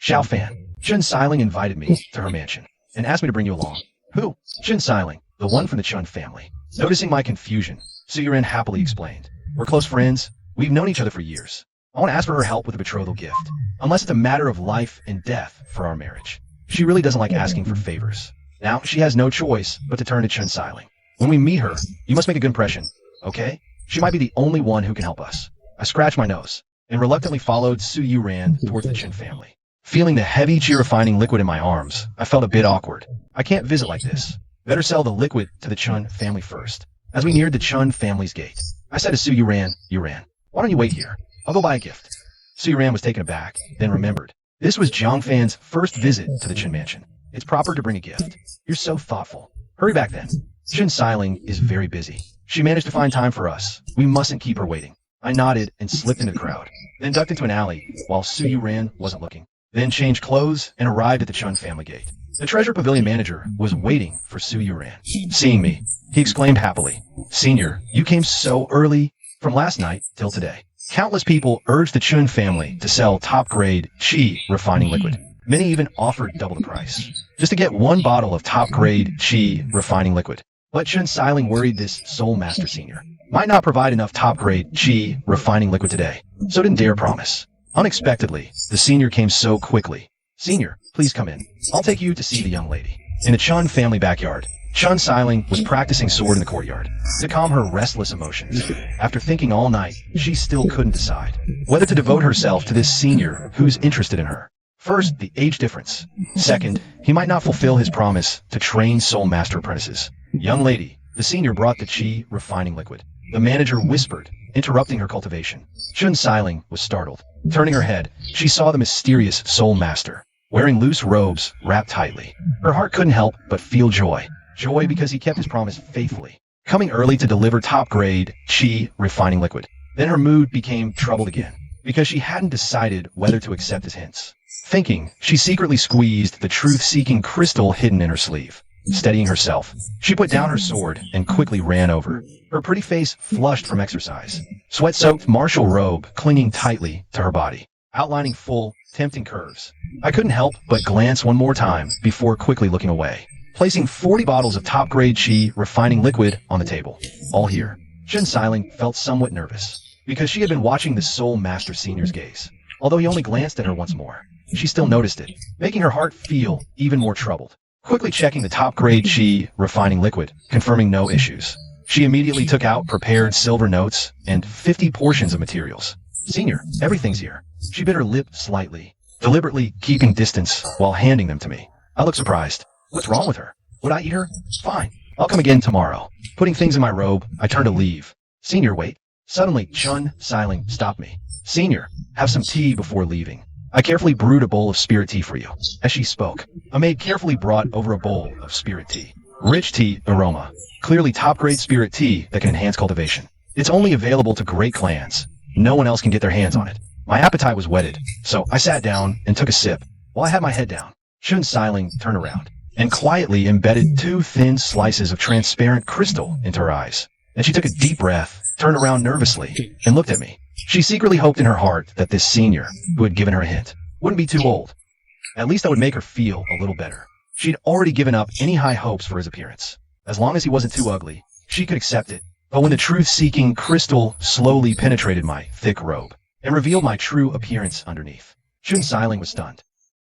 Xiao Fan, Chun Siling invited me to her mansion and asked me to bring you along. Who? Chun Siling, the one from the Chun family. Noticing my confusion, YouRan happily explained. We're close friends. We've known each other for years. I want to ask for her help with a betrothal gift, unless it's a matter of life and death for our marriage. She really doesn't like asking for favors. Now, she has no choice but to turn to Chun Siling. When we meet her, you must make a good impression, okay? She might be the only one who can help us. I scratched my nose and reluctantly followed YouRan towards the Chun family. Feeling the heavy chi refining liquid in my arms, I felt a bit awkward. I can't visit like this. Better sell the liquid to the Chun family first. As we neared the Chun family's gate, I said to YouRan, why don't you wait here? I'll go buy a gift. YouRan was taken aback, then remembered. This was Jiang Fan's first visit to the Chun mansion. It's proper to bring a gift. You're so thoughtful. Hurry back then. Chun Siling is very busy. She managed to find time for us. We mustn't keep her waiting. I nodded and slipped into the crowd, then ducked into an alley while YouRan wasn't looking. Then changed clothes and arrived at the Chun family gate. The treasure pavilion manager was waiting for YouRan. Seeing me, he exclaimed happily, "Senior, you came so early. From last night till today, countless people urged the Chun family to sell top-grade chi refining liquid. Many even offered double the price, just to get one bottle of top-grade chi refining liquid. But Chun Siling worried this Soul Master Senior might not provide enough top-grade chi refining liquid today, so didn't dare promise. Unexpectedly, the senior came so quickly. Senior, please come in. I'll take you to see the young lady." In the Chun family backyard, Chun Siling was practicing sword in the courtyard to calm her restless emotions. After thinking all night, she still couldn't decide whether to devote herself to this senior who's interested in her. First, the age difference. Second, he might not fulfill his promise to train Soul Master apprentices. "Young lady," the senior brought the chi refining liquid. The manager whispered, interrupting her cultivation. Chun Siling was startled. Turning her head, she saw the mysterious Soul Master, wearing loose robes wrapped tightly. Her heart couldn't help but feel joy. Joy because he kept his promise faithfully, coming early to deliver top-grade chi refining liquid. Then her mood became troubled again, because she hadn't decided whether to accept his hints. Thinking, she secretly squeezed the truth-seeking crystal hidden in her sleeve. Steadying herself, she put down her sword and quickly ran over. Her pretty face flushed from exercise, sweat-soaked martial robe clinging tightly to her body, outlining full, tempting curves. I couldn't help but glance one more time before quickly looking away, placing 40 bottles of top-grade chi refining liquid on the table. All here. Chun Siling felt somewhat nervous, because she had been watching the Soul Master Senior's gaze. Although he only glanced at her once more, she still noticed it, making her heart feel even more troubled. Quickly checking the top-grade chi refining liquid, confirming no issues, she immediately took out prepared silver notes and 50 portions of materials. "Senior, everything's here." She bit her lip slightly, deliberately keeping distance while handing them to me. I looked surprised. What's wrong with her? Would I eat her? Fine. I'll come again tomorrow. Putting things in my robe, I turned to leave. "Senior, wait." Suddenly, Chun Siling stopped me. "Senior, have some tea before leaving. I carefully brewed a bowl of spirit tea for you." As she spoke, a maid carefully brought over a bowl of spirit tea. Rich tea aroma. Clearly top-grade spirit tea that can enhance cultivation. It's only available to great clans. No one else can get their hands on it. My appetite was whetted, so I sat down and took a sip. While I had my head down, Chun Siling turned around and quietly embedded 2 thin slices of transparent crystal into her eyes. Then she took a deep breath, turned around nervously, and looked at me. She secretly hoped in her heart that this senior, who had given her a hint, wouldn't be too old. At least I would make her feel a little better. She'd already given up any high hopes for his appearance. As long as he wasn't too ugly, she could accept it. But when the truth-seeking crystal slowly penetrated my thick robe and revealed my true appearance underneath, Chun Siling was stunned.